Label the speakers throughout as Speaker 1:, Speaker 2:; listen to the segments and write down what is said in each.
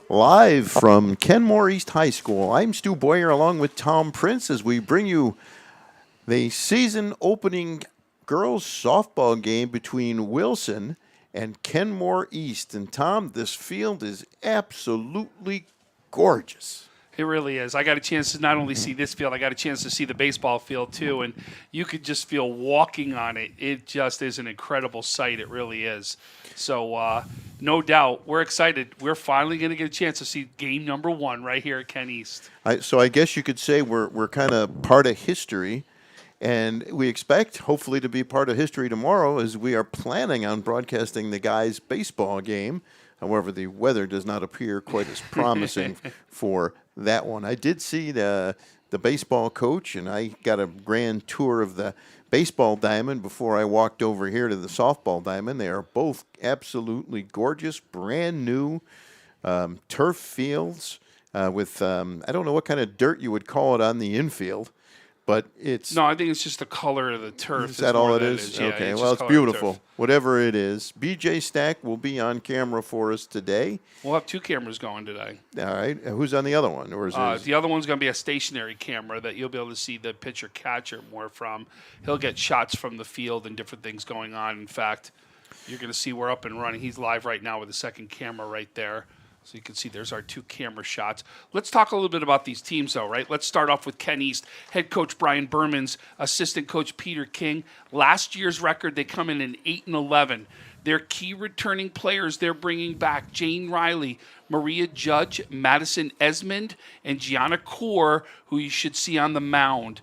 Speaker 1: Live from Kenmore East High School, I'm Stu Boyer along with Tom Prince as we bring you the season opening girls softball game between Wilson and Kenmore East. And Tom, this field is absolutely gorgeous.
Speaker 2: It really is. I got a chance to not only see this field, I got a chance to see the baseball field too, and you could just feel walking on it. It just is an incredible sight. It really is. So, no doubt, we're excited. We're finally going to get a chance to see game number 1 right here at Ken East.
Speaker 1: So I guess you could say we're kind of part of history, and we expect hopefully to be part of history tomorrow as we are planning on broadcasting the guys' baseball game. However, the weather does not appear quite as promising for that one. I did see the baseball coach, and I got a grand tour of the baseball diamond before I walked over here to the softball diamond. They are both absolutely gorgeous, brand new turf fields with, I don't know what kind of dirt you would call it on the infield, but it's...
Speaker 2: No, I think it's just the color of the turf.
Speaker 1: Is that all it is?
Speaker 2: Yeah,
Speaker 1: okay, well, it's beautiful. Whatever it is. BJ Stack will be on camera for us today.
Speaker 2: We'll have 2 cameras going today.
Speaker 1: All right. Who's on the other one? Or is
Speaker 2: the other one's going to be a stationary camera that you'll be able to see the pitcher catcher more from. He'll get shots from the field and different things going on. In fact, you're going to see we're up and running. He's live right now with the second camera right there. So you can see there's our 2 camera shots. Let's talk a little bit about these teams, though, right? Let's start off with Ken East. Head coach Brian Berman's assistant coach Peter King. Last year's record, they come in 8-11. Their key returning players they're bringing back: Jane Riley, Maria Judge, Madison Esmond, and Gianna Kaur, who you should see on the mound.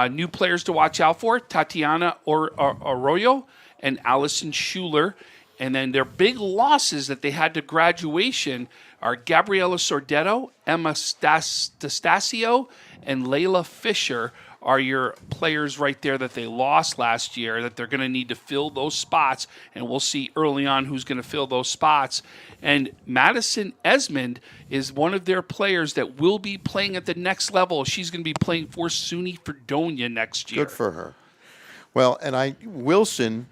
Speaker 2: New players to watch out for: Tatiana Arroyo and Allison Schuler. And then their big losses that they had to graduation are Gabriela Sordetto, Emma Stasio, and Layla Fisher are your players right there that they lost last year that they're going to need to fill those spots. And we'll see early on who's going to fill those spots. And Madison Esmond is one of their players that will be playing at the next level. She's going to be playing for SUNY Fredonia next year.
Speaker 1: Good for her. Well, and Wilson...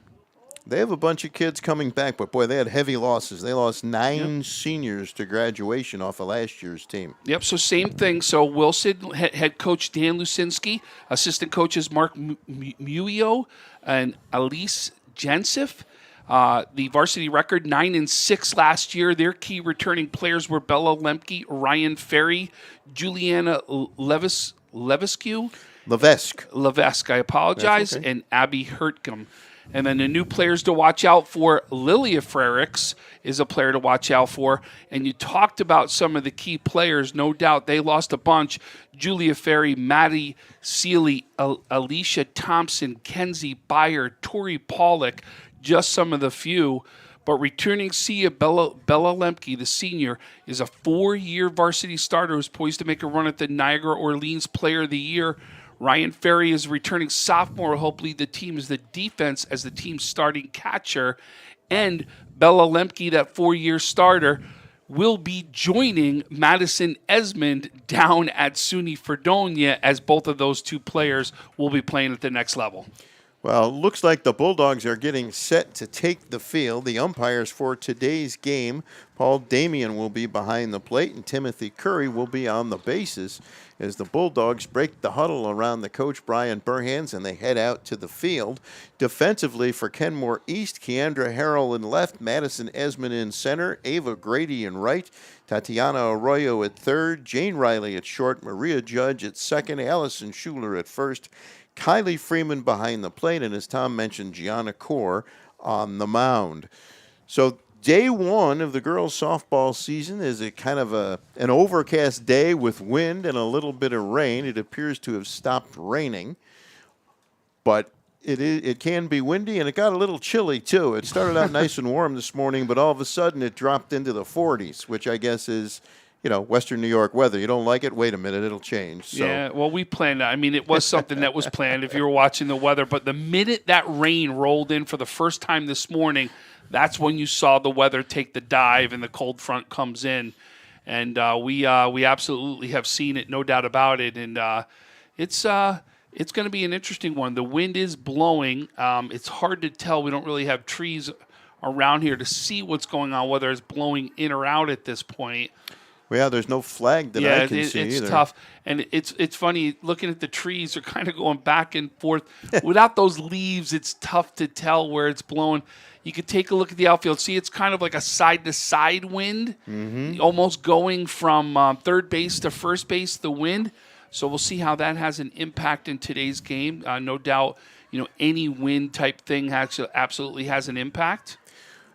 Speaker 1: They have a bunch of kids coming back, but boy, they had heavy losses. They lost 9 seniors to graduation off of last year's team.
Speaker 2: Yep, so same thing. So Wilson, head coach Dan Lusinski, assistant coaches Mark Muio and Elise Jensif. The varsity record, 9-6 last year. Their key returning players were Bella Lemke, Ryan Ferry, Juliana Levesque, I apologize,
Speaker 1: okay.
Speaker 2: And Abby Hertcom. And then the new players to watch out for: Lilia Frericks is a player to watch out for. And you talked about some of the key players. No doubt they lost a bunch. Julia Ferry, Maddie Seeley, Alicia Thompson, Kenzie Byer, Tori Pollock, just some of the few. But returning Sia Bella Lemke, the senior, is a 4-year varsity starter who's poised to make a run at the Niagara Orleans Player of the Year. Ryan Ferry is a returning sophomore who helped lead the team as the defense as the team's starting catcher. And Bella Lemke, that 4-year starter, will be joining Madison Esmond down at SUNY Fredonia as both of those 2 players will be playing at the next level.
Speaker 1: Well, it looks like the Bulldogs are getting set to take the field. The umpires for today's game: Paul Damian will be behind the plate, and Timothy Curry will be on the bases as the Bulldogs break the huddle around the coach, Brian Burhans, and they head out to the field. Defensively for Kenmore East, Keandra Harrell in left, Madison Esmond in center, Ava Grady in right, Tatiana Arroyo at third, Jane Riley at short, Maria Judge at second, Allison Schuler at first, Kylie Freeman behind the plate, and as Tom mentioned, Gianna Kaur on the mound. So day 1 of the girls' softball season is a kind of an overcast day with wind and a little bit of rain. It appears to have stopped raining, but it can be windy, and it got a little chilly too. It started out nice and warm this morning, but all of a sudden it dropped into the 40s, which I guess is, Western New York weather. You don't like it? Wait a minute, it'll change. So.
Speaker 2: Yeah, well, we planned that. I mean, it was something that was planned if you were watching the weather. But the minute that rain rolled in for the first time this morning, that's when you saw the weather take the dive and the cold front comes in. And we absolutely have seen it, no doubt about it. And it's going to be an interesting one. The wind is blowing. It's hard to tell. We don't really have trees around here to see what's going on, whether it's blowing in or out at this point.
Speaker 1: Well, yeah, there's no flag that I can see
Speaker 2: it's
Speaker 1: either.
Speaker 2: tough, and it's funny looking at the trees. They're kind of going back and forth. Without those leaves, it's tough to tell where it's blowing. You could take a look at the outfield. See, it's kind of like a side-to-side wind, almost going from third base to first base. The wind. So we'll see how that has an impact in today's game. No doubt, any wind type thing absolutely has an impact.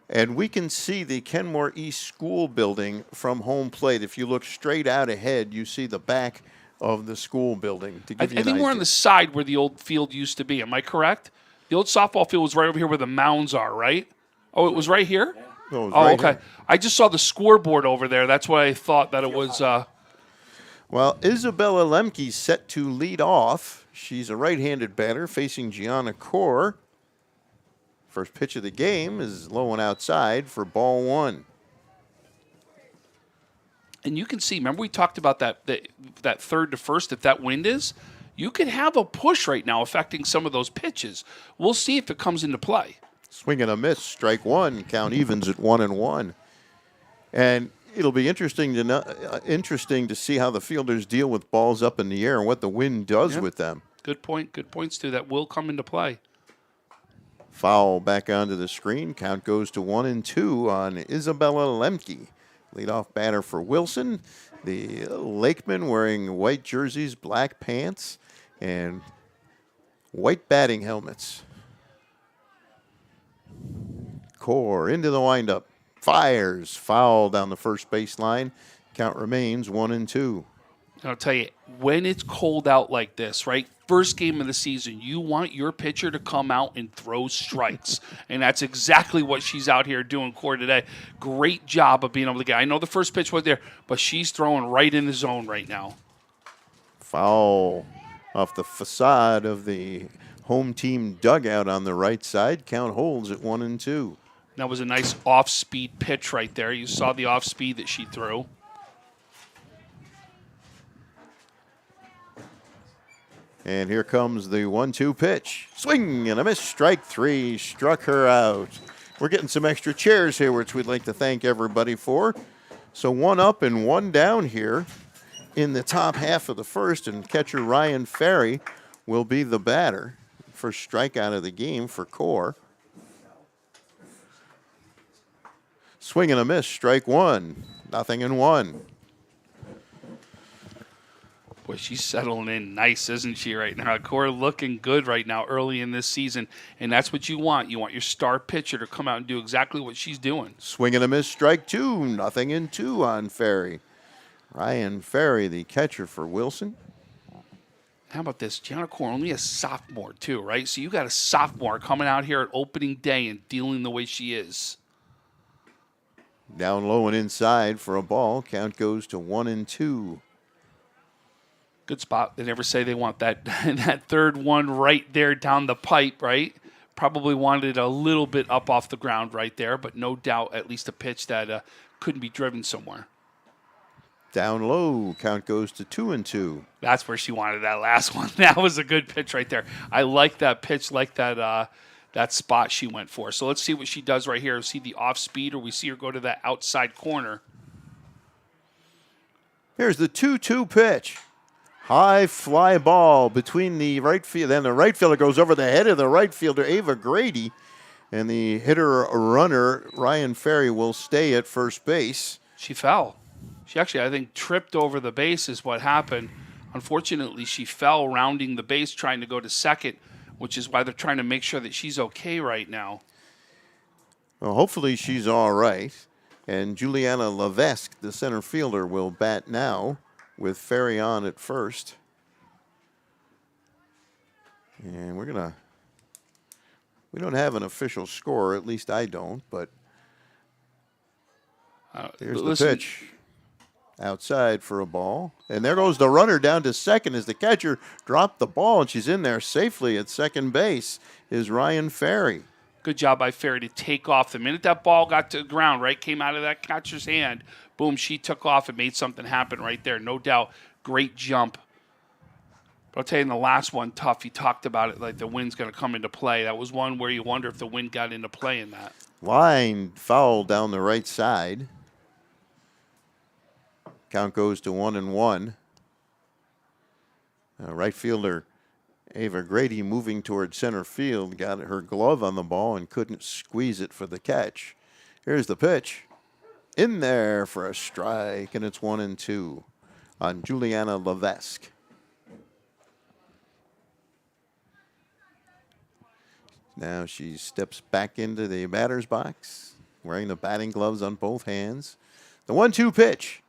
Speaker 1: And we can see the Kenmore East school building from home plate. If you look straight out ahead, you see the back of the school building. To give you
Speaker 2: I think we're on the side where the old field used to be. Am I correct? The old softball field was right over here where the mounds are, right? Oh, it was right here?
Speaker 1: Oh, right
Speaker 2: okay.
Speaker 1: here.
Speaker 2: I just saw the scoreboard over there. That's why I thought that it was.
Speaker 1: Well, Isabella Lemke set to lead off. She's a right-handed batter facing Gianna Kaur. First pitch of the game is low and outside for ball one.
Speaker 2: And you can see, remember we talked about that third to first, if that wind is, you could have a push right now affecting some of those pitches. We'll see if it comes into play.
Speaker 1: Swing and a miss, strike one, count evens at 1-1. And it'll be interesting to see how the fielders deal with balls up in the air and what the wind does with them.
Speaker 2: Good point. Good points, too. That will come into play.
Speaker 1: Foul back onto the screen. Count goes to 1-2 on Isabella Lemke. Leadoff batter for Wilson. The Lakemen wearing white jerseys, black pants, and white batting helmets. Kaur into the windup. Fires. Foul down the first baseline. Count remains 1-2.
Speaker 2: I'll tell you, when it's cold out like this, right? First game of the season, you want your pitcher to come out and throw strikes. And that's exactly what she's out here doing, Kaur, today. Great job of being able to get. I know the first pitch was there, but she's throwing right in the zone right now.
Speaker 1: Foul off the facade of the home team dugout on the right side. Count holds at 1-2.
Speaker 2: That was a nice off-speed pitch right there. You saw the off-speed that she threw.
Speaker 1: And here comes the 1-2 pitch. Swing and a miss. Strike three. Struck her out. We're getting some extra chairs here, which we'd like to thank everybody for. So 1 up and 1 down here in the top half of the first. And catcher Ryan Ferry will be the batter. First strikeout of the game for Kaur. Swing and a miss. Strike one. 0-1.
Speaker 2: Boy, she's settling in nice, isn't she, right now? Kaur looking good right now early in this season, and that's what you want. You want your star pitcher to come out and do exactly what she's doing.
Speaker 1: Swing and a miss, strike two. 0-2 on Ferry. Ryan Ferry, the catcher for Wilson.
Speaker 2: How about this? Gianna Kaur, only a sophomore, too, right? So you got a sophomore coming out here at opening day and dealing the way she is.
Speaker 1: Down low and inside for a ball. Count goes to 1-2.
Speaker 2: Good spot. They never say they want that that third one right there down the pipe, right? Probably wanted it a little bit up off the ground right there, but no doubt at least a pitch that couldn't be driven somewhere.
Speaker 1: Down low. Count goes to 2-2.
Speaker 2: That's where she wanted that last one. That was a good pitch right there. I like that pitch, like that that spot she went for. So let's see what she does right here. See the off speed, or we see her go to that outside corner.
Speaker 1: Here's the 2-2 pitch. High fly ball between the right field. Then the right fielder goes over the head of the right fielder, Ava Grady. And the hitter-runner, Ryan Ferry, will stay at first base.
Speaker 2: She fell. She actually, I think, tripped over the base is what happened. Unfortunately, she fell rounding the base trying to go to second, which is why they're trying to make sure that she's okay right now.
Speaker 1: Well, hopefully she's all right. And Juliana Levesque, the center fielder, will bat now, with Ferry on at first. And we don't have an official score, at least I don't, but here's the pitch. Outside for a ball. And there goes the runner down to second as the catcher dropped the ball, and she's in there safely at second base is Ryan Ferry.
Speaker 2: Good job by Ferry to take off. The minute that ball got to the ground, right, came out of that catcher's hand, boom, she took off and made something happen right there. No doubt, great jump. But I'll tell you, in the last one, tough. He talked about it like the wind's going to come into play. That was one where you wonder if the wind got into play in that.
Speaker 1: Line foul down the right side. Count goes to 1-1. Right fielder Ava Grady moving toward center field, got her glove on the ball and couldn't squeeze it for the catch. Here's the pitch. In there for a strike, and it's 1-2 on Juliana Levesque. Now she steps back into the batter's box, wearing the batting gloves on both hands. The 1-2 pitch.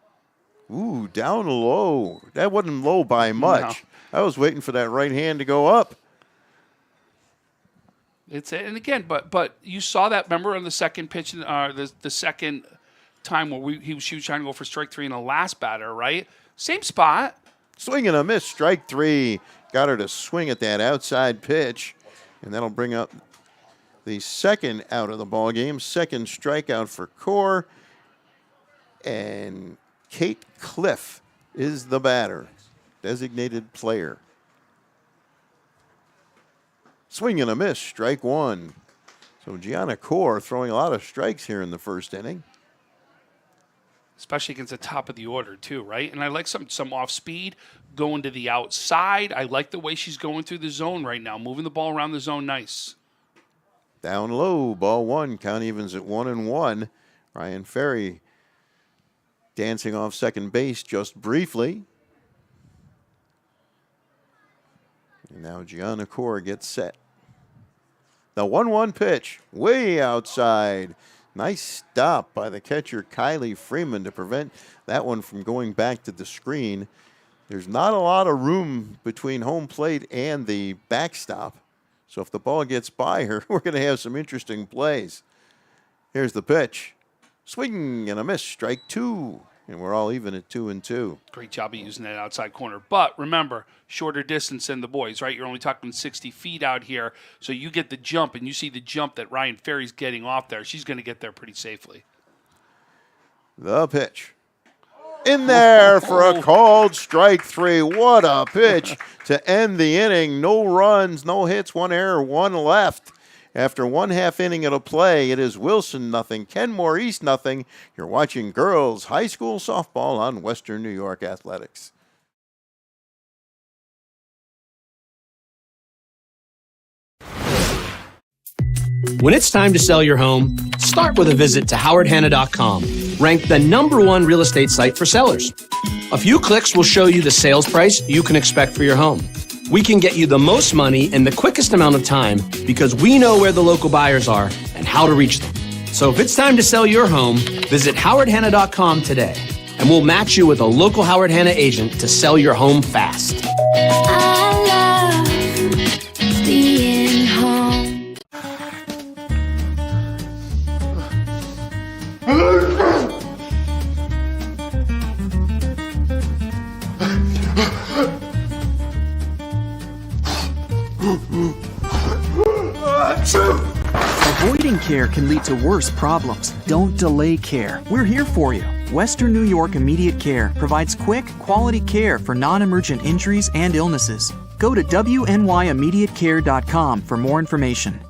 Speaker 1: Ooh, down low. That wasn't low by much. No. I was waiting for that right hand to go up.
Speaker 2: And again, but you saw that. Remember on the second pitch, the second time where she was trying to go for strike 3 in the last batter, right? Same spot.
Speaker 1: Swing and a miss, strike 3. Got her to swing at that outside pitch, and that'll bring up the second out of the ball game. Second strikeout for Core, and Kate Cliff is the batter, designated player. Swing and a miss, strike 1. So Gianna Core throwing a lot of strikes here in the first inning.
Speaker 2: Especially against the top of the order, too, right? And I like some off speed, going to the outside. I like the way she's going through the zone right now, moving the ball around the zone nice.
Speaker 1: Down low, ball 1. Count evens at 1-1. Ryan Ferry dancing off second base just briefly. And now Gianna Core gets set. The 1-1 pitch, way outside. Nice stop by the catcher, Kylie Freeman, to prevent that one from going back to the screen. There's not a lot of room between home plate and the backstop. So if the ball gets by her, we're going to have some interesting plays. Here's the pitch. Swing and a miss, strike 2. And we're all even at 2-2.
Speaker 2: Great job of using that outside corner. But remember, shorter distance than the boys, right? You're only talking 60 feet out here. So you get the jump, and you see the jump that Ryan Ferry's getting off there. She's going to get there pretty safely.
Speaker 1: The pitch. In there for a called strike 3. What a pitch to end the inning. No runs, no hits, 1 error, 1 left. After 1/2 inning of play, it is Wilson nothing, Kenmore East nothing. You're watching girls high school softball on Western New York Athletics.
Speaker 3: When it's time to sell your home, start with a visit to howardhanna.com, ranked the #1 real estate site for sellers. A few clicks will show you the sales price you can expect for your home. We can get you the most money in the quickest amount of time because we know where the local buyers are and how to reach them. So if it's time to sell your home, visit howardhanna.com today, and we'll match you with a local Howard Hanna agent to sell your home fast.
Speaker 4: I love being home.
Speaker 5: Avoiding care can lead to worse problems. Don't delay care. We're here for you. Western New York Immediate Care provides quick, quality care for non-emergent injuries and illnesses. Go to wnyImmediatecare.com for more information.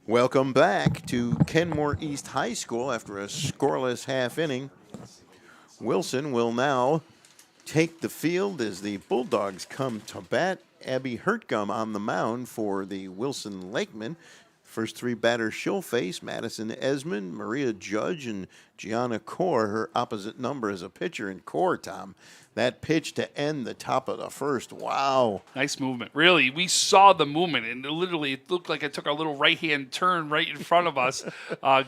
Speaker 1: Welcome back to Kenmore East High School after a scoreless half inning. Wilson will now take the field as the Bulldogs come to bat. Abby Hertgum on the mound for the Wilson Lakemen. First 3 batters she'll face: Madison Esmond, Maria Judge, and Gianna Core. Her opposite number as a pitcher in Core, Tom. That pitch to end the top of the first. Wow.
Speaker 2: Nice movement. Really, we saw the movement, and literally it looked like it took a little right-hand turn right in front of us.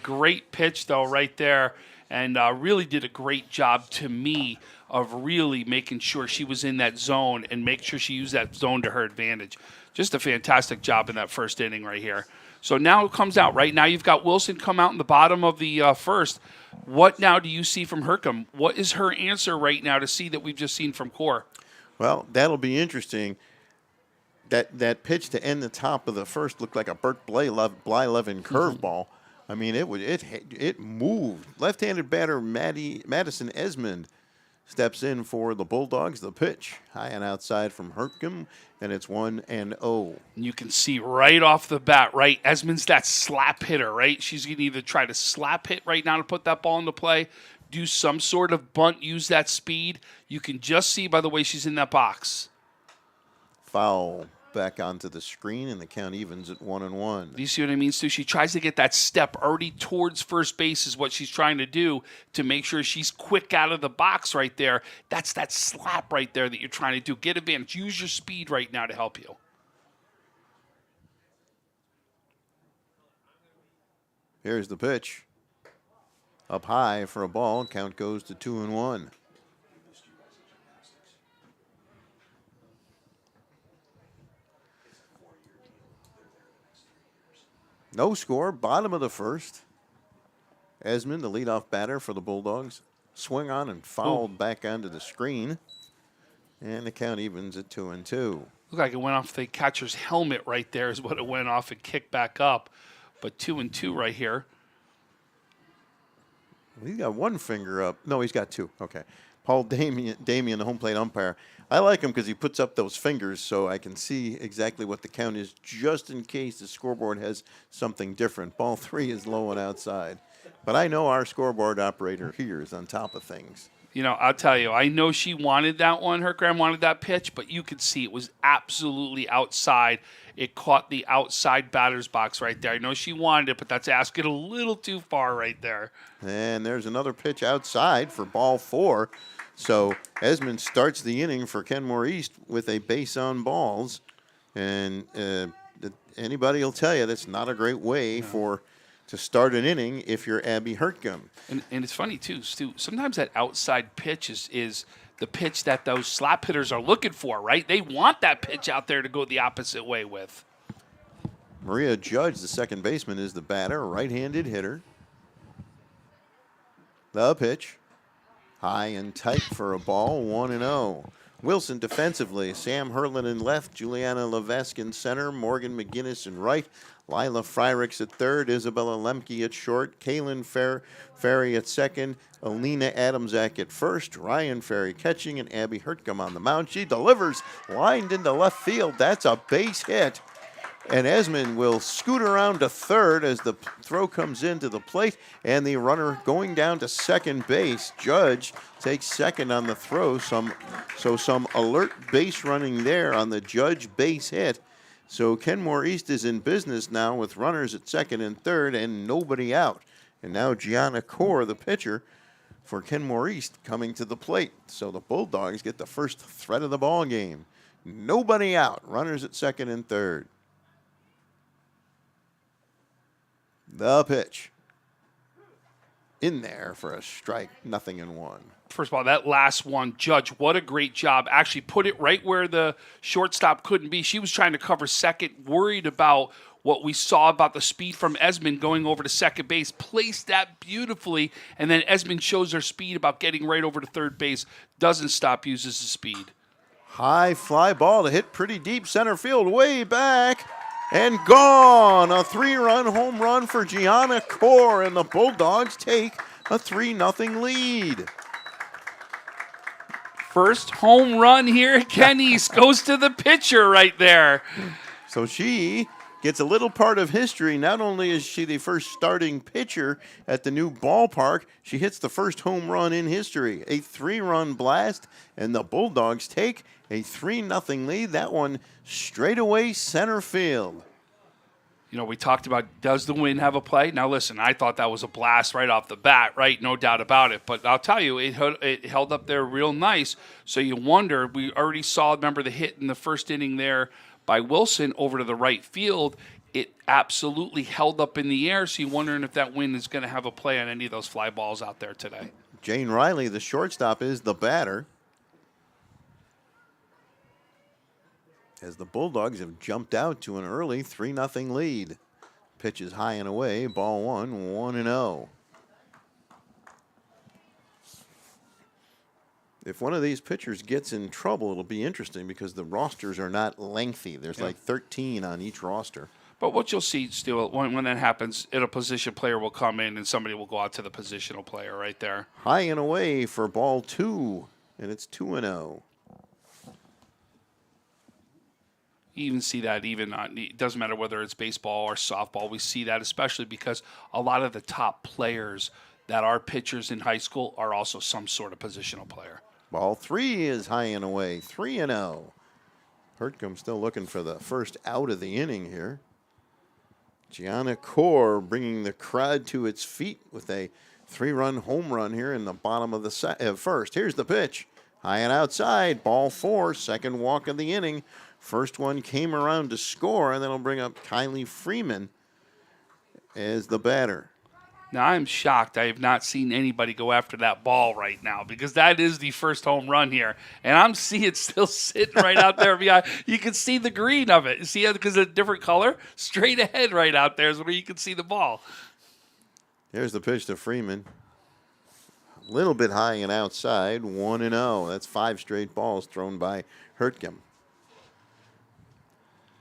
Speaker 2: Great pitch, though, right there, and really did a great job, to me, of really making sure she was in that zone and make sure she used that zone to her advantage. Just a fantastic job in that first inning right here. So now it comes out, right? Now you've got Wilson come out in the bottom of the first. What now do you see from Hercom? What is her answer right now to see that we've just seen from Core?
Speaker 1: Well, that'll be interesting. That pitch to end the top of the first looked like a Bert Blyleven curveball. I mean, it moved. Left-handed batter Madison Esmond steps in for the Bulldogs. The pitch high and outside from Hertcomb, and it's 1-0.
Speaker 2: You can see right off the bat, right? Esmond's that slap hitter, right? She's going to either try to slap hit right now to put that ball into play, do some sort of bunt, use that speed. You can just see by the way she's in that box.
Speaker 1: Foul back onto the screen, and the count evens at 1-1.
Speaker 2: Do you see what I mean, Stu? She tries to get that step already towards first base is what she's trying to do to make sure she's quick out of the box right there. That's that slap right there that you're trying to do. Get advantage. Use your speed right now to help you.
Speaker 1: Here's the pitch. Up high for a ball. Count goes to 2-1. No score, bottom of the first. Esmond, the leadoff batter for the Bulldogs, swung on and fouled back onto the screen. And the count evens at 2-2.
Speaker 2: Looked like it went off the catcher's helmet right there is what it went off and kicked back up. But 2-2 right here.
Speaker 1: He's got one finger up. No, he's got two. Okay. Paul Damien, the home plate umpire. I like him because he puts up those fingers so I can see exactly what the count is just in case the scoreboard has something different. Ball 3 is low and outside. But I know our scoreboard operator here is on top of things.
Speaker 2: You know, I'll tell you, I know she wanted that one. Her Graham wanted that pitch, but you could see it was absolutely outside. It caught the outside batter's box right there. I know she wanted it, but that's asking a little too far right there.
Speaker 1: And there's another pitch outside for ball 4. So Esmond starts the inning for Kenmore East with a base on balls. And anybody will tell you that's not a great way to start an inning if you're Abby Hertcomb.
Speaker 2: And it's funny, too, Stu. Sometimes that outside pitch is the pitch that those slap hitters are looking for, right? They want that pitch out there to go the opposite way with.
Speaker 1: Maria Judge, the second baseman, is the batter, right-handed hitter. The pitch. High and tight for a ball, 1-0. Wilson defensively, Sam Herlin in left, Juliana Levesque in center, Morgan McGinnis in right, Lila Fryricks at third, Isabella Lemke at short, Kaylin Ferry at second, Alina Adamczak at first, Ryan Ferry catching, and Abby Hertcomb on the mound. She delivers, lined into left field. That's a base hit. And Esmond will scoot around to third as the throw comes into the plate, and the runner going down to second base. Judge takes second on the throw. Some alert base running there on the Judge base hit. So Kenmore East is in business now with runners at second and third and nobody out. And now Gianna Kaur, the pitcher for Kenmore East, coming to the plate. So the Bulldogs get the first threat of the ball game. Nobody out. Runners at second and third. The pitch. In there for a strike, 0-1.
Speaker 2: First of all, that last one, Judge, what a great job. Actually put it right where the shortstop couldn't be. She was trying to cover second, worried about what we saw about the speed from Esmond going over to second base. Placed that beautifully, and then Esmond shows her speed about getting right over to third base. Doesn't stop, uses the speed.
Speaker 1: High fly ball to hit pretty deep center field, way back. And gone. A 3-run home run for Gianna Kaur, and the Bulldogs take a 3-0 lead.
Speaker 2: First home run here at Ken East goes to the pitcher right there.
Speaker 1: So she gets a little part of history. Not only is she the first starting pitcher at the new ballpark, she hits the first home run in history. A 3-run blast, and the Bulldogs take a 3-0 lead. That one straight away center field.
Speaker 2: You know, we talked about, does the wind have a play? Now, listen, I thought that was a blast right off the bat, right? No doubt about it. But I'll tell you, it held up there real nice. So you wonder, we already saw, remember the hit in the first inning there by Wilson over to the right field. It absolutely held up in the air. So you're wondering if that wind is going to have a play on any of those fly balls out there today.
Speaker 1: Jane Riley, the shortstop, is the batter. As the Bulldogs have jumped out to an early 3-0 lead. Pitch is high and away. Ball 1-0. If one of these pitchers gets in trouble, it'll be interesting because the rosters are not lengthy. There's like 13 on each roster.
Speaker 2: But what you'll see, Stu, when that happens, a position player will come in and somebody will go out to the positional player right there.
Speaker 1: High and away for ball 2. and it's 2-0.
Speaker 2: You even see that even on, it doesn't matter whether it's baseball or softball. We see that especially because a lot of the top players that are pitchers in high school are also some sort of positional player.
Speaker 1: Ball 3 is high and away, 3-0. Hertcomb still looking for the first out of the inning here. Gianna Core bringing the crowd to its feet with a 3-run home run here in the bottom of the first. Here's the pitch. High and outside. Ball 4. Second walk of the inning. First one came around to score, and that'll bring up Kylie Freeman as the batter.
Speaker 2: Now, I'm shocked I have not seen anybody go after that ball right now because that is the first home run here. And I'm seeing it still sitting right out there. You can see the green of it. You see it because it's a different color? Straight ahead right out there is where you can see the ball.
Speaker 1: Here's the pitch to Freeman. A little bit high and outside, 1-0. That's 5 straight balls thrown by Hertcomb.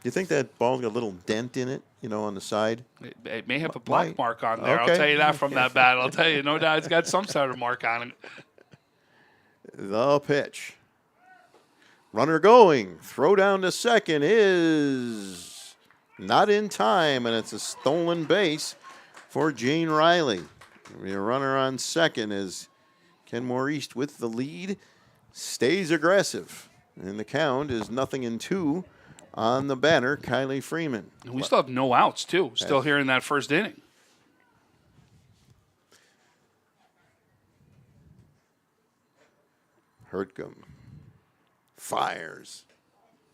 Speaker 1: Do you think that ball's got a little dent in it, on the side?
Speaker 2: It may have a black mark on there.
Speaker 1: Okay.
Speaker 2: I'll tell you that from that bat. I'll tell you, no doubt it's got some sort of mark on it.
Speaker 1: The pitch. Runner going. Throw down to second is not in time, and it's a stolen base for Jane Riley. Your runner on second is Kenmore East with the lead. Stays aggressive, and the count is 0-2. On the batter, Kylie Freeman.
Speaker 2: And we still have no outs, too. Still here in that first inning.
Speaker 1: Hertcomb fires.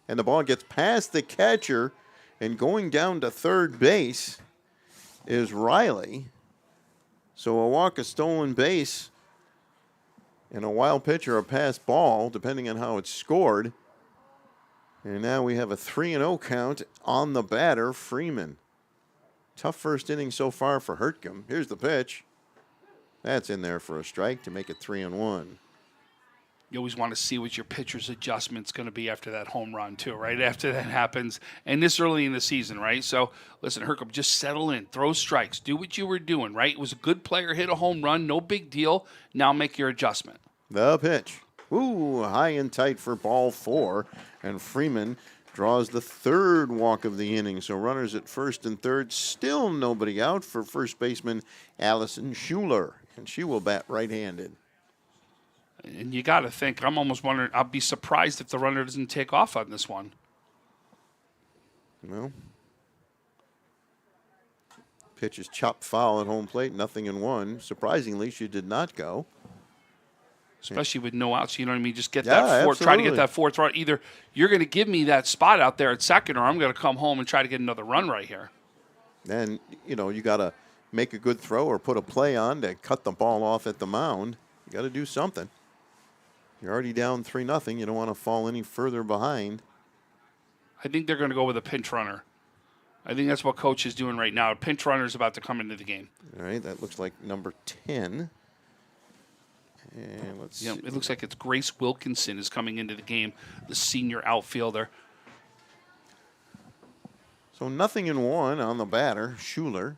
Speaker 1: And the ball gets past the catcher, and going down to third base is Riley. So a walk, a stolen base, and a wild pitch or a pass ball, depending on how it's scored. And now we have a 3-0 count on the batter, Freeman. Tough first inning so far for Hertcomb. Here's the pitch. That's in there for a strike to make it 3-1.
Speaker 2: You always want to see what your pitcher's adjustment's going to be after that home run, too, right? After that happens. And this early in the season, right? So, listen, Hertcomb, just settle in. Throw strikes. Do what you were doing, right? It was a good player, hit a home run. No big deal. Now make your adjustment.
Speaker 1: The pitch. Ooh, high and tight for ball 4. And Freeman draws the third walk of the inning. So runners at first and third. Still nobody out for first baseman Allison Schuler. And she will bat right-handed.
Speaker 2: And you got to think, I'm almost wondering, I'll be surprised if the runner doesn't take off on this one.
Speaker 1: Well, pitch is chopped foul at home plate, 0-1. Surprisingly, she did not go.
Speaker 2: Especially with no outs, you know what I mean? Just get that fourth, try to get that fourth run. Either you're going to give me that spot out there at second, or I'm going to come home and try to get another run right here.
Speaker 1: And, you got to make a good throw or put a play on to cut the ball off at the mound. You got to do something. You're already down 3-0. You don't want to fall any further behind.
Speaker 2: I think they're going to go with a pinch runner. I think that's what Coach is doing right now. A pinch runner is about to come into the game.
Speaker 1: All right, that looks like number 10. And let's see.
Speaker 2: It looks like it's Grace Wilkinson is coming into the game, the senior outfielder.
Speaker 1: So 0-1 on the batter, Schuler.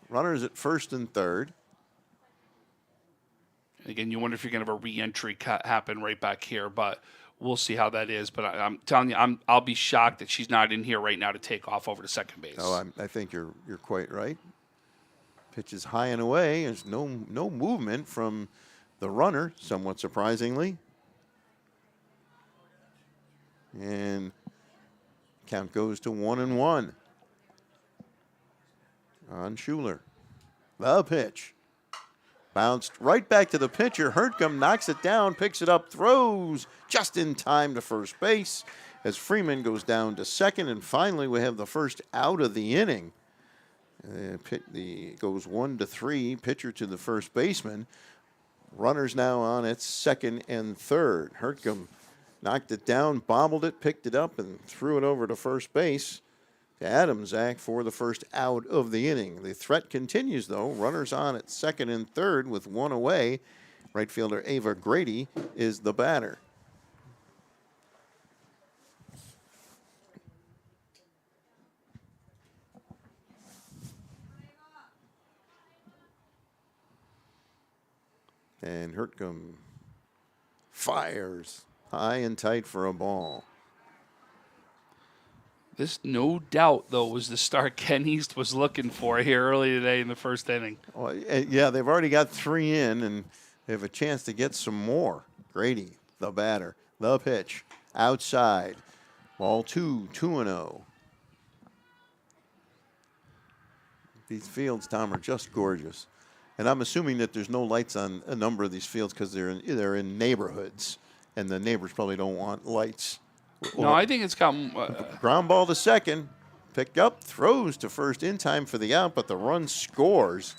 Speaker 1: Runners at first and third.
Speaker 2: Again, you wonder if you're going to have a re-entry happen right back here, but we'll see how that is. But I'm telling you, I'll be shocked that she's not in here right now to take off over to second base.
Speaker 1: Oh, I think you're quite right. Pitch is high and away. There's no movement from the runner, somewhat surprisingly. And count goes to 1-1 on Schuler. The pitch. Bounced right back to the pitcher. Hertcomb knocks it down, picks it up, throws just in time to first base as Freeman goes down to second. And finally, we have the first out of the inning. Goes 1-3, pitcher to the first baseman. Runners now on at second and third. Hertcomb knocked it down, bobbled it, picked it up, and threw it over to first base to Adamczak for the first out of the inning. The threat continues, though. Runners on at second and third with one away. Right fielder Ava Grady is the batter. And Hertcomb fires high and tight for a ball.
Speaker 2: This, no doubt, though, was the start Ken East was looking for here early today in the first inning.
Speaker 1: Well, yeah, they've already got 3 in, and they have a chance to get some more. Grady, the batter, the pitch, outside. Ball 2-0. These fields, Tom, are just gorgeous. And I'm assuming that there's no lights on a number of these fields because they're in neighborhoods, and the neighbors probably don't want lights.
Speaker 2: No, I think it's got...
Speaker 1: ground ball to second. Picked up, throws to first in time for the out, but the run scores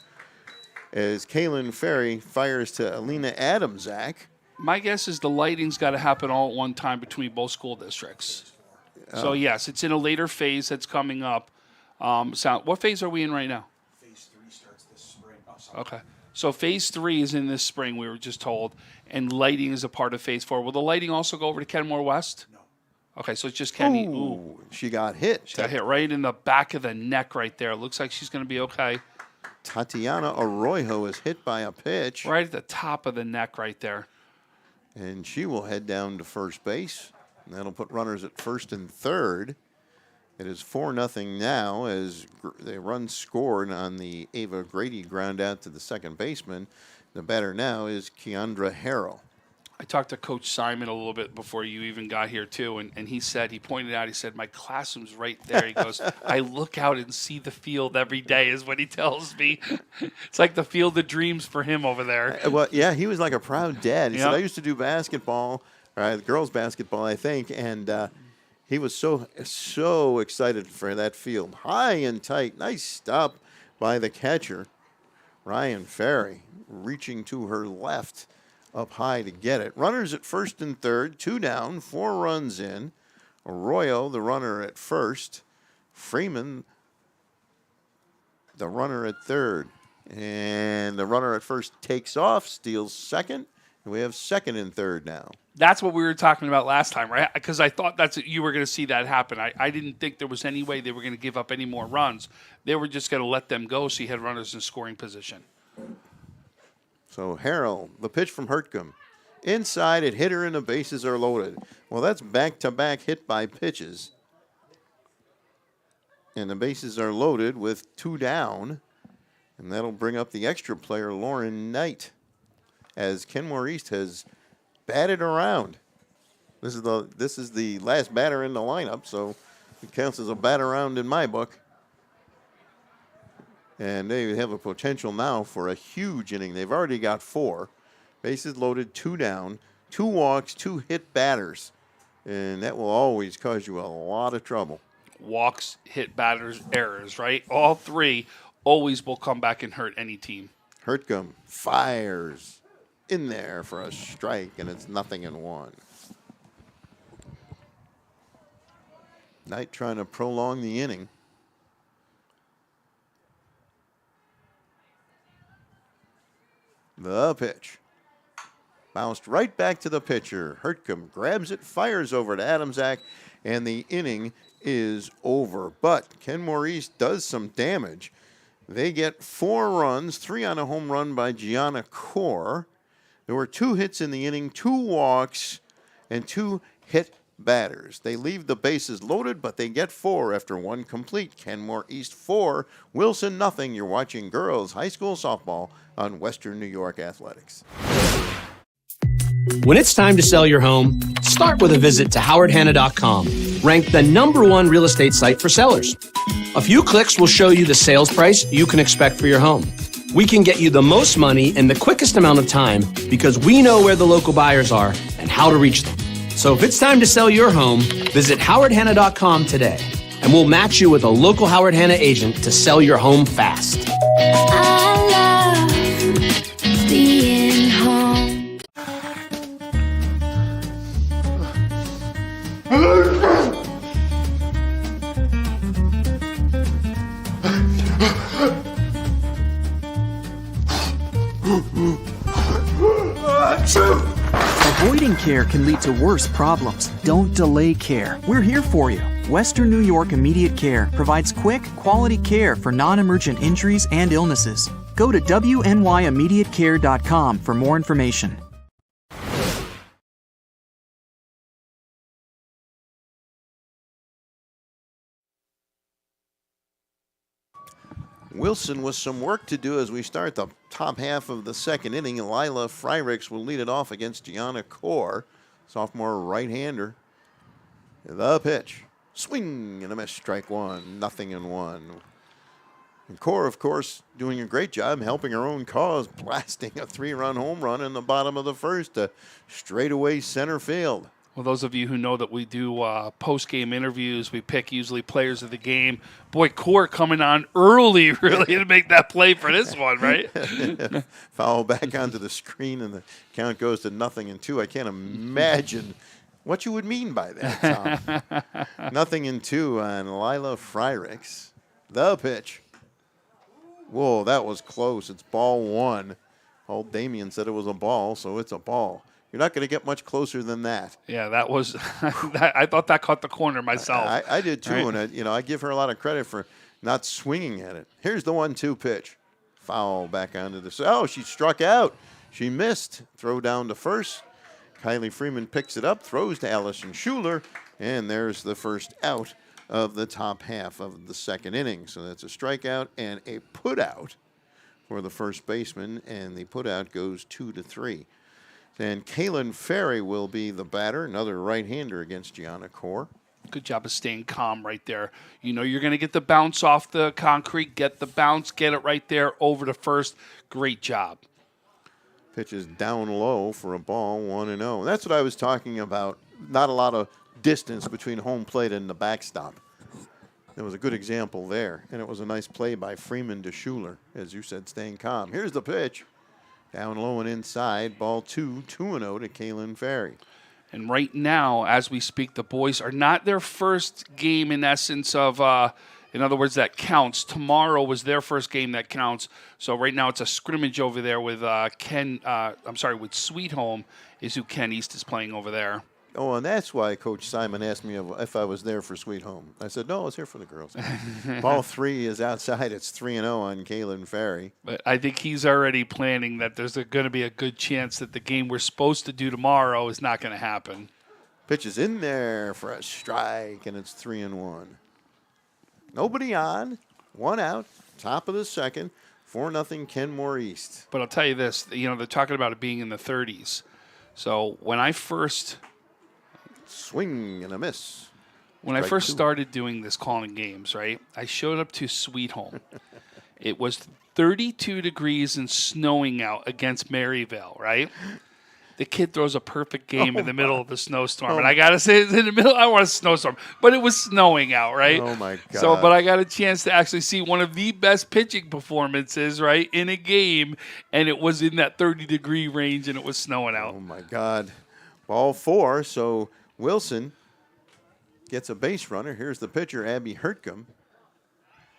Speaker 1: as Kaylin Ferry fires to Alina Adamzak.
Speaker 2: My guess is the lighting's got to happen all at one time between both school districts. So, yes, it's in a later phase that's coming up. What phase are we in right now?
Speaker 6: Phase 3 starts this spring.
Speaker 2: Okay. So phase 3 is in this spring, we were just told, and lighting is a part of phase 4. Will the lighting also go over to Kenmore West?
Speaker 6: No.
Speaker 2: Okay, so it's just Kenny.
Speaker 1: Ooh, she got hit.
Speaker 2: She got hit right in the back of the neck right there. Looks like she's going to be okay.
Speaker 1: Tatiana Arroyo is hit by a pitch.
Speaker 2: Right at the top of the neck right there.
Speaker 1: And she will head down to first base. And that'll put runners at first and third. It is 4-0 now as the run scored on the Ava Grady ground out to the second baseman. The batter now is Keandra Harrell.
Speaker 2: I talked to Coach Simon a little bit before you even got here, too, and he pointed out, he said, my classroom's right there. He goes, I look out and see the field every day is what he tells me. It's like the field of dreams for him over there.
Speaker 1: Well, yeah, he was like a proud dad. He
Speaker 2: Yep.
Speaker 1: said, I used to do basketball, girls basketball, I think, and he was so excited for that field. High and tight. Nice stop by the catcher, Ryan Ferry, reaching to her left. Up high to get it. Runners at first and third, 2 down, 4 runs in. Arroyo, the runner at first. Freeman, the runner at third. And the runner at first takes off, steals second. And we have second and third now.
Speaker 2: That's what we were talking about last time, right? Because I thought you were going to see that happen. I didn't think there was any way they were going to give up any more runs. They were just going to let them go so you had runners in scoring position.
Speaker 1: So Harrell, the pitch from Hertcomb. Inside, it hit her and the bases are loaded. Well, that's back-to-back hit by pitches. And the bases are loaded with 2 down. And that'll bring up the extra player, Lauren Knight, as Kenmore East has batted around. This is the last batter in the lineup, so it counts as a bat around in my book. And they have a potential now for a huge inning. They've already got 4. Bases loaded, 2 down, 2 walks, 2 hit batters. And that will always cause you a lot of trouble.
Speaker 2: Walks, hit batters, errors, right? All 3 always will come back and hurt any team.
Speaker 1: Hertcomb fires in there for a strike, and it's 0-1. Knight trying to prolong the inning. The pitch. Bounced right back to the pitcher. Hertcomb grabs it, fires over to Adamzak, and the inning is over. But Kenmore East does some damage. They get 4 runs, 3 on a home run by Gianna Kaur. There were 2 hits in the inning, 2 walks, and 2 hit batters. They leave the bases loaded, but they get 4 after 1 complete. Kenmore East 4, Wilson 0. You're watching girls high school softball on Western New York Athletics.
Speaker 3: When it's time to sell your home, start with a visit to howardhanna.com, ranked the #1 real estate site for sellers. A few clicks will show you the sales price you can expect for your home. We can get you the most money in the quickest amount of time because we know where the local buyers are and how to reach them. So if it's time to sell your home, visit howardhanna.com today, and we'll match you with a local Howard Hanna agent to sell your home fast.
Speaker 4: I love being home.
Speaker 5: Avoiding care can lead to worse problems. Don't delay care. We're here for you. Western New York Immediate Care provides quick, quality care for non-emergent injuries and illnesses. Go to WNYimmediatecare.com for more information.
Speaker 1: Wilson with some work to do as we start the top half of the second inning. Lila Fryricks will lead it off against Gianna Core, sophomore right-hander. The pitch. Swing and a miss. Strike one. 0-1. And Core, of course, doing a great job helping her own cause, blasting a 3-run home run in the bottom of the first to straightaway center field.
Speaker 2: Well, those of you who know that we do post-game interviews, we pick usually players of the game. Boy, Core coming on early, really, to make that play for this one, right?
Speaker 1: Foul back onto the screen, and the count goes to 0-2. I can't imagine what you would mean by that, Tom. 0-2 on Lila Fryricks. The pitch. Whoa, that was close. It's ball one. Old Damien said it was a ball, so it's a ball. You're not going to get much closer than that.
Speaker 2: Yeah, that was. I thought that caught the corner myself.
Speaker 1: I did too,
Speaker 2: right?
Speaker 1: And I give her a lot of credit for not swinging at it. Here's the 1-2 pitch. Foul back onto the. Oh, she struck out. She missed. Throw down to first. Kylie Freeman picks it up, throws to Allison Schuler, and there's the first out of the top half of the second inning. So that's a strikeout and a putout for the first baseman, and the putout goes 2-3. And Kaylin Ferry will be the batter, another right-hander against Gianna Core.
Speaker 2: Good job of staying calm right there. You know you're going to get the bounce off the concrete, get the bounce, get it right there over to first. Great job.
Speaker 1: Pitch is down low for a ball, 1-0. That's what I was talking about. Not a lot of distance between home plate and the backstop. There was a good example there, and it was a nice play by Freeman to Schuler, as you said, staying calm. Here's the pitch. Down low and inside, ball 2-0 to Kaylin Ferry.
Speaker 2: And right now, as we speak, the boys are not their first game in essence of, in other words, that counts. Tomorrow was their first game that counts. So right now it's a scrimmage over there with with Sweet Home is who Ken East is playing over there.
Speaker 1: Oh, and that's why Coach Simon asked me if I was there for Sweet Home. I said, no, I was here for the girls. Ball 3 is outside. It's 3-0 on Kaylin Ferry.
Speaker 2: But I think he's already planning that there's going to be a good chance that the game we're supposed to do tomorrow is not going to happen.
Speaker 1: Pitch is in there for a strike, and it's 3-1. Nobody on. One out. Top of the second. 4-0 Kenmore East.
Speaker 2: But I'll tell you this. They're talking about it being in the 30s. So when I first...
Speaker 1: Swing and a miss.
Speaker 2: When I
Speaker 1: Strike
Speaker 2: first
Speaker 1: 2.
Speaker 2: started doing this calling games, right, I showed up to Sweet Home. It was 32 degrees and snowing out against Maryvale, right? The kid throws a perfect game in the middle of the snowstorm. And I got to say, it's in the middle. I don't want a snowstorm, but it was snowing out, right?
Speaker 1: Oh, my God.
Speaker 2: So, but I got a chance to actually see one of the best pitching performances, right, in a game, and it was in that 30-degree range, and it was snowing out.
Speaker 1: Oh, my God. Ball 4, so Wilson gets a base runner. Here's the pitcher, Abby Hertcomb.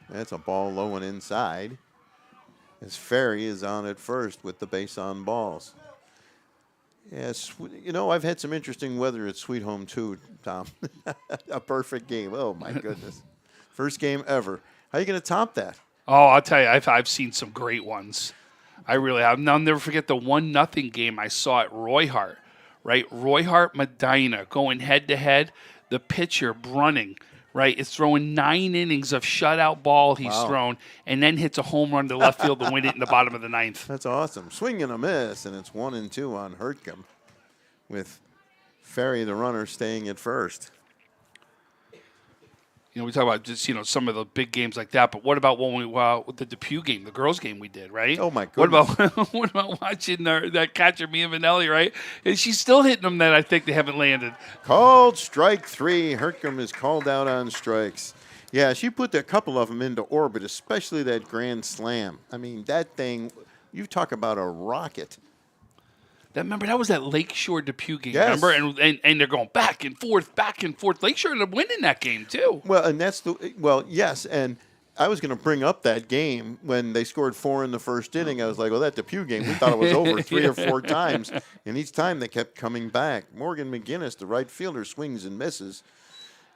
Speaker 1: That's a ball low and inside. As Ferry is on at first with the base on balls. Yes, I've had some interesting weather at Sweet Home too, Tom. A perfect game. Oh, my goodness. First game ever. How are you going to top that?
Speaker 2: Oh, I'll tell you, I've seen some great ones. I really have. I'll never forget the 1-0 game I saw at Roy Hart. Right, Roy Hart Medina going head-to-head. The pitcher, Brunning, right, is throwing 9 innings of shutout ball he's thrown, and then hits a home run to left field to win it in the bottom of the 9th.
Speaker 1: That's awesome. Swing and a miss, and it's 1-2 on Hertcomb, with Ferry, the runner, staying at first.
Speaker 2: We talk about just, some of the big games like that, but what about when we with the Depew game, the girls' game we did, right?
Speaker 1: Oh, my goodness.
Speaker 2: What about watching that catcher, Mia Vanelli, right? And she's still hitting them that I think they haven't landed.
Speaker 1: Called strike 3. Hertcomb is called out on strikes. Yeah, she put a couple of them into orbit, especially that grand slam. I mean, that thing, you talk about a rocket.
Speaker 2: Remember, that was that Lakeshore Depew game,
Speaker 1: Yes.
Speaker 2: remember? And they're going back and forth. Lakeshore ended up winning that game, too.
Speaker 1: Well, and yes, and I was going to bring up that game when they scored 4 in the first inning. I was like, that Depew game, we thought it was over 3 or 4 times, and each time they kept coming back. Morgan McGinnis, the right fielder, swings and misses,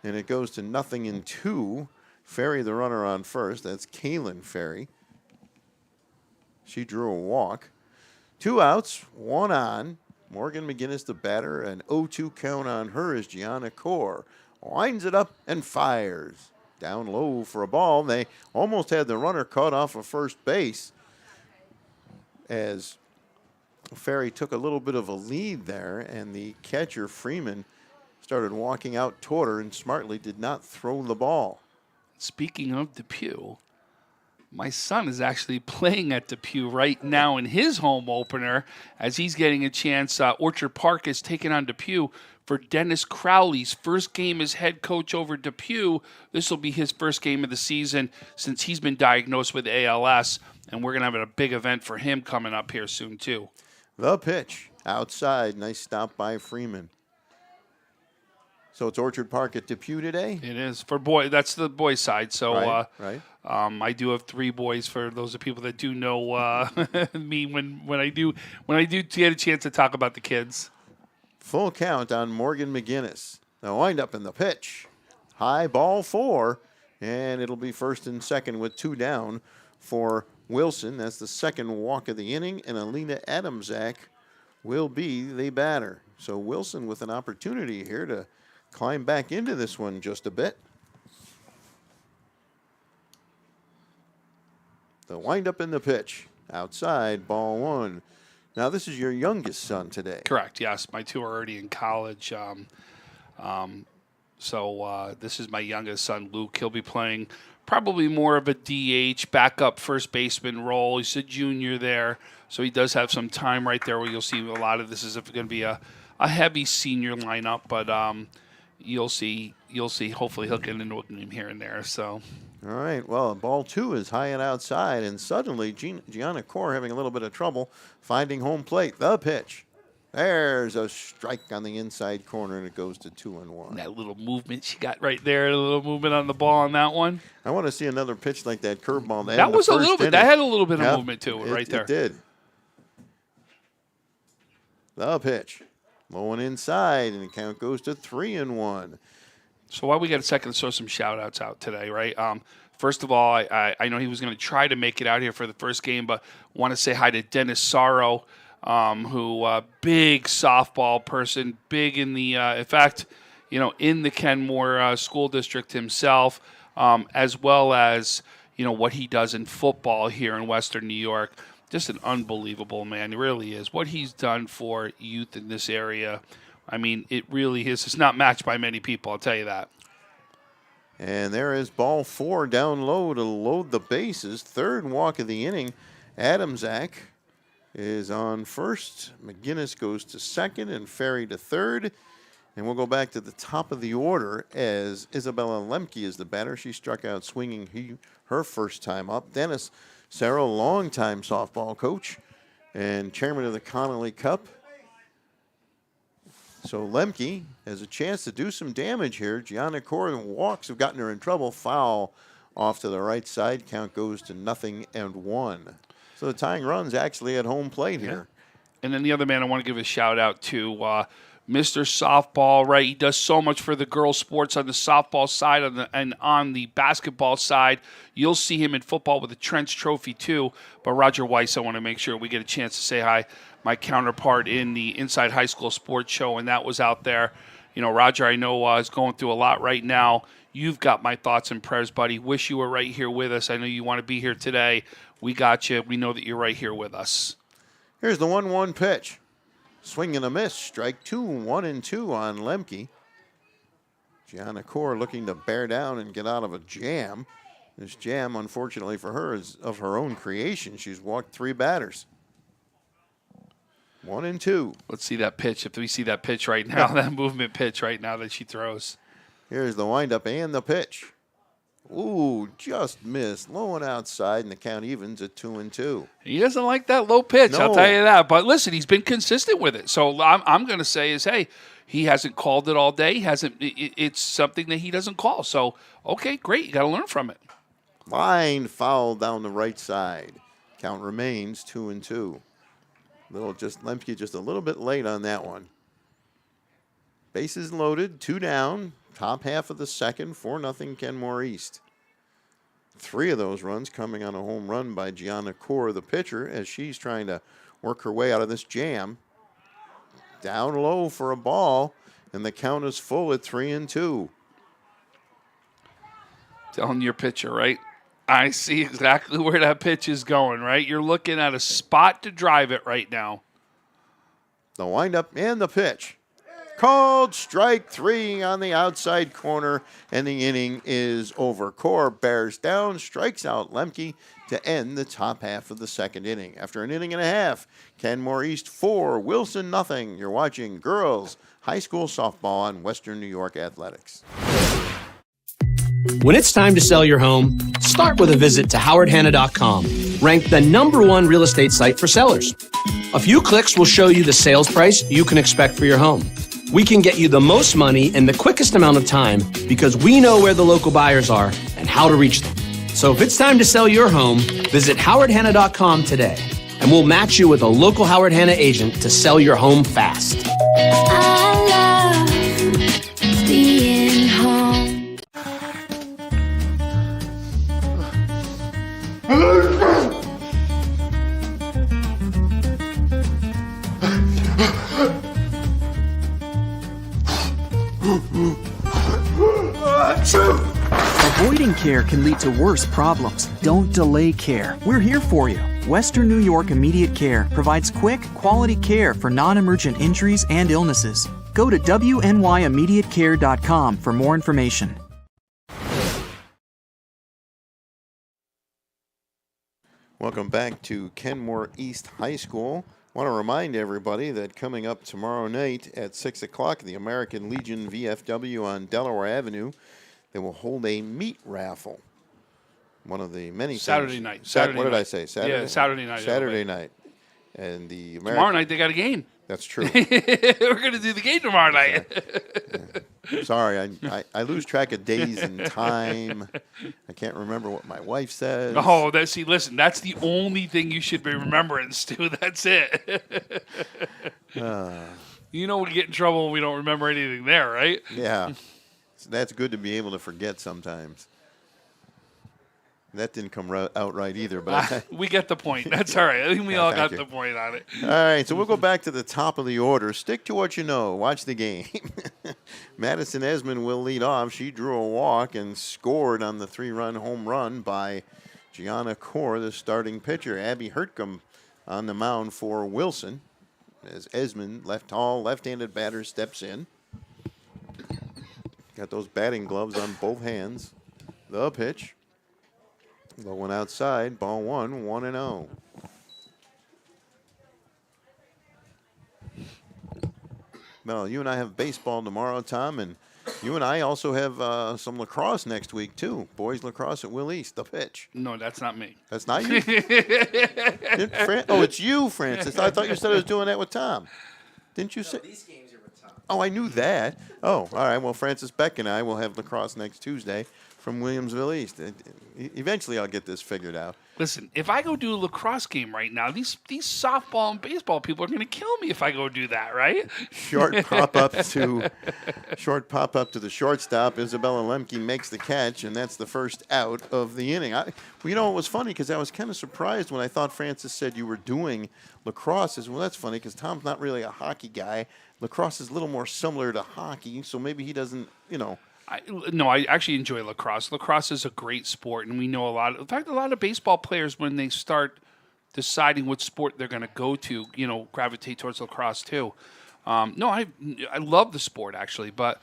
Speaker 1: and it goes to 0-2. Ferry, the runner on first. That's Kaylin Ferry. She drew a walk. 2 outs, 1 on. Morgan McGinnis, the batter, an 0-2 count on her as Gianna Core winds it up and fires. down low for a ball. They almost had the runner caught off of first base as Ferry took a little bit of a lead there, and the catcher, Freeman, started walking out toward her and smartly did not throw the ball.
Speaker 2: Speaking of Depew, my son is actually playing at Depew right now in his home opener as he's getting a chance. Orchard Park is taking on Depew for Dennis Crowley's first game as head coach over Depew. This will be his first game of the season since he's been diagnosed with ALS, and we're going to have a big event for him coming up here soon, too.
Speaker 1: The pitch outside. Nice stop by Freeman. So it's Orchard Park at Depew today?
Speaker 2: It is. For boy, that's the boys' side. So
Speaker 1: right.
Speaker 2: I do have 3 boys for those of people that do know me when I do get a chance to talk about the kids.
Speaker 1: Full count on Morgan McGinnis. The windup in the pitch. High ball 4, and it'll be first and second with 2 down for Wilson. That's the second walk of the inning, and Alina Adamczak will be the batter. So Wilson with an opportunity here to climb back into this one just a bit. The windup in the pitch. Outside, ball 1. Now, this is your youngest son today.
Speaker 2: Correct, yes. My 2 are already in college. So this is my youngest son, Luke. He'll be playing probably more of a DH, backup first baseman role. He's a junior there, so he does have some time right there where you'll see a lot of this is going to be a heavy senior lineup, but you'll see. Hopefully, he'll get into a game here and there. So,
Speaker 1: all right. Well, ball 2 is high and outside, and suddenly Gianna Core having a little bit of trouble finding home plate. The pitch. There's a strike on the inside corner, and it goes to 2-1.
Speaker 2: That little movement she got right there, a little movement on the ball on that one.
Speaker 1: I want to see another pitch like that curveball.
Speaker 2: That was a little bit. That had a little bit of movement to it right there.
Speaker 1: It did. The pitch. Low and inside, and the count goes to 3-1.
Speaker 2: So while we got a second to throw some shout-outs out today, right? First of all, I know he was going to try to make it out here for the first game, but want to say hi to Dennis Sorrow, who big softball person, big in the, in fact, in the Kenmore school district himself, as well as, what he does in football here in Western New York. Just an unbelievable man. He really is. What he's done for youth in this area, I mean, it really is. It's not matched by many people, I'll tell you that.
Speaker 1: And there is ball 4 down low to load the bases. Third walk of the inning. Adamczak is on first. McGinnis goes to second and Ferry to third. And we'll go back to the top of the order as Isabella Lemke is the batter. She struck out swinging her first time up. Dennis Sarah, longtime softball coach and chairman of the Connolly Cup. So Lemke has a chance to do some damage here. Gianna Core walks have gotten her in trouble. Foul off to the right side. Count goes to 0-1. So the tying run's actually at home plate here.
Speaker 2: And then the other man I want to give a shout out to, Mr. Softball, right? He does so much for the girls' sports on the softball side and on the basketball side. You'll see him in football with the Trench Trophy too. But Roger Weiss, I want to make sure we get a chance to say hi. My counterpart in the Inside High School Sports Show, and that was out there. Roger, I know is going through a lot right now. You've got my thoughts and prayers, buddy. Wish you were right here with us. I know you want to be here today. We got you. We know that you're right here with us.
Speaker 1: Here's the 1-1 pitch. Swing and a miss. Strike 2, 1-2 on Lemke. Gianna Core looking to bear down and get out of a jam. This jam, unfortunately for her, is of her own creation. She's walked 3 batters. 1-2.
Speaker 2: Let's see that pitch. If we see that pitch right now, that movement pitch right now that she throws.
Speaker 1: Here's the windup and the pitch. Ooh, just missed. Low and outside, and the count evens at 2-2.
Speaker 2: He doesn't like that low pitch,
Speaker 1: No.
Speaker 2: I'll tell you that. But listen, he's been consistent with it. So I'm going to say is, hey, he hasn't called it all day. It's something that he doesn't call. So, okay, great. You got to learn from it.
Speaker 1: Line foul down the right side. Count remains 2-2. Lemke just a little bit late on that one. Bases loaded, 2 down. Top half of the second, 4-0 Kenmore East. 3 of those runs coming on a home run by Gianna Core, the pitcher, as she's trying to work her way out of this jam. Down low for a ball, and the count is full at 3-2.
Speaker 2: Telling your pitcher, right? I see exactly where that pitch is going, right? You're looking at a spot to drive it right now.
Speaker 1: The windup and the pitch. Called strike 3 on the outside corner, and the inning is over. Core bears down, strikes out Lemke to end the top half of the second inning. After an inning and a half, Kenmore East 4, Wilson nothing. You're watching girls high school softball on Western New York Athletics.
Speaker 3: When it's time to sell your home, start with a visit to howardhanna.com, ranked the #1 real estate site for sellers. A few clicks will show you the sales price you can expect for your home. We can get you the most money in the quickest amount of time because we know where the local buyers are and how to reach them. So if it's time to sell your home, visit howardhanna.com today, and we'll match you with a local Howard Hanna agent to sell your home fast.
Speaker 4: I love being home.
Speaker 5: Avoiding care can lead to worse problems. Don't delay care. We're here for you. Western New York Immediate Care provides quick, quality care for non-emergent injuries and illnesses. Go to WNYimmediatecare.com for more information.
Speaker 1: Welcome back to Kenmore East High School. I want to remind everybody that coming up tomorrow night at 6 o'clock, the American Legion VFW on Delaware Avenue, they will hold a meat raffle. One of the many
Speaker 2: Saturday
Speaker 1: things.
Speaker 2: night.
Speaker 1: What
Speaker 2: Saturday
Speaker 1: did
Speaker 2: night.
Speaker 1: I say? Saturday.
Speaker 2: Yeah, Saturday night.
Speaker 1: Saturday night. And the American.
Speaker 2: Tomorrow night they got a game.
Speaker 1: That's true.
Speaker 2: We're going to do the game tomorrow night.
Speaker 1: Sorry, I lose track of days and time. I can't remember what my wife says.
Speaker 2: Oh, listen, that's the only thing you should be remembering, Stu. That's it. You know we get in trouble when we don't remember anything there, right?
Speaker 1: Yeah. So that's good to be able to forget sometimes. That didn't come out right either, but
Speaker 2: We get the point. That's all right. I think we all got
Speaker 1: thank you.
Speaker 2: the point on it.
Speaker 1: all right. So we'll go back to the top of the order. Stick to what you know. Watch the game. Madison Esmond will lead off. She drew a walk and scored on the 3-run home run by Gianna Core, the starting pitcher. Abby Hertcomb on the mound for Wilson as Esmond, left-handed batter, steps in. Got those batting gloves on both hands. The pitch. Low one outside, ball 1, 1-0. Well, you and I have baseball tomorrow, Tom, and you and I also have some lacrosse next week, too. Boys lacrosse at Will East, the pitch.
Speaker 2: No, that's not me.
Speaker 1: That's not you? Oh, it's you, Francis. I thought you said I was doing that with Tom. Didn't you say?
Speaker 6: These games are with Tom.
Speaker 1: Oh, I knew that. Oh, all right. Well, Francis Beck and I will have lacrosse next Tuesday from Williamsville East. Eventually, I'll get this figured out.
Speaker 2: Listen, if I go do a lacrosse game right now, these softball and baseball people are going to kill me if I go do that, right?
Speaker 1: Short pop up to the shortstop. Isabella Lemke makes the catch, and that's the first out of the inning. It was funny because I was kind of surprised when I thought Francis said you were doing lacrosse. Well, that's funny because Tom's not really a hockey guy. Lacrosse is a little more similar to hockey, so maybe he doesn't,
Speaker 2: I actually enjoy lacrosse. Lacrosse is a great sport, and we know a lot. In fact, a lot of baseball players, when they start deciding what sport they're going to go to, gravitate towards lacrosse too. I love the sport actually, but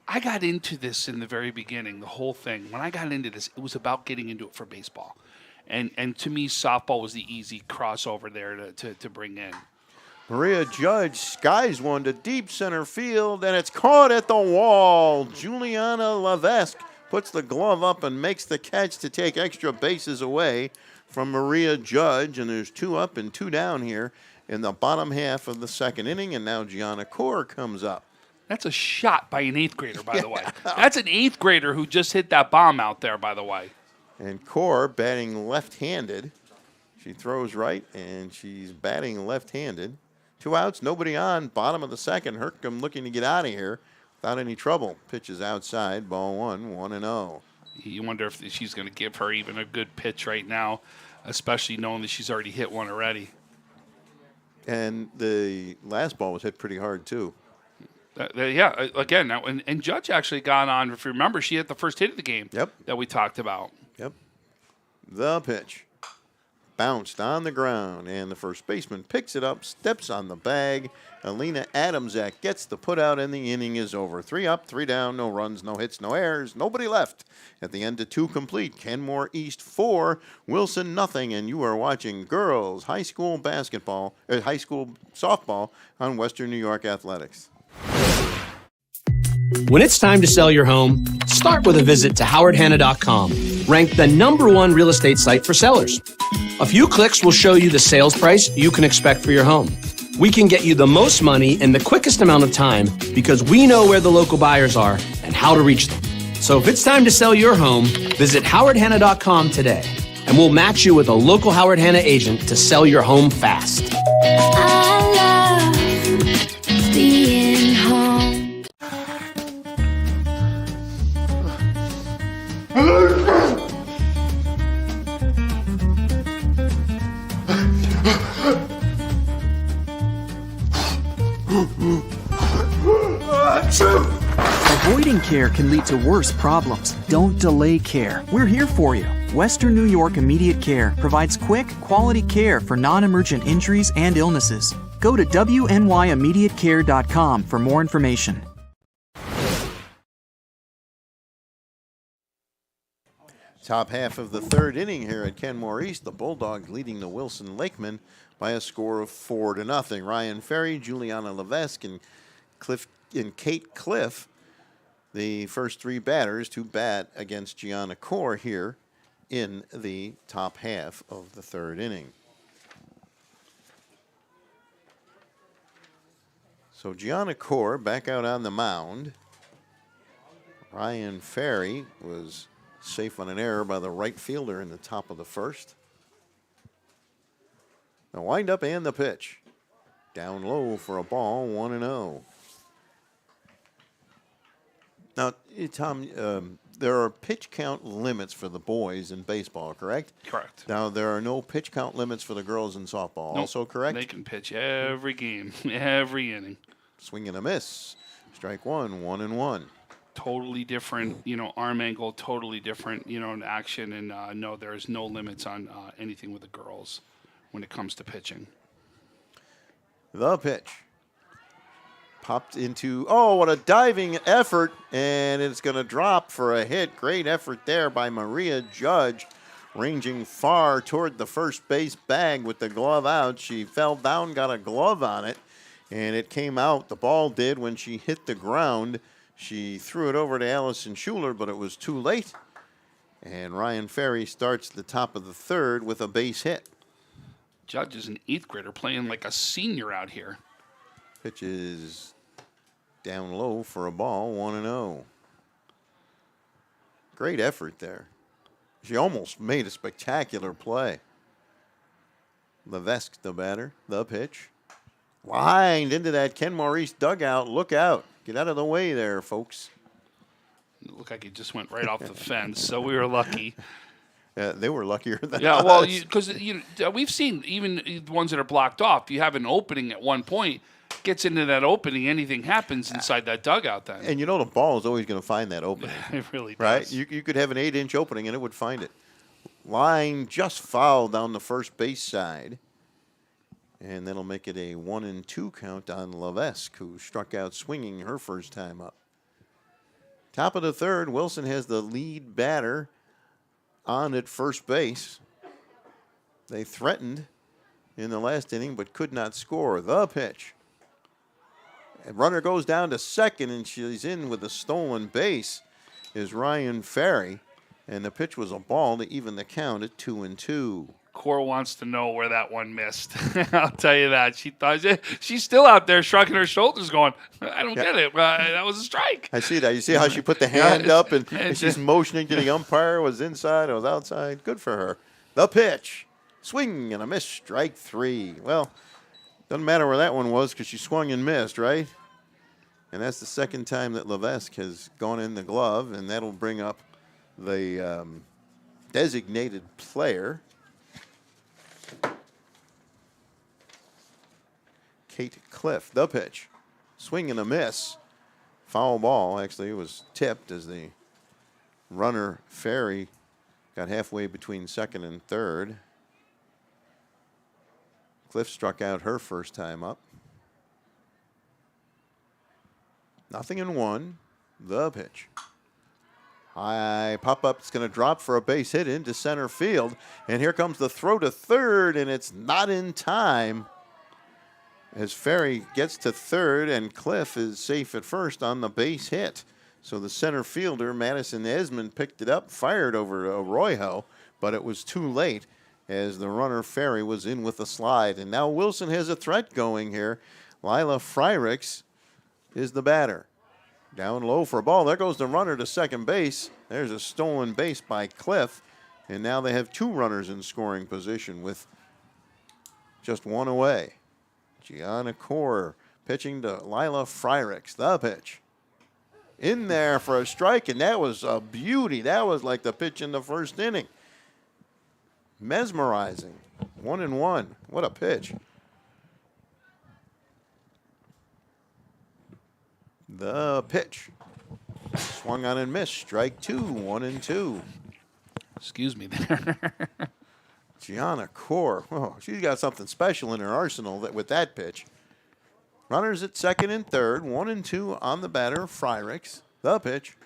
Speaker 2: I got into this in the very beginning. The whole thing, when I got into this, it was about getting into it for baseball, and to me, softball was the easy crossover there to bring in.
Speaker 1: Maria Judge skies one to deep center field, and it's caught at the wall. Juliana Levesque puts the glove up and makes the catch to take extra bases away from Maria Judge, and there's 2 up and 2 down here in the bottom half of the second inning, and now Gianna Core comes up.
Speaker 2: That's a shot by an 8th grader, by the way. That's an 8th grader who just hit that bomb out there, by the way.
Speaker 1: And Core batting left-handed. She throws right, and she's batting left-handed. 2 outs, nobody on, bottom of the second. Hertcomb looking to get out of here without any trouble. Pitches outside, ball 1, 1-0.
Speaker 2: You wonder if she's going to give her even a good pitch right now, especially knowing that she's already hit one already.
Speaker 1: And the last ball was hit pretty hard, too.
Speaker 2: Again, and Judge actually got on. If you remember, she hit the first hit of the game.
Speaker 1: Yep.
Speaker 2: That we talked about.
Speaker 1: Yep. The pitch. Bounced on the ground, and the first baseman picks it up, steps on the bag. Alina Adamczak gets the put out, and the inning is over. 3 up, 3 down, no runs, no hits, no errors, nobody left. At the end of 2 complete, Kenmore East 4, Wilson nothing, and you are watching girls high school high school softball on Western New York Athletics.
Speaker 3: When it's time to sell your home, start with a visit to howardhanna.com, ranked the #1 real estate site for sellers. A few clicks will show you the sales price you can expect for your home. We can get you the most money in the quickest amount of time because we know where the local buyers are and how to reach them. So if it's time to sell your home, visit howardhanna.com today, and we'll match you with a local Howard Hanna agent to sell your home fast.
Speaker 4: I love being home.
Speaker 5: Avoiding care can lead to worse problems. Don't delay care. We're here for you. Western New York Immediate Care provides quick, quality care for non-emergent injuries and illnesses. Go to wnyImmediatecare.com for more information.
Speaker 1: Top half of the 3rd inning here at Kenmore East. The Bulldogs leading the Wilson Lakemen by a score of 4-0. Ryan Ferry, Juliana Levesque, and Kate Cliff, the first 3 batters to bat against Gianna Core here in the top half of the 3rd inning. So Gianna Core back out on the mound. Ryan Ferry was safe on an error by the right fielder in the top of the 1st. The windup and the pitch. Down low for a ball, 1-0. Now, Tom, there are pitch count limits for the boys in baseball, correct?
Speaker 2: Correct.
Speaker 1: Now, there are no pitch count limits for the girls in softball.
Speaker 2: Nope.
Speaker 1: Also correct?
Speaker 2: They can pitch every game, every inning.
Speaker 1: Swing and a miss. Strike 1, 1-1.
Speaker 2: Totally different, arm angle, totally different, in action. And no, there's no limits on anything with the girls when it comes to pitching.
Speaker 1: The pitch. Popped into, what a diving effort, and it's going to drop for a hit. Great effort there by Maria Judge, ranging far toward the first base bag with the glove out. She fell down, got a glove on it, and it came out. The ball did when she hit the ground. She threw it over to Allison Schuler, but it was too late. And Ryan Ferry starts the top of the 3rd with a base hit.
Speaker 2: Judge is an 8th grader playing like a senior out here.
Speaker 1: Pitch is down low for a ball, 1-0. Great effort there. She almost made a spectacular play. Levesque, the batter, the pitch. Lined into that Kenmore East dugout. Look out. Get out of the way there, folks.
Speaker 2: It looked like it just went right off the fence, so we were lucky.
Speaker 1: They were luckier than
Speaker 2: Yeah,
Speaker 1: us.
Speaker 2: well, because we've seen even the ones that are blocked off. You have an opening at one point, gets into that opening, anything happens inside that dugout then.
Speaker 1: And the ball is always going to find that opening.
Speaker 2: It really does.
Speaker 1: Right? You could have an 8-inch opening and it would find it. Line just foul down the first base side. And that'll make it a 1-2 count on Levesque, who struck out swinging her first time up. Top of the 3rd, Wilson has the lead batter on at first base. They threatened in the last inning but could not score. The pitch. And runner goes down to second, and she's in with a stolen base is Ryan Ferry. And the pitch was a ball to even the count at 2-2.
Speaker 2: Core wants to know where that one missed. I'll tell you that. She thought she's still out there shrugging her shoulders going, I don't get it. That was a strike.
Speaker 1: I see that. You see how she put the hand up and she's motioning to the umpire. Was inside, it was outside. Good for her. The pitch. Swing and a miss. Strike 3. Well, doesn't matter where that one was because she swung and missed, right? And that's the second time that Levesque has gone in the glove, and that'll bring up the designated player. Kate Cliff, the pitch. Swing and a miss. foul ball. Actually, it was tipped as the runner, Ferry, got halfway between second and third. Cliff struck out her first time up. 0-1. The pitch. High pop-up. It's going to drop for a base hit into center field. And here comes the throw to third, and it's not in time as Ferry gets to third, and Cliff is safe at first on the base hit. So the center fielder, Madison Esmond, picked it up, fired over Arroyo, but it was too late as the runner, Ferry, was in with a slide. And now Wilson has a threat going here. Lila Fryricks is the batter. Down low for a ball. There goes the runner to second base. There's a stolen base by Cliff. And now they have two runners in scoring position with just one away. Gianna Core pitching to Lila Fryricks. The pitch. In there for a strike, and that was a beauty. That was like the pitch in the first inning. Mesmerizing. 1-1. What a pitch. The pitch. Swung on and missed. Strike two. 1-2.
Speaker 2: Excuse me there.
Speaker 1: Gianna Core. Oh, she's got something special in her arsenal with that pitch. Runners at second and third. 1-2 on the batter. Fryricks. The pitch.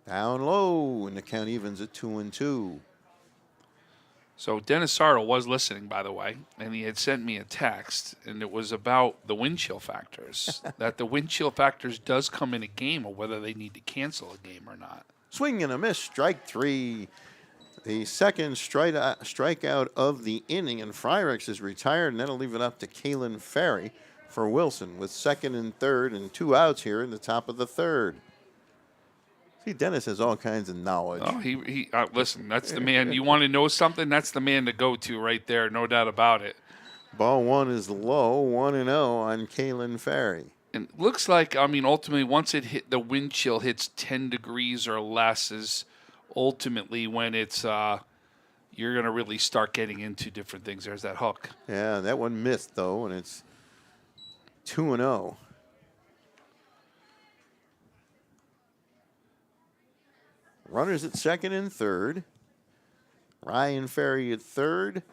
Speaker 1: Down low, and the count evens at 2-2.
Speaker 2: So Dennis Sardo was listening, by the way, and he had sent me a text, and it was about the wind chill factors, that the wind chill factors does come in a game or whether they need to cancel a game or not.
Speaker 1: Swing and a miss, strike three. The second strikeout of the inning, and Fryricks is retired, and that'll leave it up to Kaylin Ferry for Wilson with second and third and two outs here in the top of the third. See, Dennis has all kinds of knowledge.
Speaker 2: Oh, he listen, that's the man. You want to know something? That's the man to go to right there, no doubt about it.
Speaker 1: Ball one is low, 1-0 on Kaylin Ferry.
Speaker 2: And it looks like, I mean, ultimately, once it hit the wind chill hits 10 degrees or less is ultimately when it's you're going to really start getting into different things. There's that hook.
Speaker 1: Yeah, that one missed, though, and it's 2-0. Runners at second and third. Ryan Ferry at third.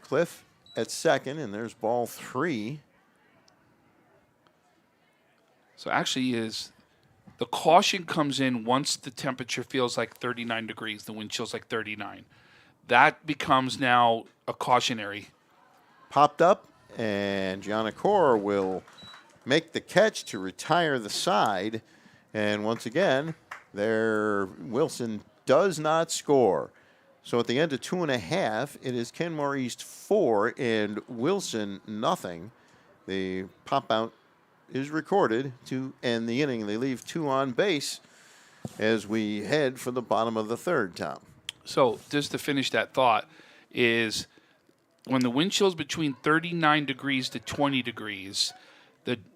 Speaker 1: Cliff at second, and there's ball three.
Speaker 2: So actually the caution comes in once the temperature feels like 39 degrees, the wind chill's like 39. That becomes now a cautionary.
Speaker 1: Popped up, and Gianna Core will make the catch to retire the side. And once again, there Wilson does not score. So at the end of 2.5, it is Kenmore East 4 and Wilson nothing. The pop out is recorded to end the inning. They leave two on base as we head for the bottom of the third, Tom.
Speaker 2: So just to finish that thought is when the wind chill is between 39 degrees to 20 degrees,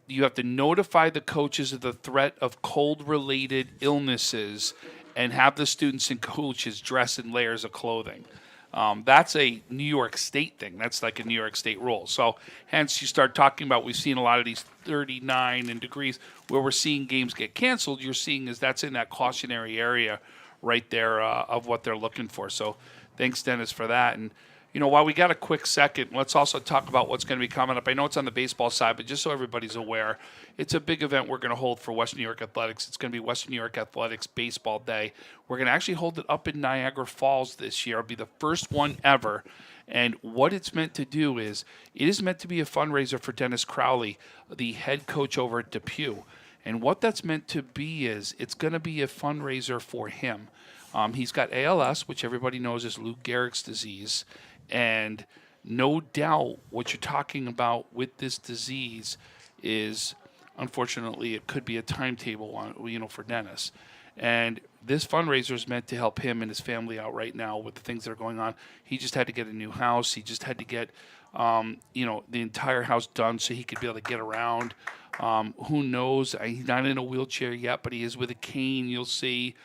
Speaker 2: you have to notify the coaches of the threat of cold-related illnesses and have the students and coaches dress in layers of clothing. That's a New York State thing. That's like a New York State rule. So hence you start talking about, we've seen a lot of these 39 and degrees where we're seeing games get canceled. You're seeing is that's in that cautionary area right there of what they're looking for. So thanks, Dennis, for that. And you know, while we got a quick second, let's also talk about what's going to be coming up. I know it's on the baseball side, but just so everybody's aware, it's a big event we're going to hold for Western New York Athletics. It's going to be Western New York Athletics Baseball Day. We're going to actually hold it up in Niagara Falls this year. It'll be the first one ever. And what it's meant to do is, it is meant to be a fundraiser for Dennis Crowley, the head coach over at Depew. And what that's meant to be is, it's going to be a fundraiser for him. He's got ALS, which everybody knows is Lou Gehrig's disease. And no doubt what you're talking about with this disease is, unfortunately, it could be a timetable on, for Dennis. And this fundraiser is meant to help him and his family out right now with the things that are going on. He just had to get a new house. He just had to get, the entire house done so he could be able to get around. Who knows? He's not in a wheelchair yet, but he is with a cane, you'll see.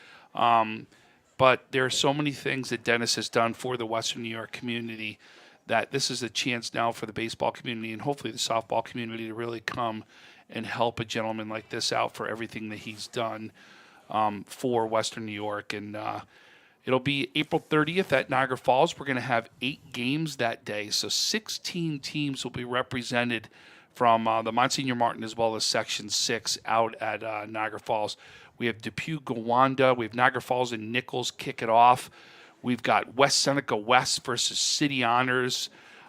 Speaker 2: But there are so many things that Dennis has done for the Western New York community that this is a chance now for the baseball community and hopefully the softball community to really come and help a gentleman like this out for everything that he's done for Western New York. And it'll be April 30th at Niagara Falls. We're going to have 8 games that day. So 16 teams will be represented from the Monsignor Martin as well as Section 6 out at Niagara Falls. We have Depew, Gowanda. We have Niagara Falls and Nichols kick it off. We've got West Seneca West versus City Honors.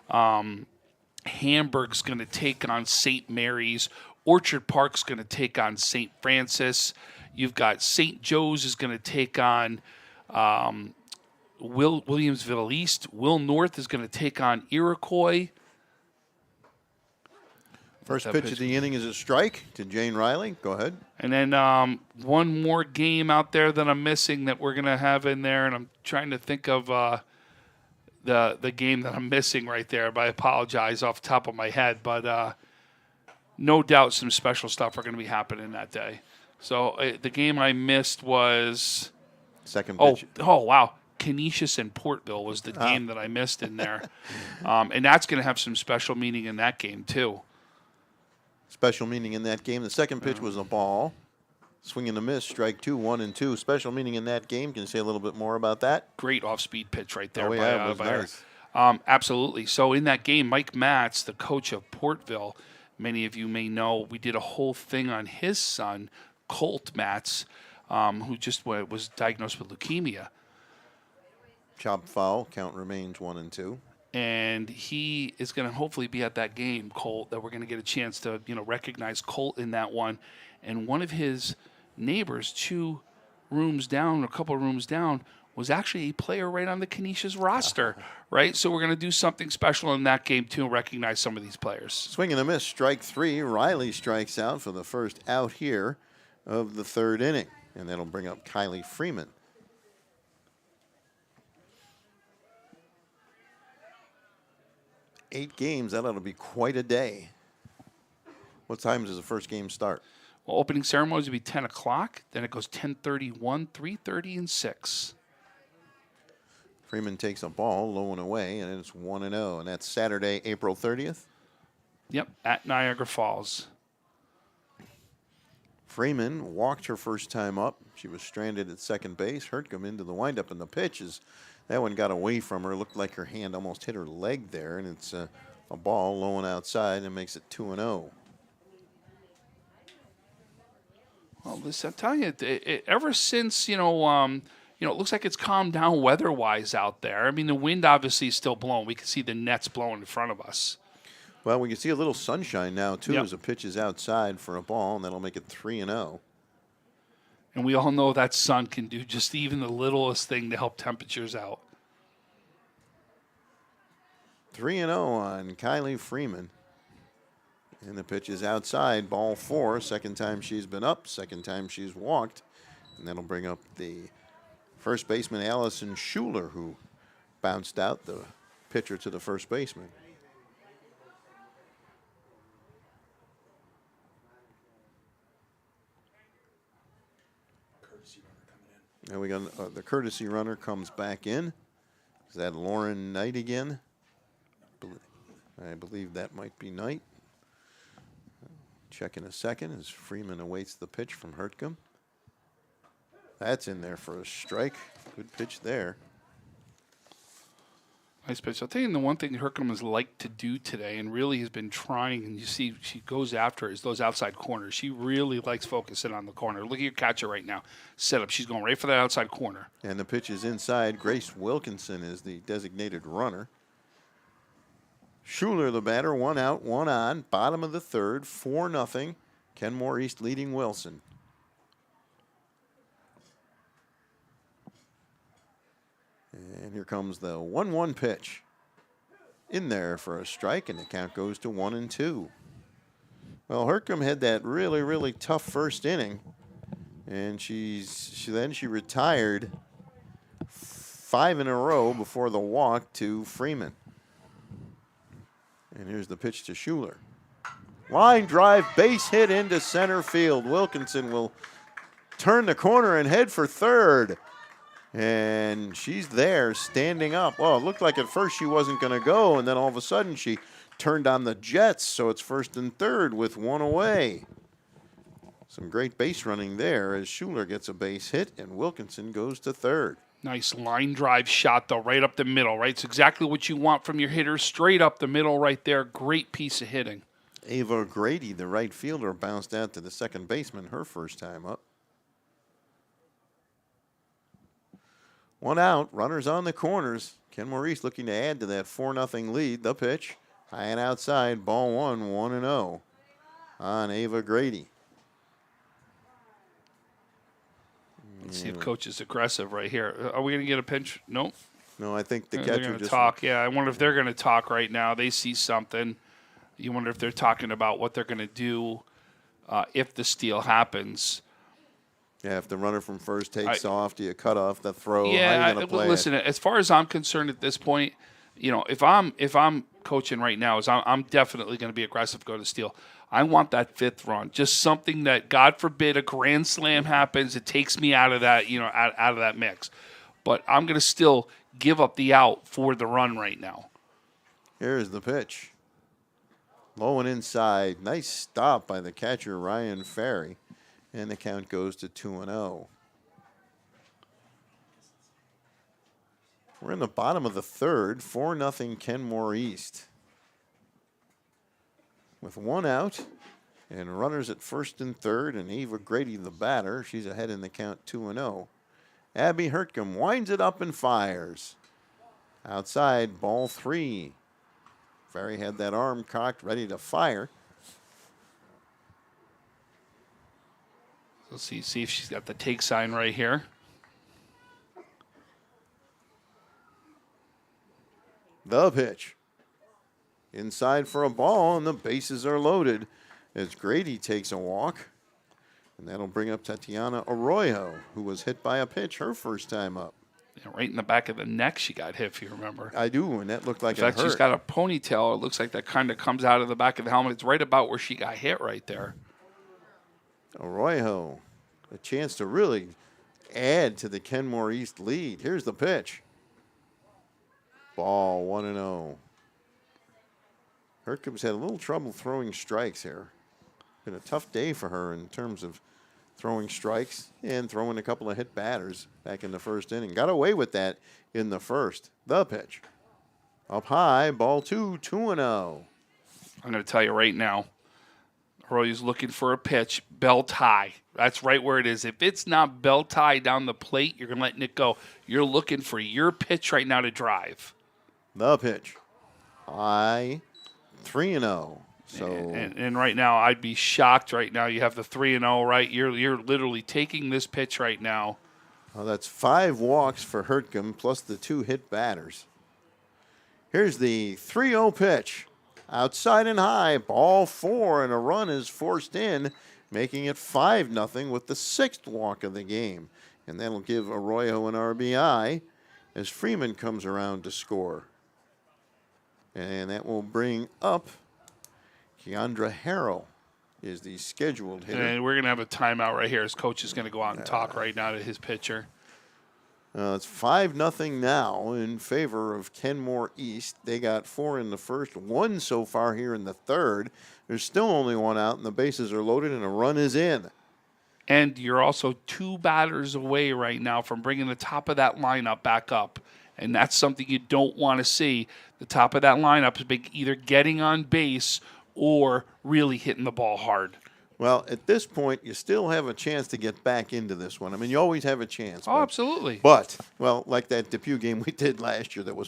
Speaker 2: Hamburg's going to take on St. Mary's. Orchard Park's going to take on St. Francis. You've got St. Joe's is going to take on Williamsville East. Will North is going to take on Iroquois.
Speaker 1: First pitch of the inning is a strike to Jane Riley. Go ahead.
Speaker 2: And then one more game out there that I'm missing that we're going to have in there, and I'm trying to think of the game that I'm missing right there, but I apologize off the top of my head. But no doubt some special stuff are going to be happening that day. So the game I missed was
Speaker 1: second pitch.
Speaker 2: Oh wow. Canisius and Portville was the game that I missed in there. And that's going to have some special meaning in that game too.
Speaker 1: Special meaning in that game. The second pitch was a ball. Swing and a miss, strike 2, 1-2. Special meaning in that game. Can you say a little bit more about that?
Speaker 2: Great off-speed pitch right there.
Speaker 1: Oh, yeah, it was nice.
Speaker 2: Absolutely. So in that game, Mike Matz, the coach of Portville, many of you may know, we did a whole thing on his son, Colt Matz, who just was diagnosed with leukemia.
Speaker 1: Chop foul. Count remains 1-2.
Speaker 2: And he is going to hopefully be at that game, Colt, that we're going to get a chance to, recognize Colt in that one. And one of his neighbors, 2 rooms down, a couple of rooms down, was actually a player right on the Canisius roster, right? So we're going to do something special in that game, too, and recognize some of these players.
Speaker 1: Swing and a miss, strike 3. Riley strikes out for the first out here of the 3rd inning. And that'll bring up Kylie Freeman. Eight games, that ought to be quite a day. What time does the first game start?
Speaker 2: Well, opening ceremonies will be 10 o'clock. Then it goes 10:30, 1, 3:30, and 6.
Speaker 1: Freeman takes a ball low and away, and it's 1-0. And that's Saturday, April 30th?
Speaker 2: Yep, at Niagara Falls.
Speaker 1: Freeman walked her first time up. She was stranded at second base. Hertcomb into the windup, and the pitch is... That one got away from her. Looked like her hand almost hit her leg there, and it's a ball low and outside, and makes it 2-0.
Speaker 2: Well, listen, I'll tell you, ever since, it looks like it's calmed down weather-wise out there. I mean, the wind obviously is still blowing. We can see the nets blowing in front of us.
Speaker 1: Well, we can see a little sunshine now, too,
Speaker 2: Yep.
Speaker 1: as the pitch is outside for a ball, and that'll make it 3-0.
Speaker 2: And we all know that sun can do just even the littlest thing to help temperatures out.
Speaker 1: 3-0 on Kylie Freeman. And the pitch is outside, ball 4. Second time she's been up, second time she's walked. And that'll bring up the first baseman, Allison Schuler, who bounced out the pitcher to the first baseman. And we got the courtesy runner comes back in. Is that Lauren Knight again? I believe that might be Knight. Check in a second as Freeman awaits the pitch from Hertcomb. That's in there for a strike. Good pitch there.
Speaker 2: Nice pitch. I'll tell you the one thing Hercombe has liked to do today and really has been trying, and you see she goes after, is those outside corners. She really likes focusing on the corner. Look at your catcher right now. Set up. She's going right for that outside corner.
Speaker 1: And the pitch is inside. Grace Wilkinson is the designated runner. Schuler, the batter, 1 out, 1 on. Bottom of the 3rd, 4-0. Kenmore East leading Wilson. And here comes the 1-1 pitch. In there for a strike, and the count goes to 1-2. Well, Hercombe had that really, really tough first inning, and she retired 5 in a row before the walk to Freeman. And here's the pitch to Schuler. Line drive, base hit into center field. Wilkinson will turn the corner and head for third. And she's there standing up. Well, it looked like at first she wasn't going to go, and then all of a sudden she turned on the Jets, so it's 1st and 3rd with 1 away. Some great base running there as Schuler gets a base hit and Wilkinson goes to 3rd.
Speaker 2: Nice line drive shot, though, right up the middle, right? It's exactly what you want from your hitter, straight up the middle right there. Great piece of hitting.
Speaker 1: Ava Grady, the right fielder, bounced out to the second baseman her first time up. 1 out, runners on the corners. Kenmore East looking to add to that 4-0 lead. The pitch, high and outside, ball 1, 1-0 on Ava Grady.
Speaker 2: Let's see if coach is aggressive right here. Are we going to get a pinch? Nope.
Speaker 1: No, I think the
Speaker 2: They're
Speaker 1: catcher
Speaker 2: going to
Speaker 1: just
Speaker 2: talk. Yeah, I wonder if they're going to talk right now. They see something. You wonder if they're talking about what they're going to do if the steal happens.
Speaker 1: Yeah, if the runner from first takes off, do you cut off the throw? How
Speaker 2: Yeah,
Speaker 1: you gonna play
Speaker 2: listen.
Speaker 1: it?
Speaker 2: As far as I'm concerned at this point, if I'm coaching right now, I'm definitely going to be aggressive, go to steal. I want that 5th run, just something that, God forbid, a grand slam happens, it takes me out of that, out of that mix. But I'm going to still give up the out for the run right now.
Speaker 1: Here's the pitch. Low and inside. Nice stop by the catcher, Ryan Ferry. And the count goes to 2-0. We're in the bottom of the 3rd, 4-0 Kenmore East. With 1 out and runners at 1st and 3rd, and Eva Grady, the batter. She's ahead in the count 2-0. Abby Hertcomb winds it up and fires. Outside, ball 3. Ferry had that arm cocked, ready to fire.
Speaker 2: Let's see if she's got the take sign right here.
Speaker 1: The pitch. Inside for a ball, and the bases are loaded as Grady takes a walk. And that'll bring up Tatiana Arroyo, who was hit by a pitch her first time up.
Speaker 2: Yeah, right in the back of the neck she got hit, if you remember.
Speaker 1: I do, and that looked like
Speaker 2: In fact,
Speaker 1: it hurt.
Speaker 2: she's got a ponytail. It looks like that kind of comes out of the back of the helmet. It's right about where she got hit right there.
Speaker 1: Arroyo, a chance to really add to the Kenmore East lead. Here's the pitch. Ball 1-0. Hertcomb's had a little trouble throwing strikes here. Been a tough day for her in terms of throwing strikes and throwing a couple of hit batters back in the first inning. Got away with that in the first. The pitch. Up high, ball 2, 2-0.
Speaker 2: I'm going to tell you right now, Arroyo's looking for a pitch, belt high. That's right where it is. If it's not belt high down the plate, you're letting it go. You're looking for your pitch right now to drive.
Speaker 1: The pitch. High, 3-0. So
Speaker 2: and right now, I'd be shocked right now. You have the 3-0, right? You're literally taking this pitch right now.
Speaker 1: well, that's 5 walks for Hertcomb plus the 2 hit batters. Here's the 3-0 pitch. Outside and high, ball 4, and a run is forced in, making it 5-0 with the 6th walk of the game. And that'll give Arroyo an RBI as Freeman comes around to score. And that will bring up Keandra Harrell is the scheduled hitter.
Speaker 2: And we're going to have a timeout right here. His coach is going to go out and talk right now to his pitcher.
Speaker 1: It's 5-0 now in favor of Kenmore East. They got 4 in the first, 1 so far here in the third. There's still only 1 out, and the bases are loaded, and a run is in.
Speaker 2: And you're also 2 batters away right now from bringing the top of that lineup back up. And that's something you don't want to see. The top of that lineup is either getting on base or really hitting the ball hard.
Speaker 1: Well, at this point, you still have a chance to get back into this one. I mean, you always have a chance.
Speaker 2: Oh, absolutely.
Speaker 1: But, well, like that Depew game we did last year that was,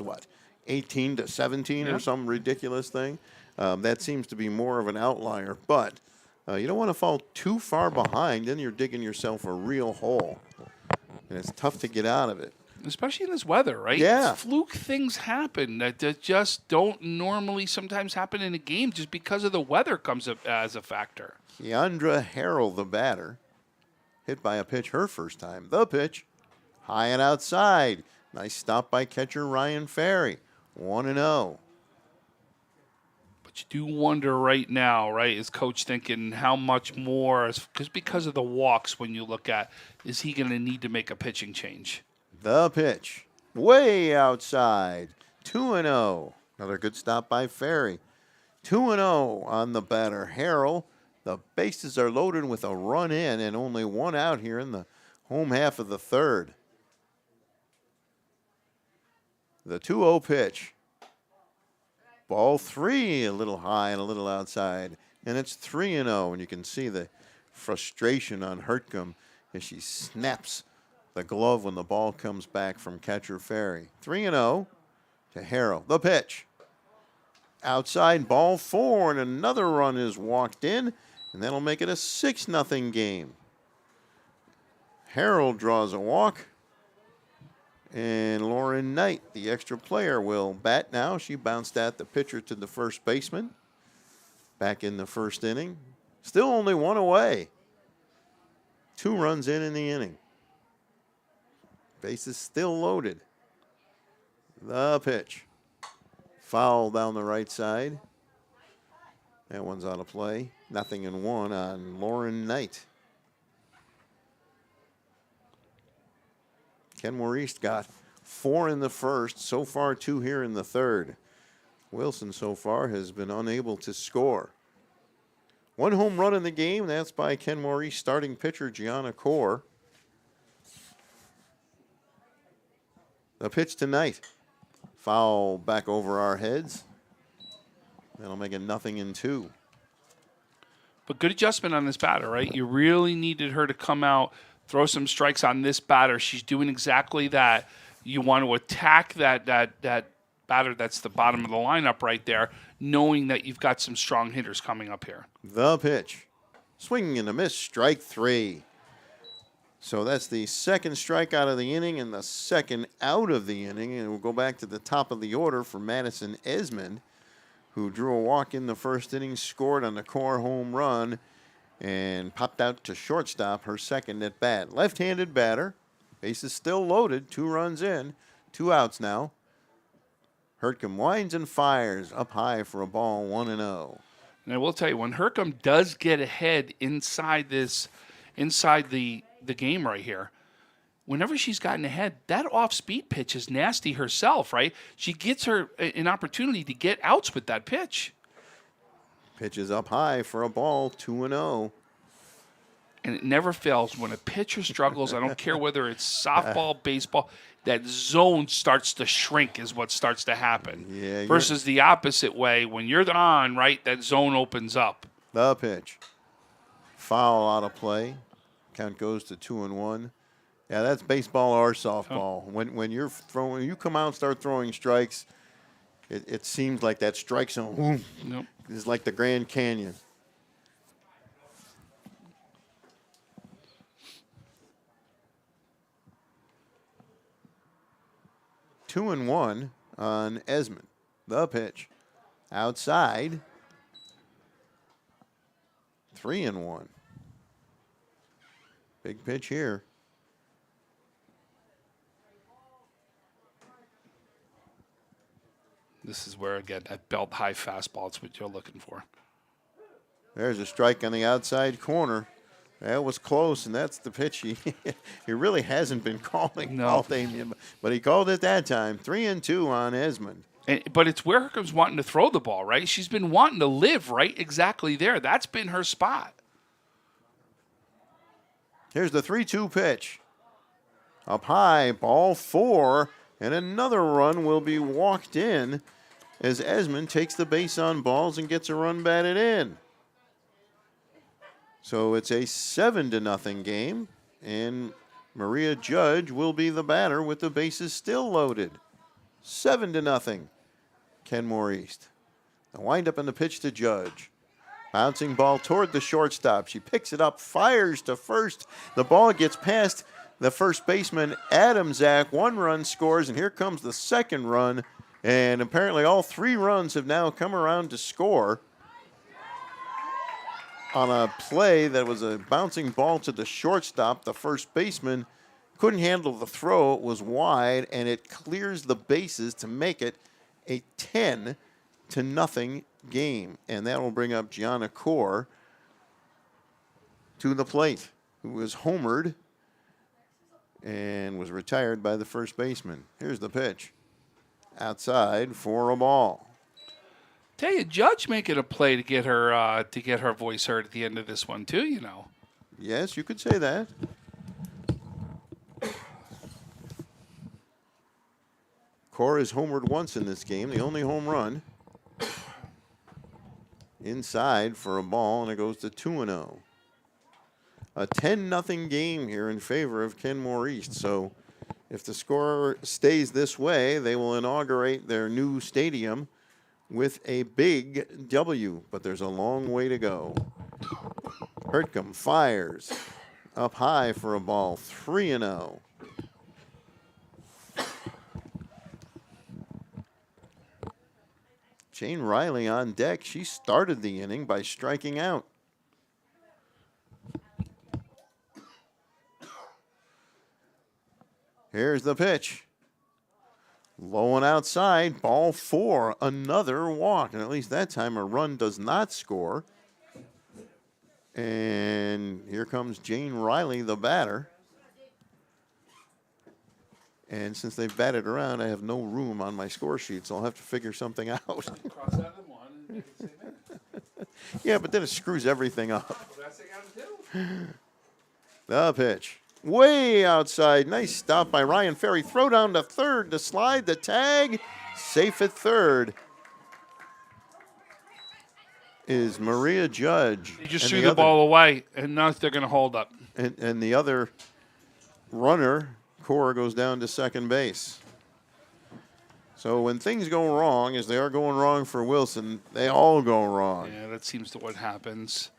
Speaker 1: 18-17 or some ridiculous thing? That seems to be more of an outlier. But you don't want to fall too far behind. Then you're digging yourself a real hole. And it's tough to get out of it.
Speaker 2: Especially in this weather, right?
Speaker 1: Yeah.
Speaker 2: Fluke things happen that just don't normally sometimes happen in a game just because of the weather comes up as a factor.
Speaker 1: Keandra Harrell, the batter, hit by a pitch her first time. The pitch, high and outside. Nice stop by catcher Ryan Ferry. 1-0.
Speaker 2: But you do wonder right now, right, is coach thinking how much more, because of the walks when you look at, is he going to need to make a pitching change?
Speaker 1: The pitch, way outside. 2-0. Another good stop by Ferry. 2-0 on the batter, Harrell. The bases are loaded with a run in and only one out here in the home half of the third. The 2-0 pitch. Ball 3, a little high and a little outside. And it's 3-0. And you can see the frustration on Hertcomb as she snaps the glove when the ball comes back from catcher Ferry. 3-0 to Harrell. The pitch. Outside, ball 4, and another run is walked in, and that'll make it a 6-0 game. Harrell draws a walk, and Lauren Knight, the extra player, will bat now. She bounced at the pitcher to the first baseman back in the first inning. Still only one away. 2 runs in the inning. Bases still loaded. The pitch. Foul down the right side. That one's out of play. 0-1 on Lauren Knight. Kenmore East got 4 in the first. So far, 2 here in the third. Wilson so far has been unable to score. 1 home run in the game. That's by Kenmore East starting pitcher Gianna Kaur. The pitch tonight. Foul back over our heads. That'll make it 0-2.
Speaker 2: But good adjustment on this batter, right? You really needed her to come out, throw some strikes on this batter. She's doing exactly that. You want to attack that batter that's the bottom of the lineup right there, knowing that you've got some strong hitters coming up here.
Speaker 1: The pitch. Swinging and a miss, strike 3. So that's the second strikeout of the inning and the second out of the inning. And we'll go back to the top of the order for Madison Esmond, who drew a walk in the first inning, scored on the core home run, and popped out to shortstop her second at bat. Left-handed batter. Bases still loaded. 2 runs in. 2 outs now. Hertcomb winds and fires up high for a ball, 1-0.
Speaker 2: And I will tell you, when Hercomb does get ahead inside the game right here, whenever she's gotten ahead, that off-speed pitch is nasty herself, right? She gets her an opportunity to get outs with that pitch.
Speaker 1: Pitch is up high for a ball, 2-0.
Speaker 2: And it never fails. When a pitcher struggles, I don't care whether it's softball, baseball, that zone starts to shrink is what starts to happen.
Speaker 1: Yeah,
Speaker 2: versus the opposite way. When you're on, right, that zone opens up.
Speaker 1: The pitch. Foul out of play. Count goes to 2-1. Yeah, that's baseball or softball. When you're throwing, when you come out and start throwing strikes, it seems like that strike zone is like the Grand Canyon. Two and one on Esmond. The pitch. Outside. 3-1. Big pitch here.
Speaker 2: This is where, again, that belt high fastball is what you're looking for.
Speaker 1: There's a strike on the outside corner. That was close, and that's the pitch he really hasn't been calling all day, but he called it that time. 3-2 on Esmond.
Speaker 2: But it's where Hercom's wanting to throw the ball, right? She's been wanting to live right exactly there. That's been her spot.
Speaker 1: Here's the 3-2 pitch. Up high, ball 4, and another run will be walked in as Esmond takes the base on balls and gets a run batted in. So it's a 7-0 game, and Maria Judge will be the batter with the bases still loaded. 7-0, Kenmore East. The windup and the pitch to Judge. Bouncing ball toward the shortstop. She picks it up, fires to first. The ball gets past the first baseman, Adamczak. 1 run scores, and here comes the second run. And apparently all 3 runs have now come around to score on a play that was a bouncing ball to the shortstop. The first baseman couldn't handle the throw. It was wide, and it clears the bases to make it a 10-0 game. And that will bring up Gianna Kaur to the plate, who was homered and was retired by the first baseman. Here's the pitch. Outside for a ball.
Speaker 2: Tell you, Judge making a play to get her voice heard at the end of this one too. You know.
Speaker 1: Yes, you could say that. Cora is homered once in this game, the only home run. Inside for a ball, and it goes to 2-0. A 10-0 game here in favor of Kenmore East. So if the score stays this way, they will inaugurate their new stadium with a big W. But there's a long way to go. Hertcomb fires up high for a ball, 3-0. Jane Riley on deck. She started the inning by striking out. Here's the pitch. Low and outside, ball 4, another walk. And at least that time a run does not score. And here comes Jane Riley, the batter. And since they've batted around, I have no room on my score sheet, so I'll have to figure something out.
Speaker 2: Cross out the one and make it say
Speaker 1: Yeah, but then it screws everything up.
Speaker 2: Well, that's what I gotta do.
Speaker 1: The pitch. Way outside. Nice stop by Ryan Ferry. Throw down to third to slide the tag. Safe at third is Maria Judge.
Speaker 2: He just threw the ball away, and now they're going to hold up.
Speaker 1: And the other runner, Cora, goes down to second base. So when things go wrong, as they are going wrong for Wilson, they all go wrong.
Speaker 2: Yeah, that seems to what happens.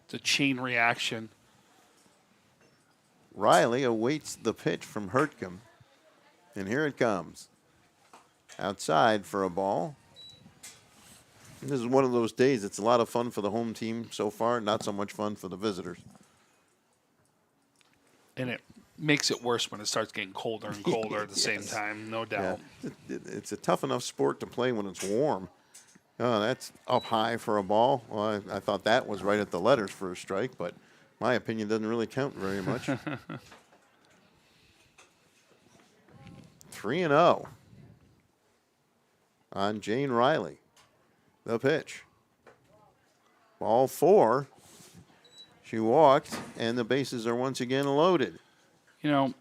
Speaker 2: It's a chain reaction.
Speaker 1: Riley awaits the pitch from Hertcomb. And here it comes. Outside for a ball. This is one of those days. It's a lot of fun for the home team so far, not so much fun for the visitors.
Speaker 2: And it makes it worse when it starts getting colder and colder at the same time, no doubt.
Speaker 1: Yeah. It's a tough enough sport to play when it's warm. Oh, that's up high for a ball. Well, I thought that was right at the letters for a strike, but my opinion doesn't really count very much. 3-0 on Jane Riley. The pitch. Ball 4. She walked, and the bases are once again loaded.
Speaker 2: You know,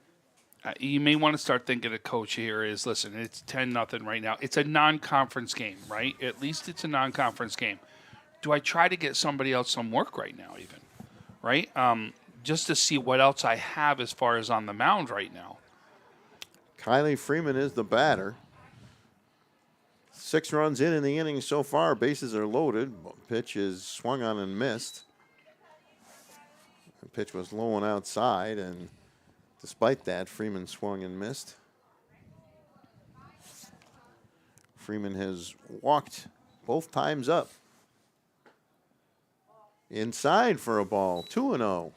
Speaker 2: you may want to start thinking a coach here is, listen, it's 10-0 right now. It's a non-conference game, right? At least it's a non-conference game. Do I try to get somebody else some work right now even, right? Just to see what else I have as far as on the mound right now.
Speaker 1: Kylie Freeman is the batter. 6 runs in the inning so far. Bases are loaded. Pitch is swung on and missed. The pitch was low and outside, and despite that, Freeman swung and missed. Freeman has walked both times up. Inside for a ball, 2-0.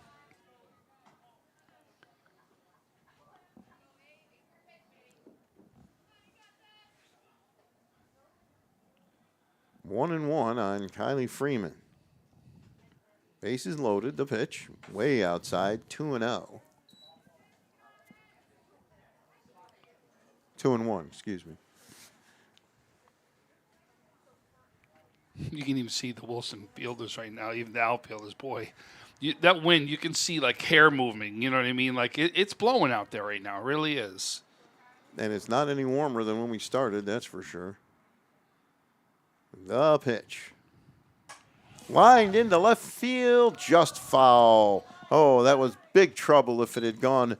Speaker 1: One and one on Kylie Freeman. Bases loaded, the pitch, way outside, 2-0. 2-1, excuse me.
Speaker 2: You can even see the Wilson fielders right now, even the outfielders. Boy, that wind, you can see like hair moving. You know what I mean? Like it's blowing out there right now. It really is.
Speaker 1: And it's not any warmer than when we started, that's for sure. The pitch. Lined into left field, just foul. Oh, that was big trouble. If it had gone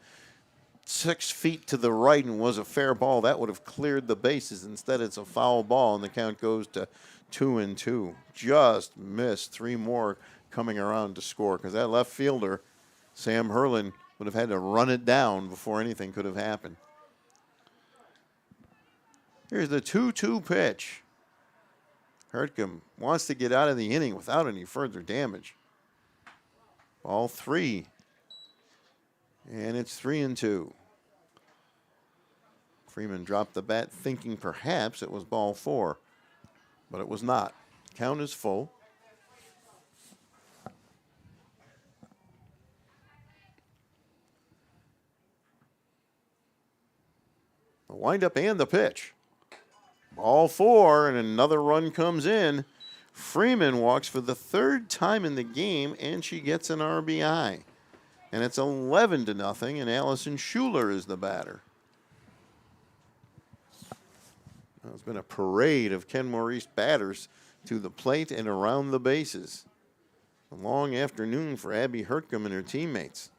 Speaker 1: 6 feet to the right and was a fair ball, that would have cleared the bases. Instead, it's a foul ball, and the count goes to 2-2. Just missed. 3 more coming around to score, because that left fielder, Sam Herlin, would have had to run it down before anything could have happened. Here's the 2-2 pitch. Hertcomb wants to get out of the inning without any further damage. Ball 3. And it's 3-2. Freeman dropped the bat thinking perhaps it was ball 4, but it was not. Count is full. The windup and the pitch. All four, and another run comes in. Freeman walks for the third time in the game, and she gets an RBI. And it's 11-0, and Allison Schuler is the batter. Well, it's been a parade of Kenmore East batters to the plate and around the bases. A long afternoon for Abby Hertcomb and her teammates.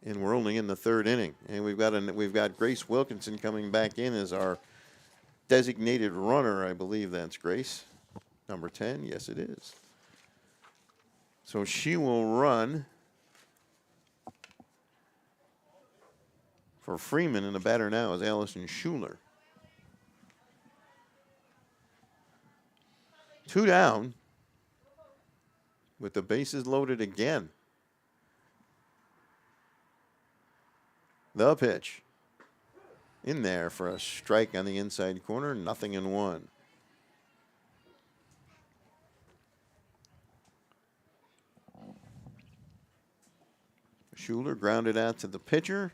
Speaker 1: And we're only in the third inning. And we've got Grace Wilkinson coming back in as our designated runner. I believe that's Grace. Number 10. Yes, it is. So she will run for Freeman, and the batter now is Allison Schuler. 2 down with the bases loaded again. The pitch in there for a strike on the inside corner, 0-1. Schuler grounded out to the pitcher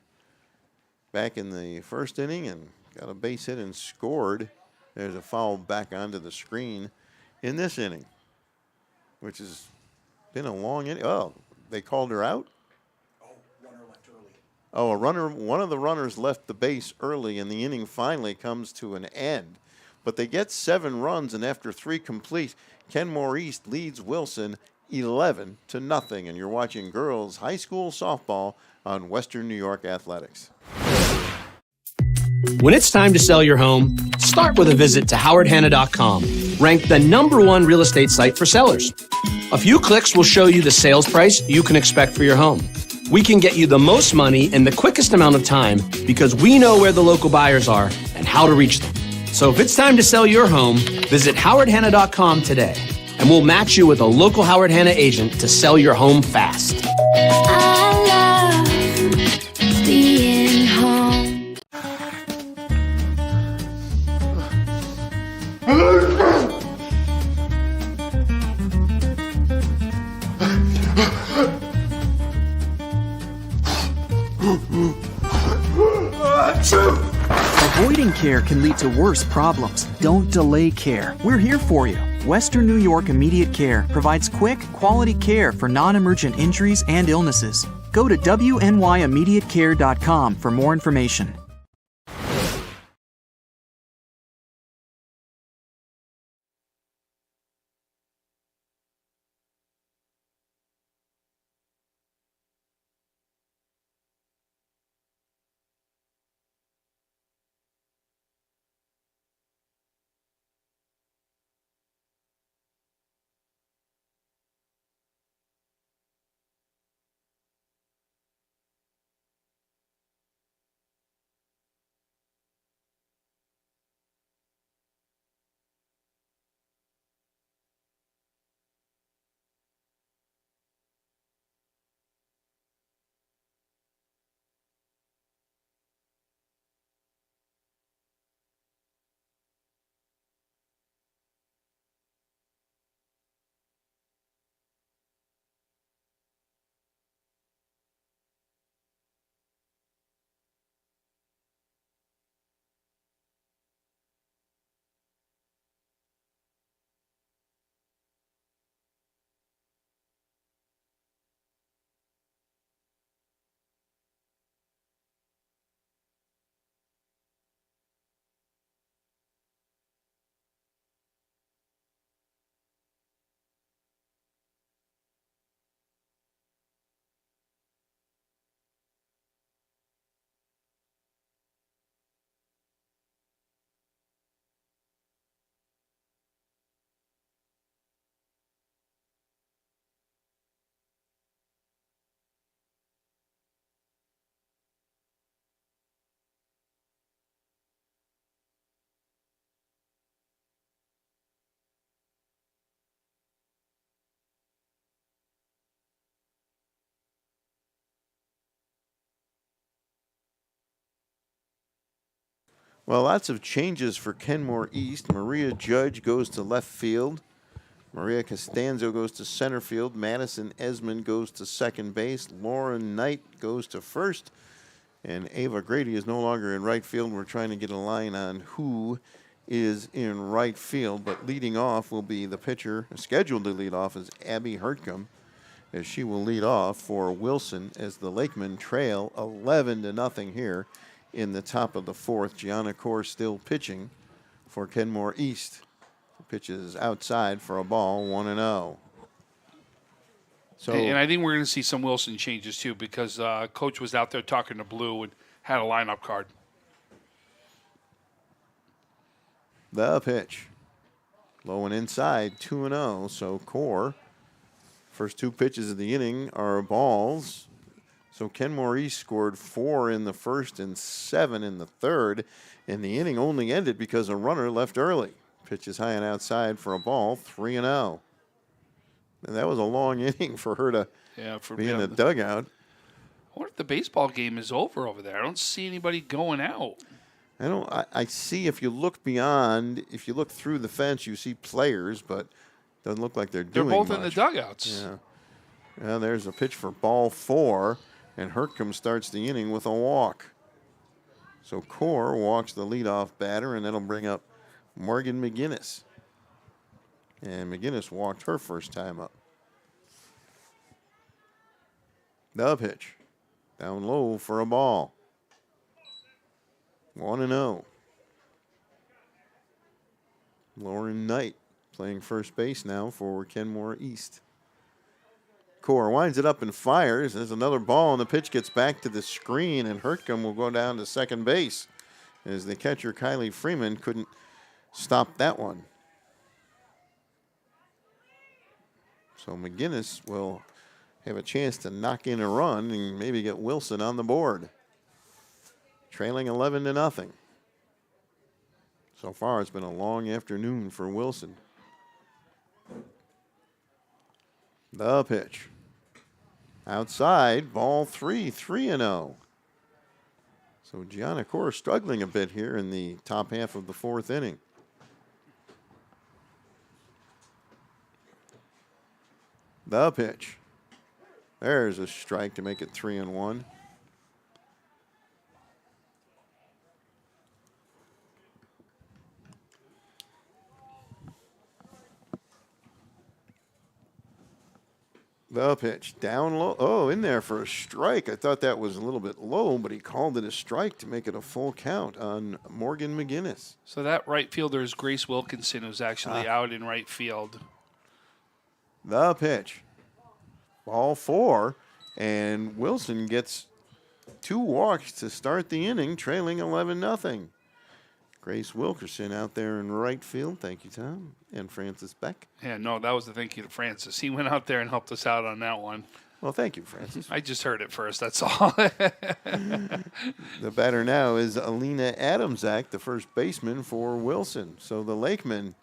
Speaker 1: back in the first inning and got a base hit and scored. There's a foul back onto the screen in this inning, which has been a long inning. Oh, they called her out?
Speaker 6: Oh, runner left early.
Speaker 1: Oh, one of the runners left the base early, and the inning finally comes to an end. But they get 7 runs, and after 3 complete, Kenmore East leads Wilson 11-0, and you're watching girls high school softball on Western New York Athletics.
Speaker 3: When it's time to sell your home, start with a visit to howardhanna.com, ranked the #1 real estate site for sellers. A few clicks will show you the sales price you can expect for your home. We can get you the most money in the quickest amount of time because we know where the local buyers are and how to reach them. So if it's time to sell your home, visit howardhanna.com today, and we'll match you with a local Howard Hanna agent to sell your home fast.
Speaker 4: I love being home.
Speaker 5: Avoiding care can lead to worse problems. Don't delay care. We're here for you. Western New York Immediate Care provides quick, quality care for non-emergent injuries and illnesses. Go to wnyImmediatecare.com for more information.
Speaker 1: Well, lots of changes for Kenmore East. Maria Judge goes to left field. Maria Costanzo goes to center field. Madison Esmond goes to second base. Lauren Knight goes to first. And Ava Grady is no longer in right field. We're trying to get a line on who is in right field, but leading off will be the pitcher scheduled to lead off is Abby Hertcomb, as she will lead off for Wilson as the Lakemen trail 11-0 here in the top of the fourth. Gianna Core still pitching for Kenmore East. Pitches outside for a ball, 1-0. So,
Speaker 2: And I think we're going to see some Wilson changes too, because Coach was out there talking to Blue and had a lineup card.
Speaker 1: the pitch. Low and inside, 2-0. So Core, first two pitches of the inning are balls. So Kenmore East scored 4 in the first and 7 in the third. And the inning only ended because a runner left early. Pitches high and outside for a ball, 3-0. And that was a long inning for her to be in the dugout.
Speaker 2: I wonder if the baseball game is over there. I don't see anybody going out.
Speaker 1: I see if you look beyond, if you look through the fence, you see players, but doesn't look like they're doing
Speaker 2: They're both
Speaker 1: much.
Speaker 2: in the dugouts.
Speaker 1: Yeah. Well, there's a pitch for ball 4, and Hertcomb starts the inning with a walk. So Core walks the leadoff batter, and that'll bring up Morgan McGinnis. And McGinnis walked her first time up. The pitch. Down low for a ball. 1-0. Lauren Knight playing first base now for Kenmore East. Core winds it up and fires. There's another ball, and the pitch gets back to the screen, and Hertcomb will go down to second base as the catcher, Kylie Freeman, couldn't stop that one. So McGinnis will have a chance to knock in a run and maybe get Wilson on the board. Trailing 11-0. So far, it's been a long afternoon for Wilson. The pitch. Outside, ball 3, 3-0. So Gianna Core struggling a bit here in the top half of the fourth inning. The pitch. There's a strike to make it 3-1. The pitch down low. Oh, in there for a strike. I thought that was a little bit low, but he called it a strike to make it a full count on Morgan McGinnis.
Speaker 2: So that right fielder is Grace Wilkinson, who's actually out in right field.
Speaker 1: The pitch. Ball 4, and Wilson gets 2 walks to start the inning, trailing 11-0. Grace Wilkerson out there in right field. Thank you, Tom. And Francis Beck.
Speaker 2: Yeah, no, that was the thank you to Francis. He went out there and helped us out on that one.
Speaker 1: Well, thank you, Francis.
Speaker 2: I just heard it first, that's all.
Speaker 1: The batter now is Alina Adamczak, the first baseman for Wilson. So the Lakemen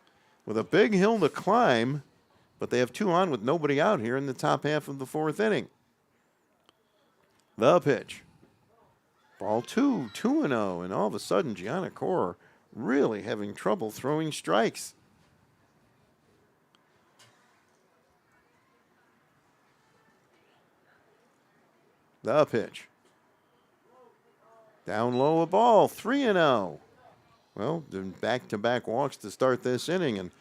Speaker 1: with a big hill to climb, but they have 2 on with nobody out here in the top half of the fourth inning. The pitch. Ball 2, 2-0, and all of a sudden Gianna Core really having trouble throwing strikes. The pitch. Down low a ball, 3-0. Well, back-to-back walks to start this inning, and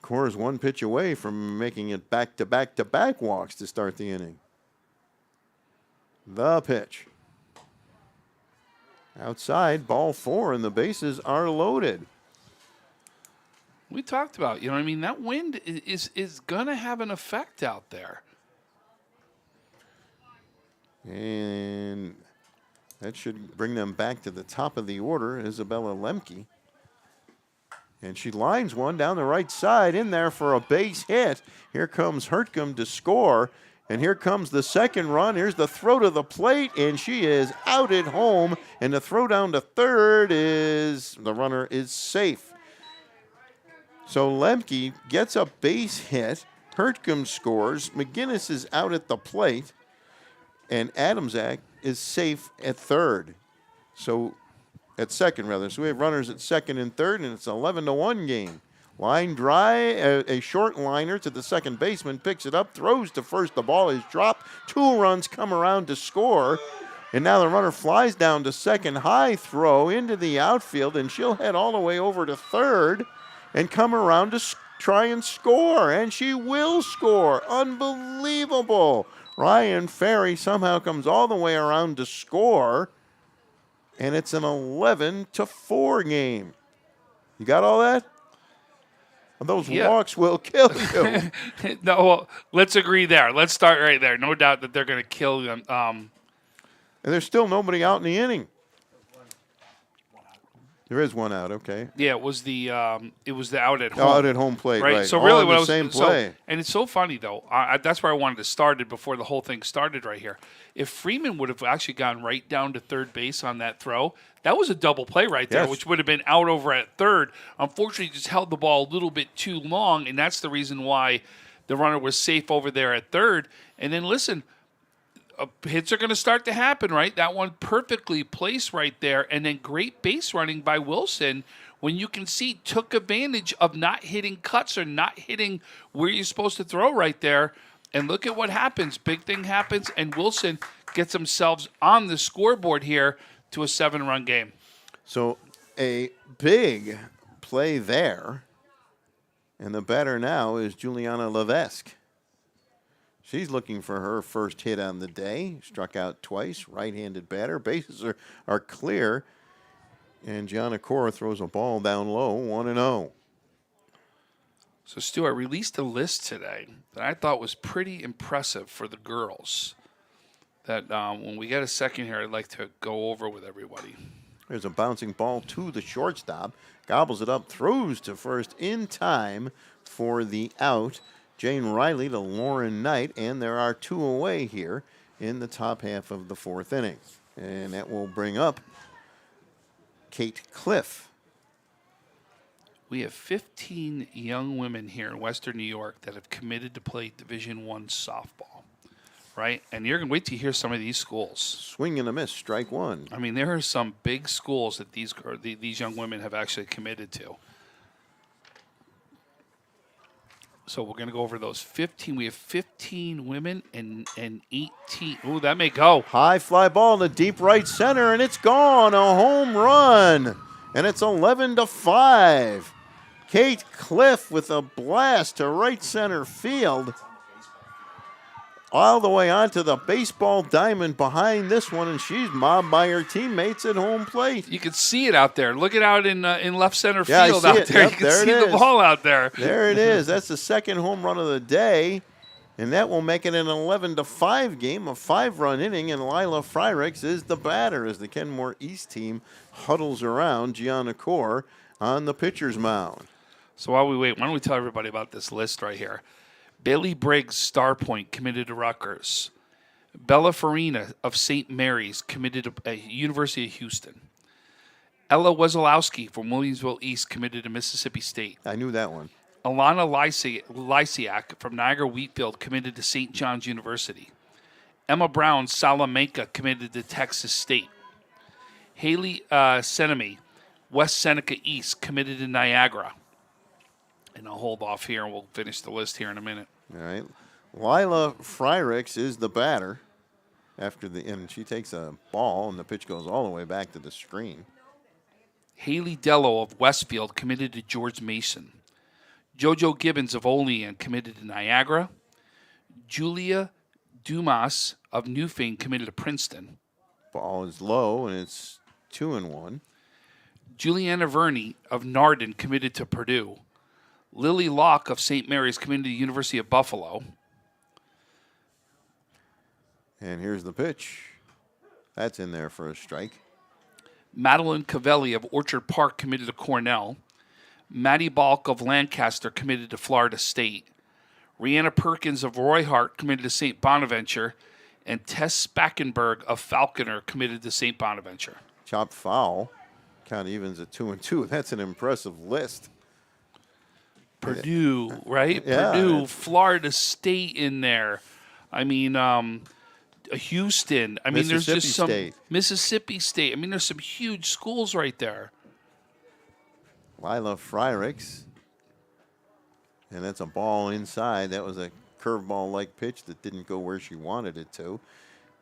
Speaker 1: Core's 1 pitch away from making it back-to-back-to-back walks to start the inning. The pitch. Outside, ball 4, and the bases are loaded.
Speaker 2: We talked about, that wind is going to have an effect out there.
Speaker 1: And that should bring them back to the top of the order, Isabella Lemke. And she lines one down the right side in there for a base hit. Here comes Hertcomb to score. And here comes the second run. Here's the throw to the plate, and she is out at home. And the throw down to third the runner is safe. So Lemke gets a base hit. Hertcomb scores. McGinnis is out at the plate. And Adamczak is safe at third. So at second, rather. So we have runners at second and third, and it's an 11-1 game. Line dry, a short liner to the second baseman, picks it up, throws to first. The ball is dropped. 2 runs come around to score. And now the runner flies down to second, high throw into the outfield, and she'll head all the way over to third and come around to try and score. And she will score. Unbelievable. Ryan Ferry somehow comes all the way around to score, and it's an 11-4 game. You got all that? Those walks will kill you.
Speaker 2: No, well, let's agree there. Let's start right there. No doubt that they're going to kill them.
Speaker 1: And there's still nobody out in the inning. There is one out, okay.
Speaker 2: Yeah, it was the out at home.
Speaker 1: Oh, out at home plate, right.
Speaker 2: So
Speaker 1: all
Speaker 2: really,
Speaker 1: in
Speaker 2: what
Speaker 1: the
Speaker 2: I was
Speaker 1: same play.
Speaker 2: and it's so funny though. That's where I wanted to start it before the whole thing started right here. If Freeman would have actually gone right down to third base on that throw, that was a double play right there,
Speaker 1: Yes.
Speaker 2: which would have been out over at third. Unfortunately, he just held the ball a little bit too long, and that's the reason why the runner was safe over there at third. And then listen. Hits are going to start to happen, right? That one perfectly placed right there. And then great base running by Wilson when you can see took advantage of not hitting cuts or not hitting where you're supposed to throw right there. And look at what happens. Big thing happens, and Wilson gets themselves on the scoreboard here to a 7-run game.
Speaker 1: So a big play there. And the batter now is Juliana Levesque. She's looking for her first hit on the day. Struck out twice, right-handed batter. Bases are clear. And Gianna Cora throws a ball down low, 1-0.
Speaker 2: So, Stu, I released a list today that I thought was pretty impressive for the girls. That when we get a second here, I'd like to go over with everybody.
Speaker 1: There's a bouncing ball to the shortstop. Gobbles it up, throws to first in time for the out. Jane Riley to Lauren Knight, and there are 2 away here in the top half of the 4th inning. And that will bring up Kate Cliff.
Speaker 2: We have 15 young women here in Western New York that have committed to play Division I softball, right? And you're going to wait to hear some of these schools.
Speaker 1: Swing and a miss, strike one.
Speaker 2: I mean, there are some big schools that these young women have actually committed to. So we're going to go over those 15. We have 15 women and 18. Ooh, that may go.
Speaker 1: High fly ball in the deep right center, and it's gone. A home run. And it's 11-5. Kate Cliff with a blast to right center field. All the way onto the baseball diamond behind this one, and she's mobbed by her teammates at home plate.
Speaker 2: You can see it out there. Look it out in left center
Speaker 1: Yeah,
Speaker 2: field
Speaker 1: I see
Speaker 2: out
Speaker 1: it.
Speaker 2: there.
Speaker 1: Yep,
Speaker 2: You can
Speaker 1: there
Speaker 2: see
Speaker 1: it
Speaker 2: the
Speaker 1: is.
Speaker 2: ball out there.
Speaker 1: There it is. That's the second home run of the day, and that will make it an 11-5 game, a 5-run inning, and Lila Fryrix is the batter as the Kenmore East team huddles around Gianna Core on the pitcher's mound.
Speaker 2: So while we wait, why don't we tell everybody about this list right here? Bailey Briggs, Star Point, committed to Rutgers. Bella Farina of St. Mary's, committed to University of Houston. Ella Wesolowski from Williamsville East, committed to Mississippi State.
Speaker 1: I knew that one.
Speaker 2: Alana Lysiak from Niagara Wheatfield, committed to St. John's University. Emma Brown, Salamanca, committed to Texas State. Haley Senemy, West Seneca East, committed to Niagara. And I'll hold off here, and we'll finish the list here in a minute.
Speaker 1: All right. Lila Fryrix is the batter and she takes a ball, and the pitch goes all the way back to the screen.
Speaker 2: Haley Dello of Westfield, committed to George Mason. JoJo Gibbons of Olean, committed to Niagara. Julia Dumas of Newfane, committed to Princeton.
Speaker 1: Ball is low, and it's 2-1.
Speaker 2: Juliana Verney of Nardin, committed to Purdue. Lily Locke of St. Mary's, committed to the University of Buffalo.
Speaker 1: And here's the pitch. That's in there for a strike.
Speaker 2: Madeline Cavelli of Orchard Park, committed to Cornell. Maddie Balk of Lancaster, committed to Florida State. Rihanna Perkins of Roy Hart, committed to St. Bonaventure. And Tess Spackenberg of Falconer, committed to St. Bonaventure.
Speaker 1: Chopped foul. Count evens at 2-2. That's an impressive list.
Speaker 2: Purdue, right?
Speaker 1: Yeah.
Speaker 2: Purdue, Florida State in there. I mean, Houston. I mean, there's just some
Speaker 1: State.
Speaker 2: Mississippi State. I mean, there's some huge schools right there.
Speaker 1: Lila Fryrix. And that's a ball inside. That was a curveball-like pitch that didn't go where she wanted it to.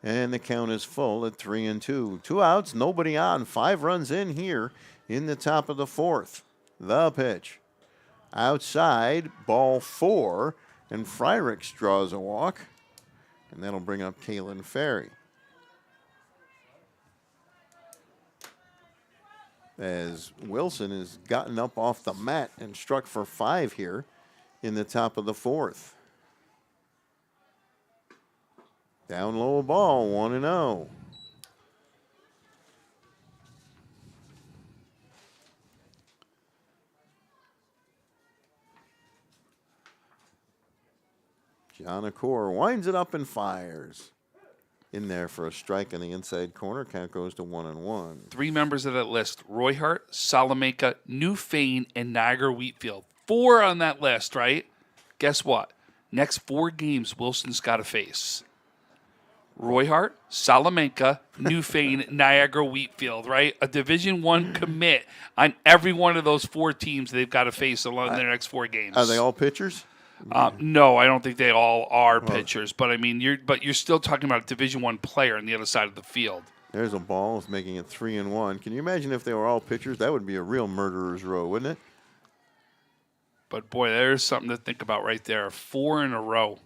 Speaker 1: And the count is full at 3-2. 2 outs, nobody on. 5 runs in here in the top of the 4th. The pitch. Outside, ball 4. And Fryricks draws a walk. And that'll bring up Kalen Ferry. As Wilson has gotten up off the mat and struck for 5 here in the top of the 4th. Down low ball, 1-0. John Accor winds it up and fires. In there for a strike on the inside corner. Count goes to 1-1.
Speaker 2: 3 members of that list: Roy Hart, Salamanca, Newfane, and Niagara Wheatfield. 4 on that list, right? Guess what? Next 4 games, Wilson's got to face Roy Hart, Salamanca, Newfane, Niagara Wheatfield, right? A Division I commit on every one of those 4 teams they've got to face along their next 4 games.
Speaker 1: Are they all pitchers?
Speaker 2: No, I don't think they all are pitchers. But I mean, you're still talking about a Division I player on the other side of the field.
Speaker 1: There's a ball. It's making it 3-1. Can you imagine if they were all pitchers? That would be a real murderer's row, wouldn't it?
Speaker 2: But boy, there's something to think about right there. 4 in a row.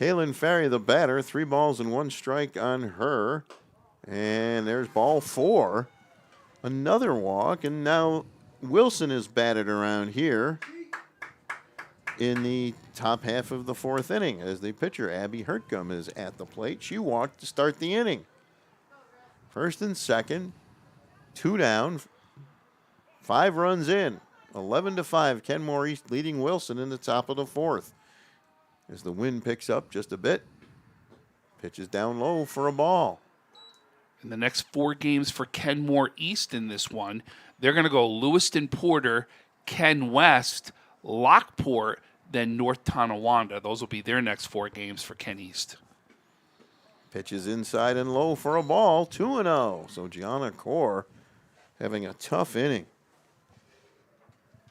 Speaker 1: Kalen Ferry, the batter, 3 balls and 1 strike on her. And there's ball 4. Another walk. And now Wilson is batted around here in the top half of the 4th inning as the pitcher, Abby Hertgum, is at the plate. She walked to start the inning. 1st and 2nd, 2 down, 5 runs in. 11-5, Kenmore East leading Wilson in the top of the 4th. As the wind picks up just a bit, pitches down low for a ball.
Speaker 2: In the next 4 games for Kenmore East in this one, they're going to go Lewiston Porter, Ken West, Lockport, then North Tonawanda. Those will be their next 4 games for Ken East.
Speaker 1: Pitches inside and low for a ball, 2-0. So Gianna Core having a tough inning.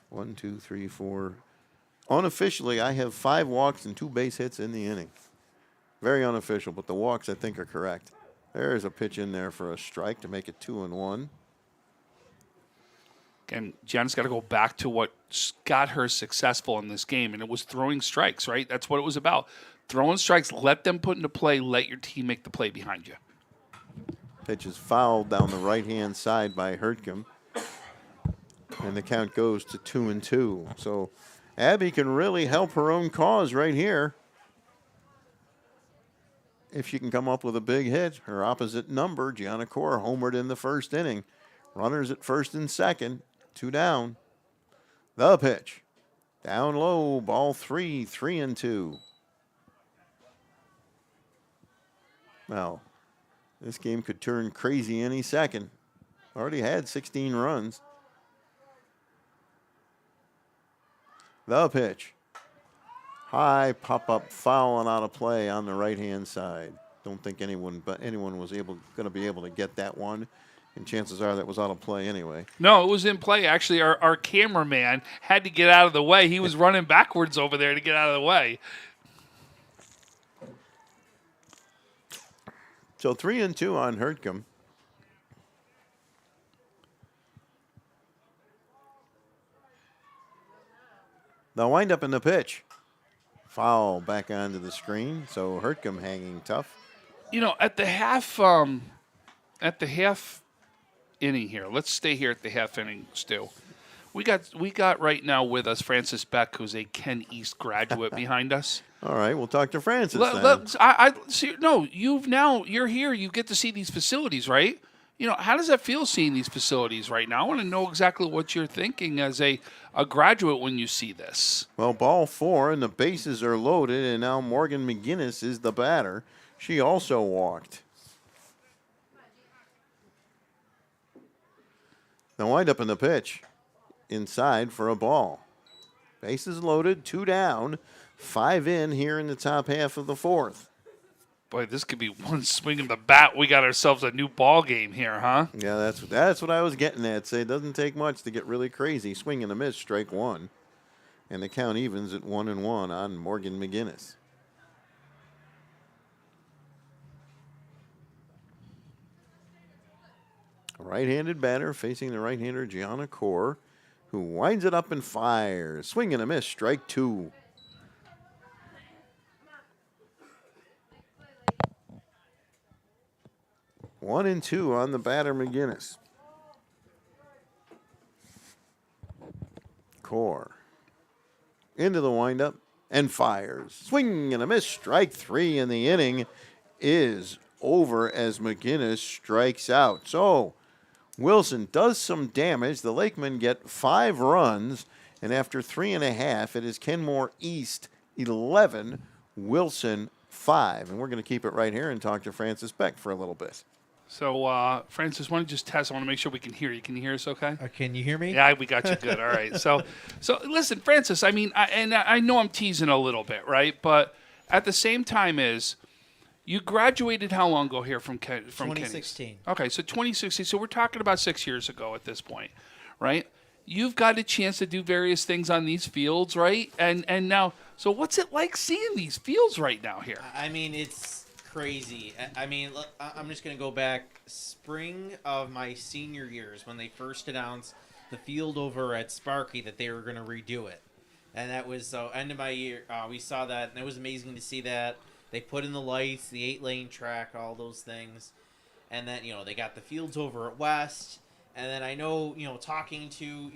Speaker 1: 1, 2, 3, 4. Unofficially, I have 5 walks and 2 base hits in the inning. Very unofficial, but the walks I think are correct. There's a pitch in there for a strike to make it 2-1.
Speaker 2: And Gianna's got to go back to what got her successful in this game, and it was throwing strikes, right? That's what it was about. Throwing strikes, let them put into play, let your team make the play behind you.
Speaker 1: Pitch is fouled down the right-hand side by Hertgum. And the count goes to 2-2. So Abby can really help her own cause right here. If she can come up with a big hit, her opposite number, Gianna Core, homered in the 1st inning. Runners at 1st and 2nd, 2 down. The pitch. Down low, ball 3, 3-2. Well, this game could turn crazy any second. Already had 16 runs. The pitch. High pop-up, foul and out of play on the right-hand side. Don't think anyone was going to be able to get that one. And chances are that was out of play anyway.
Speaker 2: No, it was in play. Actually, our cameraman had to get out of the way. He was running backwards over there to get out of the way.
Speaker 1: So 3-2 on Hertgum. The windup in the pitch. Foul back onto the screen. So Hertgum hanging tough.
Speaker 2: You know, at the half inning here. Let's stay here at the half inning, Stu. We got right now with us Francis Beck, who's a Ken East graduate behind us.
Speaker 1: All right, we'll talk to Francis then.
Speaker 2: You're here. You get to see these facilities, right? You know, how does that feel seeing these facilities right now? I want to know exactly what you're thinking as a graduate when you see this.
Speaker 1: Well, ball 4 and the bases are loaded, and now Morgan McGinnis is the batter. She also walked. The windup in the pitch. Inside for a ball. Bases loaded, 2 down, 5 in here in the top half of the 4th.
Speaker 2: Boy, this could be one swing of the bat. We got ourselves a new ball game here, huh?
Speaker 1: Yeah, that's what I was getting at. Say it doesn't take much to get really crazy. Swing and a miss, strike 1. And the count evens at 1-1 on Morgan McGinnis. A right-handed batter facing the right-hander Gianna Core, who winds it up and fires. Swing and a miss, strike 2. One and 2 on the batter, McGinnis. Core into the windup and fires. Swing and a miss, strike 3, and the inning is over as McGinnis strikes out. So Wilson does some damage. The Lakemen get 5 runs, and after 3.5, it is Kenmore East 11, Wilson 5. And we're going to keep it right here and talk to Francis Beck for a little bit.
Speaker 2: So, Francis, why don't you just test? I want to make sure we can hear you. Can you hear us okay?
Speaker 7: Can you hear me?
Speaker 2: Yeah, we got you good. All right. So listen, Francis, I mean, I know I'm teasing a little bit, right? But at the same time you graduated how long ago here from
Speaker 7: 2016.
Speaker 2: Kenny's? Okay, so 2016. So we're talking about 6 years ago at this point, right? You've got a chance to do various things on these fields, right? And now, so what's it like seeing these fields right now here?
Speaker 7: I mean, it's crazy. I mean, look, I'm just going to go back spring of my senior years when they first announced the field over at Sparky that they were going to redo it. And that was end of my year. We saw that, and it was amazing to see that. They put in the lights, the 8-lane track, all those things. And then, they got the fields over at West. And then I know, talking to,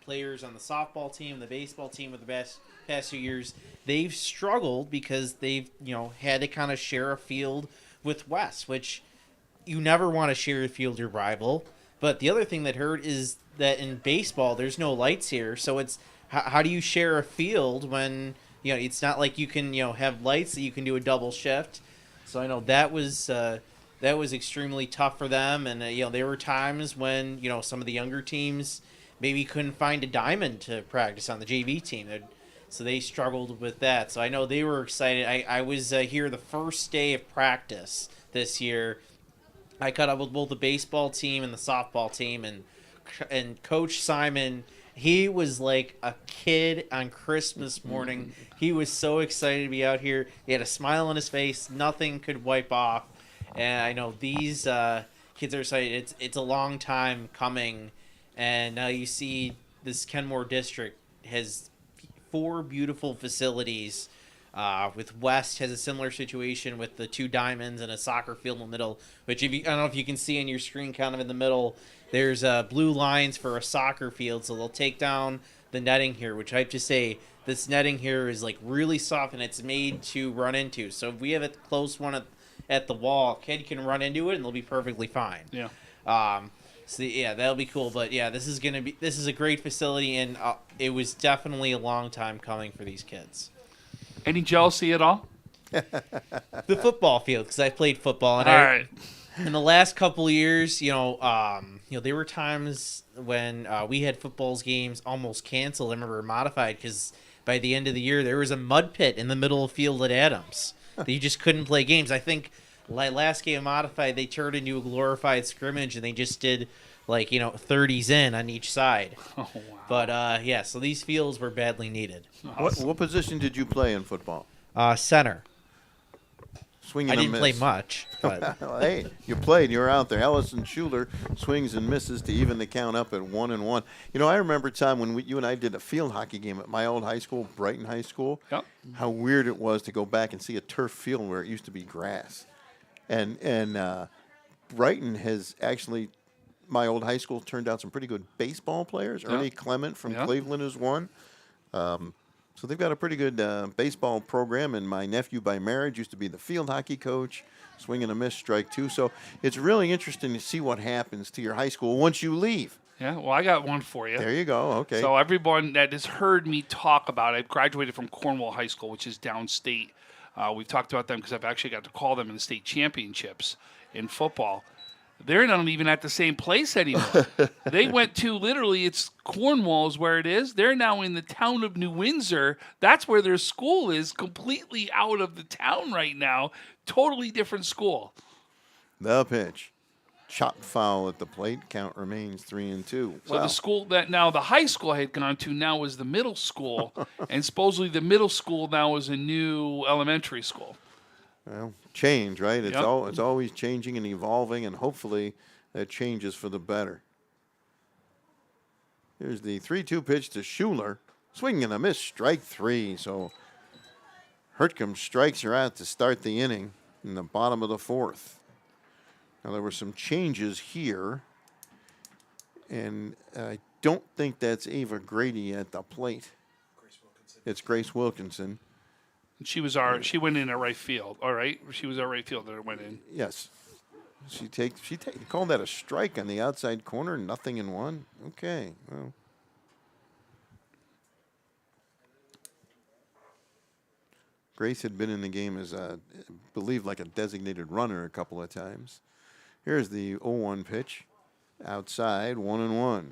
Speaker 7: players on the softball team, the baseball team with the past few years, they've struggled because they've, had to kind of share a field with West, which you never want to share a field with your rival. But the other thing that hurt is that in baseball, there's no lights here. So it's, how do you share a field when, it's not like you can, have lights that you can do a double shift. So I know that was extremely tough for them. And, there were times when, some of the younger teams maybe couldn't find a diamond to practice on the JV team. So they struggled with that. So I know they were excited. I was here the first day of practice this year. I caught up with both the baseball team and the softball team. And Coach Simon, he was like a kid on Christmas morning. He was so excited to be out here. He had a smile on his face. Nothing could wipe off. And I know these kids are excited. It's a long time coming. And now you see this Kenmore district has 4 beautiful facilities. With West has a similar situation with the 2 diamonds and a soccer field in the middle, which I don't know if you can see on your screen kind of in the middle, there's blue lines for a soccer field. So they'll take down the netting here, which I have to say, this netting here is like really soft and it's made to run into. So if we have a close one at the wall, kid can run into it and they'll be perfectly fine.
Speaker 2: Yeah.
Speaker 7: So yeah, that'll be cool. But yeah, this is a great facility, and it was definitely a long time coming for these kids.
Speaker 2: Any jealousy at all?
Speaker 7: The football field, because I played football, and
Speaker 2: All right.
Speaker 7: in the last couple of years, there were times when we had football games almost canceled. I remember modified because by the end of the year there was a mud pit in the middle of the field at Adams that you just couldn't play games. I think last game modified they turned into a glorified scrimmage and they just did 30s in on each side.
Speaker 2: Oh, wow.
Speaker 7: But yeah, so these fields were badly needed.
Speaker 1: What position did you play in football?
Speaker 7: Center.
Speaker 1: Swing
Speaker 7: I
Speaker 1: and a
Speaker 7: didn't
Speaker 1: miss.
Speaker 7: play much, but
Speaker 1: Well, hey, you played. You were out there. Ellison Schuler swings and misses to even the count up at 1-1. I remember a time when you and I did a field hockey game at my old high school, Brighton High School.
Speaker 2: Yep.
Speaker 1: How weird it was to go back and see a turf field where it used to be grass. And Brighton has actually, my old high school turned out some pretty good baseball players. Ernie Clement from Cleveland is one. So they've got a pretty good baseball program, and my nephew by marriage used to be the field hockey coach. Swing and a miss, strike 2. So it's really interesting to see what happens to your high school once you leave.
Speaker 2: Yeah, well, I got one for you.
Speaker 1: There you go. Okay.
Speaker 2: So everyone that has heard me talk about it, I graduated from Cornwall High School, which is downstate. We've talked about them because I've actually got to call them in the state championships in football. They're not even at the same place anymore. They went to literally, it's Cornwall is where it is. They're now in the town of New Windsor. That's where their school is, completely out of the town right now. Totally different school.
Speaker 1: The pitch. Chop foul at the plate. Count remains 3-2.
Speaker 2: So the school that now the high school I had gone to now is the middle school, and supposedly the middle school now is a new elementary school.
Speaker 1: Well, change, right? It's
Speaker 2: Yep.
Speaker 1: it's always changing and evolving, and hopefully that changes for the better. Here's the 3-2 pitch to Schuler. Swing and a miss, strike 3. So Hertcomb strikes her out to start the inning in the bottom of the 4th. Now, there were some changes here, and I don't think that's Ava Grady at the plate. It's Grace Wilkinson.
Speaker 2: She went in at right field. All right, she was our right fielder that went in.
Speaker 1: Yes. She called that a strike on the outside corner, nothing in one. Okay, well. Grace had been in the game as I believe like a designated runner a couple of times. Here's the 0-1 pitch. Outside, 1-1.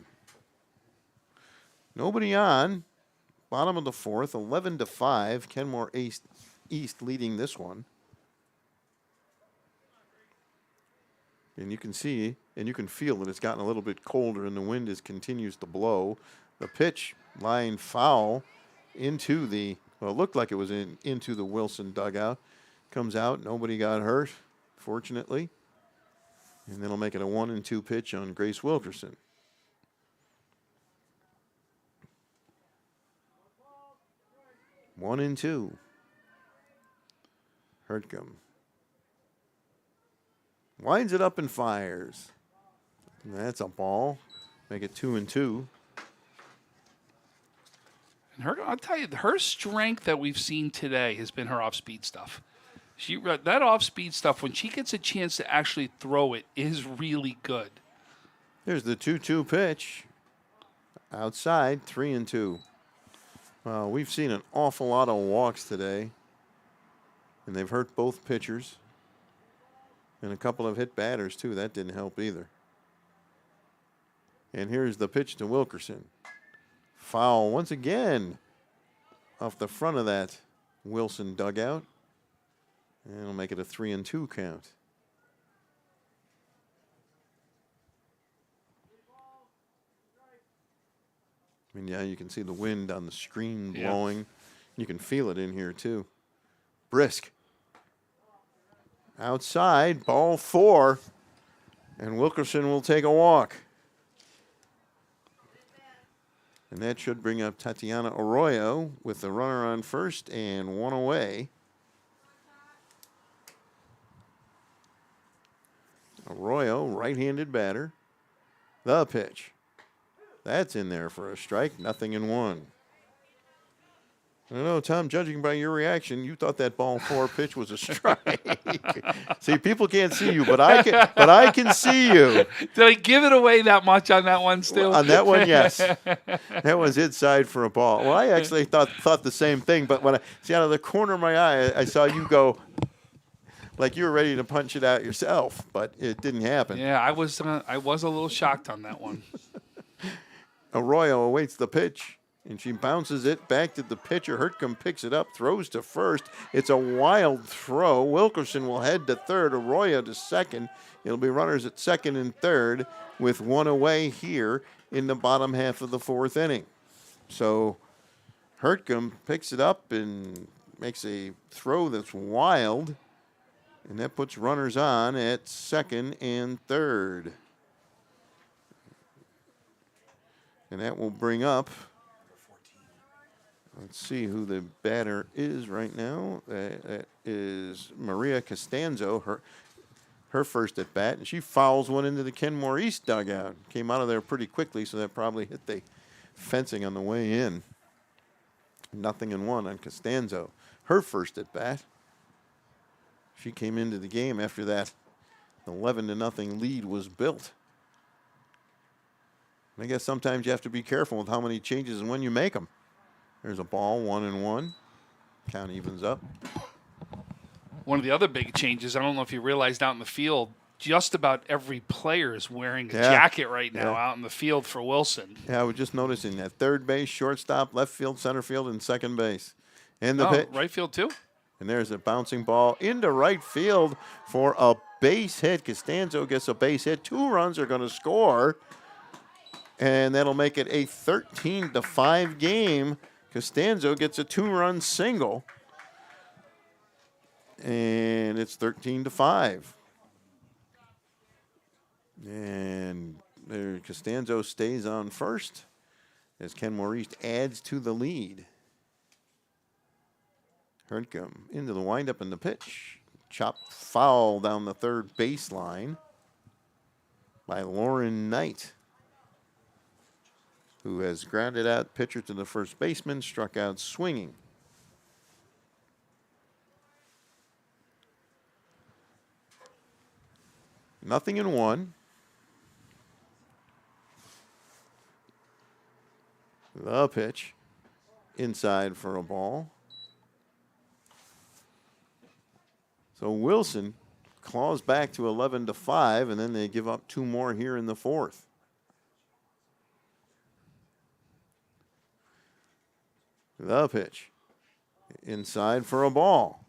Speaker 1: Nobody on. Bottom of the 4th, 11-5. Kenmore East leading this one. And you can see and you can feel that it's gotten a little bit colder and the wind continues to blow. The pitch line foul into the, well, it looked like it was into the Wilson dugout. Comes out, nobody got hurt, fortunately. And then it'll make it a 1-2 pitch on Grace Wilkerson. One and two. Hertcomb winds it up and fires. And that's a ball. Make it 2-2.
Speaker 2: And I'll tell you, her strength that we've seen today has been her off-speed stuff. That off-speed stuff, when she gets a chance to actually throw it, is really good.
Speaker 1: Here's the 2-2 pitch. Outside, 3-2. We've seen an awful lot of walks today, and they've hurt both pitchers. And a couple of hit batters, too. That didn't help either. And here's the pitch to Wilkerson. Foul once again off the front of that Wilson dugout. And it'll make it a 3-2 count. I mean, yeah, you can see the wind on the screen blowing. Yeah. You can feel it in here, too. Brisk. Outside, ball 4. And Wilkerson will take a walk. And that should bring up Tatiana Arroyo with the runner on first and one away. Arroyo, right-handed batter. The pitch. That's in there for a strike. 0-1. I don't know, Tom, judging by your reaction, you thought that ball 4 pitch was a strike. See, people can't see you, but I can see you.
Speaker 2: Did I give it away that much on that one still?
Speaker 1: Well, on that one, yes. That was inside for a ball. Well, I actually thought the same thing, but when I see out of the corner of my eye, I saw you go like you were ready to punch it out yourself, but it didn't happen.
Speaker 2: Yeah, I was a little shocked on that one.
Speaker 1: Arroyo awaits the pitch, and she bounces it back to the pitcher. Hertcomb picks it up, throws to first. It's a wild throw. Wilkerson will head to third, Arroyo to second. It'll be runners at second and third with one away here in the bottom half of the 4th inning. So Hertcomb picks it up and makes a throw that's wild, and that puts runners on at second and third. And that will bring up, let's see who the batter is right now. That is Maria Costanzo, her first at bat. And she fouls one into the Kenmore East dugout. Came out of there pretty quickly, so that probably hit the fencing on the way in. 0-1 on Costanzo. Her first at bat. She came into the game after that 11-0 lead was built. I guess sometimes you have to be careful with how many changes and when you make them. There's a ball, 1-1. Count evens up.
Speaker 2: One of the other big changes, I don't know if you realized out in the field, just about every player is wearing a jacket right now out in the field for Wilson.
Speaker 1: Yeah, I was just noticing that. Third base, shortstop, left field, center field, and second base. And the pitch.
Speaker 2: Right field too?
Speaker 1: And there's a bouncing ball into right field for a base hit. Costanzo gets a base hit. 2 runs are going to score. And that'll make it a 13-5 game. Costanzo gets a 2-run single. And it's 13-5. And there, Costanzo stays on first as Kenmore East adds to the lead. Herncombe into the windup and the pitch. Chop foul down the third baseline by Lauren Knight, who has grounded out pitcher to the first baseman, struck out swinging. Nothing in one. The pitch inside for a ball. So Wilson claws back to 11-5, and then they give up 2 more here in the fourth. The pitch inside for a ball.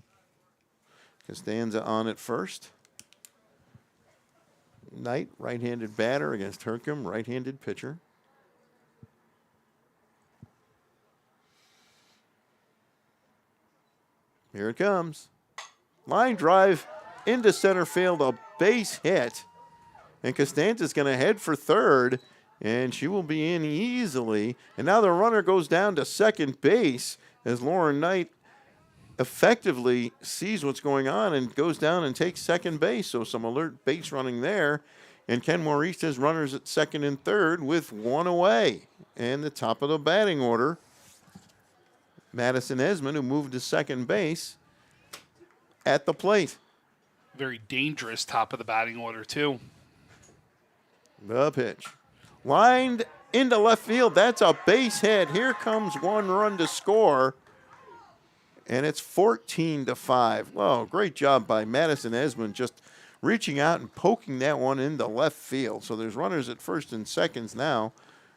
Speaker 1: Costanza on at first. Knight, right-handed batter against Herncombe, right-handed pitcher. Here it comes. Line drive into center field, a base hit. And Costanza's going to head for third, and she will be in easily. And now the runner goes down to second base as Lauren Knight effectively sees what's going on and goes down and takes second base. So some alert base running there. And Kenmore East has runners at second and third with 1 away. And the top of the batting order, Madison Esmond, who moved to second base, at the plate.
Speaker 2: Very dangerous top of the batting order, too.
Speaker 1: The pitch. Lined into left field. That's a base hit. Here comes 1 run to score. And it's 14-5. Well, great job by Madison Esmond just reaching out and poking that one into left field. So there's runners at first and seconds now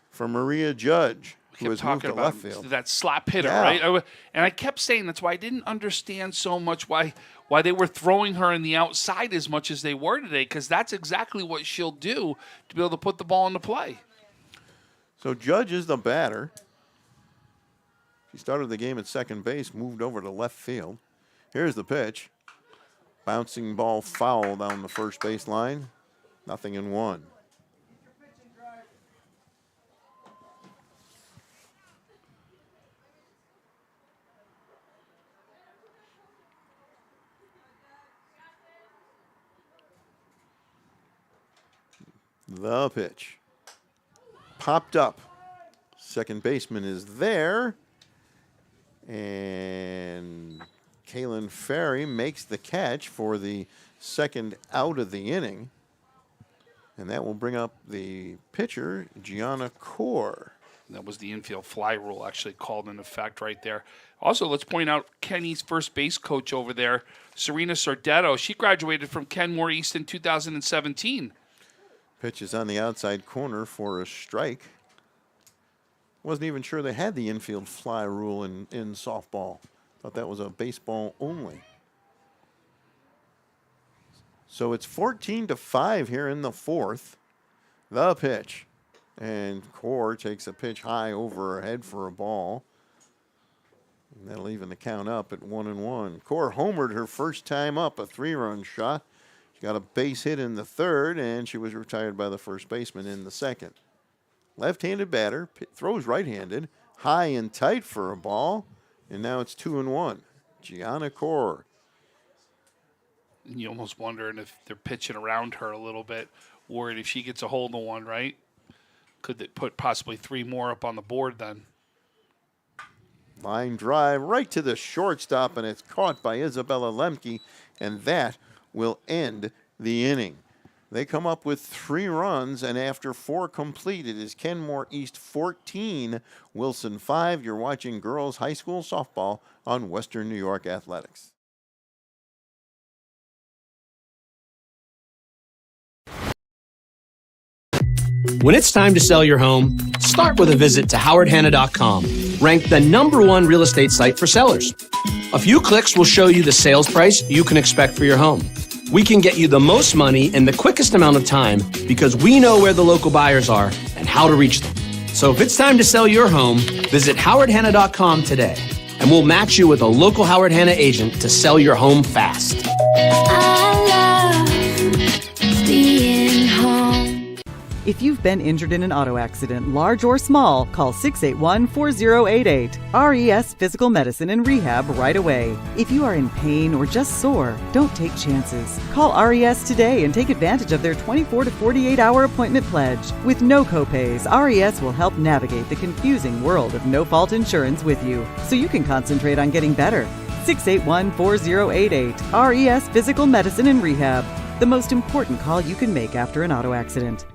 Speaker 1: for Maria Judge, who has moved to left field.
Speaker 2: That slap hitter,
Speaker 1: Yeah.
Speaker 2: right? And I kept saying that's why I didn't understand so much why they were throwing her in the outside as much as they were today, because that's exactly what she'll do to be able to put the ball into play.
Speaker 1: So Judge is the batter. She started the game at second base, moved over to left field. Here's the pitch. Bouncing ball foul down the first base line. Nothing in one. The pitch. Popped up. Second baseman is there. And Kaylin Ferry makes the catch for the second out of the inning. And that will bring up the pitcher, Gianna Kaur.
Speaker 2: That was the infield fly rule actually called in effect right there. Also, let's point out Kenny's first base coach over there, Serena Sordetto. She graduated from Kenmore East in 2017.
Speaker 1: Pitch is on the outside corner for a strike. Wasn't even sure they had the infield fly rule in softball. Thought that was a baseball only. So it's 14-5 here in the fourth. The pitch. And Kaur takes a pitch high over her head for a ball. And that'll even the count up at 1-1. Kaur homered her first time up, a 3-run shot. She got a base hit in the third, and she was retired by the first baseman in the second. Left-handed batter, throws right-handed, high and tight for a ball, and now it's 2-1. Gianna Kaur.
Speaker 2: You almost wondering if they're pitching around her a little bit, worried if she gets a hold of one, right? Could they put possibly 3 more up on the board then?
Speaker 1: Line drive right to the shortstop, and it's caught by Isabella Lemke, and that will end the inning. They come up with 3 runs, and after 4 complete, it is Kenmore East 14, Wilson 5. You're watching girls high school softball on Western New York Athletics.
Speaker 3: When it's time to sell your home, start with a visit to howardhanna.com, ranked the #1 real estate site for sellers. A few clicks will show you the sales price you can expect for your home. We can get you the most money in the quickest amount of time because we know where the local buyers are and how to reach them. So if it's time to sell your home, visit howardhanna.com today, and we'll match you with a local Howard Hanna agent to sell your home fast.
Speaker 4: I love being home.
Speaker 8: If you've been injured in an auto accident, large or small, call 681-4088. RES Physical Medicine and Rehab right away. If you are in pain or just sore, don't take chances. Call RES today and take advantage of their 24 to 48-hour appointment pledge. With no copays, RES will help navigate the confusing world of no-fault insurance with you, so you can concentrate on getting better. 681-4088. RES Physical Medicine and Rehab. The most important call you can make after an auto accident.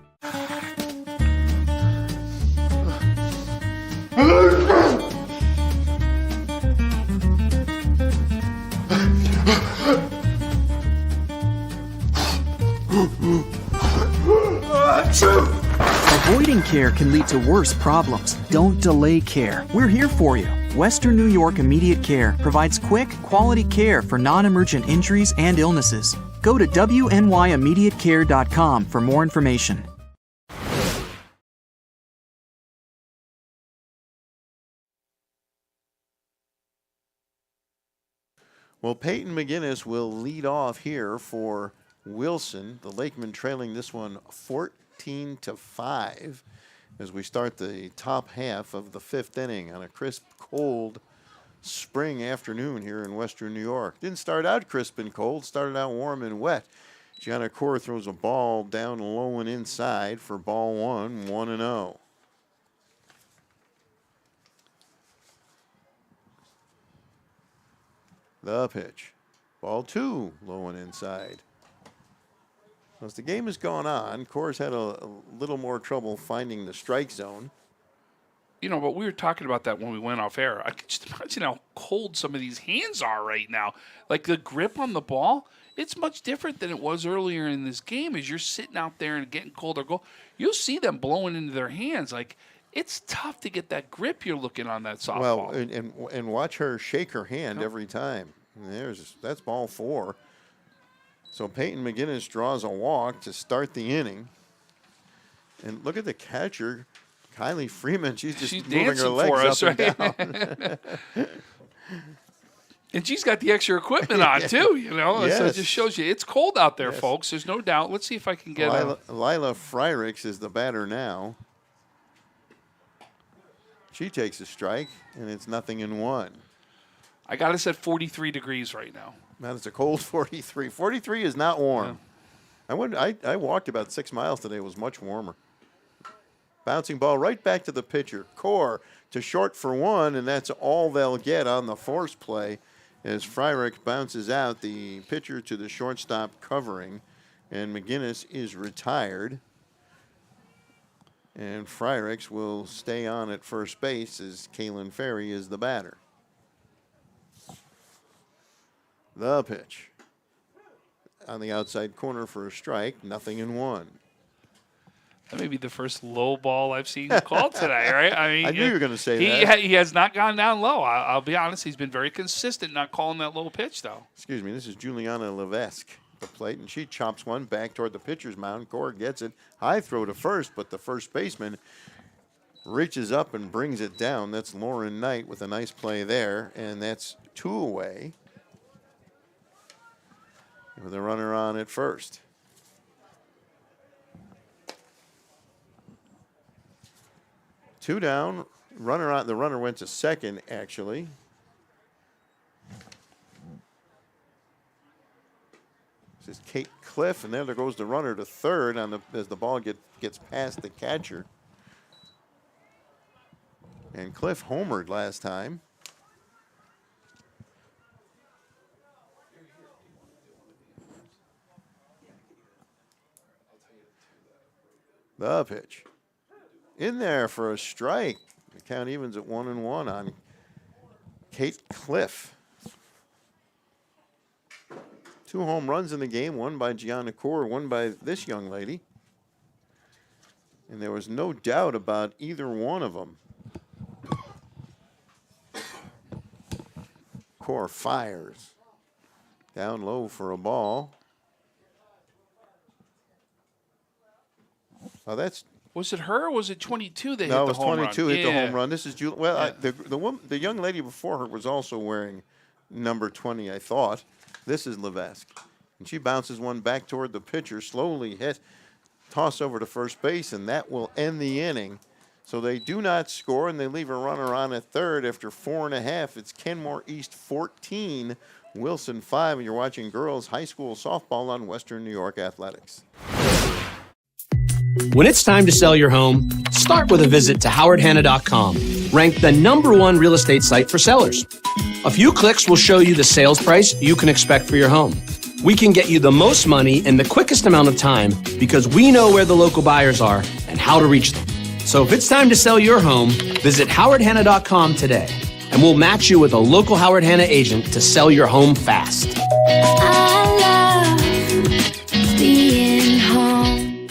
Speaker 5: Avoiding care can lead to worse problems. Don't delay care. We're here for you. Western New York Immediate Care provides quick, quality care for non-emergent injuries and illnesses. Go to wnyImmediatecare.com for more information.
Speaker 1: Well, Peyton McGinnis will lead off here for Wilson. The Lakemen trailing this one 14-5 as we start the top half of the fifth inning on a crisp, cold spring afternoon here in Western New York. Didn't start out crisp and cold, started out warm and wet. Gianna Core throws a ball down low and inside for ball one, 1-0. The pitch. Ball two, low and inside. As the game has gone on, Core's had a little more trouble finding the strike zone.
Speaker 2: You know, but we were talking about that when we went off air. I could just imagine how cold some of these hands are right now. Like the grip on the ball, it's much different than it was earlier in this game. As you're sitting out there and getting colder, you'll see them blowing into their hands. Like, it's tough to get that grip you're looking on that softball.
Speaker 1: Well, and watch her shake her hand every time. And that's ball four. So Peyton McGinnis draws a walk to start the inning. And look at the catcher, Kylie Freeman. She's moving her legs up and down.
Speaker 2: And she's got the extra equipment on, too, you know.
Speaker 1: Yes.
Speaker 2: So it just shows you it's cold out there, folks. There's no doubt. Let's see if I can get
Speaker 1: Lila Fryricks is the batter now. She takes a strike, and it's 0-1.
Speaker 2: I got us at 43 degrees right now.
Speaker 1: That is a cold 43. 43 is not warm. Yeah. I walked about 6 miles today. It was much warmer. Bouncing ball right back to the pitcher. Core to short for one, and that's all they'll get on the force play as Fryricks bounces out. The pitcher to the shortstop covering, and McGinnis is retired. And Fryricks will stay on at first base as Kaylin Ferry is the batter. The pitch. On the outside corner for a strike, 0-1.
Speaker 2: That may be the first low ball I've seen called today, right? I mean,
Speaker 1: I knew you were going to say that.
Speaker 2: He has not gone down low. I'll be honest. He's been very consistent not calling that low pitch, though.
Speaker 1: Excuse me. This is Juliana Levesque, the plate, and she chops one back toward the pitcher's mound. Core gets it. High throw to first, but the first baseman reaches up and brings it down. That's Lauren Knight with a nice play there, and that's 2 away with a runner on at first. Two down, runner on. The runner went to second, actually. This is Kate Cliff, and there goes the runner to third as the ball gets past the catcher. And Cliff homered last time. The pitch. In there for a strike. The count evens at 1-1 on Kate Cliff. 2 home runs in the game, one by Gianna Core, one by this young lady. And there was no doubt about either one of them. Core fires. Down low for a ball. Oh, that's...
Speaker 2: Was it her or was it 22 that hit the home run?
Speaker 1: No, it was 22 hit the home run. This is
Speaker 2: Yeah.
Speaker 1: the young lady before her was also wearing number 20, I thought. This is Levesque. And she bounces one back toward the pitcher, slowly hit toss over to first base, and that will end the inning. So they do not score, and they leave a runner on at third after 4.5. It's Kenmore East 14, Wilson 5, and you're watching girls high school softball on Western New York Athletics.
Speaker 3: When it's time to sell your home, start with a visit to howardhanna.com, ranked the #1 real estate site for sellers. A few clicks will show you the sales price you can expect for your home. We can get you the most money in the quickest amount of time because we know where the local buyers are and how to reach them. So if it's time to sell your home, visit howardhanna.com today, and we'll match you with a local Howard Hanna agent to sell your home fast.
Speaker 4: I love being home.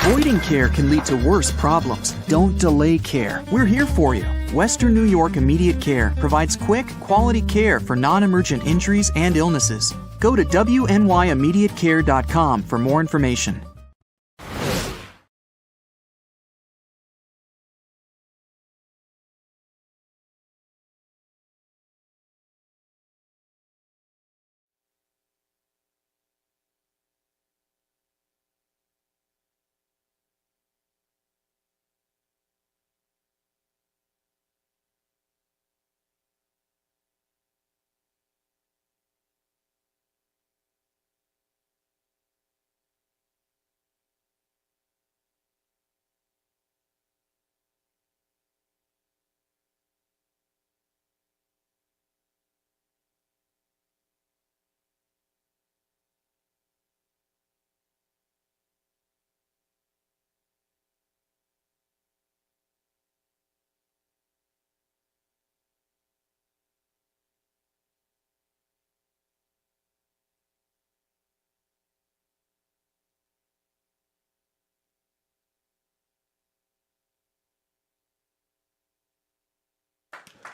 Speaker 5: Avoiding care can lead to worse problems. Don't delay care. We're here for you. Western New York Immediate Care provides quick, quality care for non-emergent injuries and illnesses. Go to wnyImmediatecare.com for more information.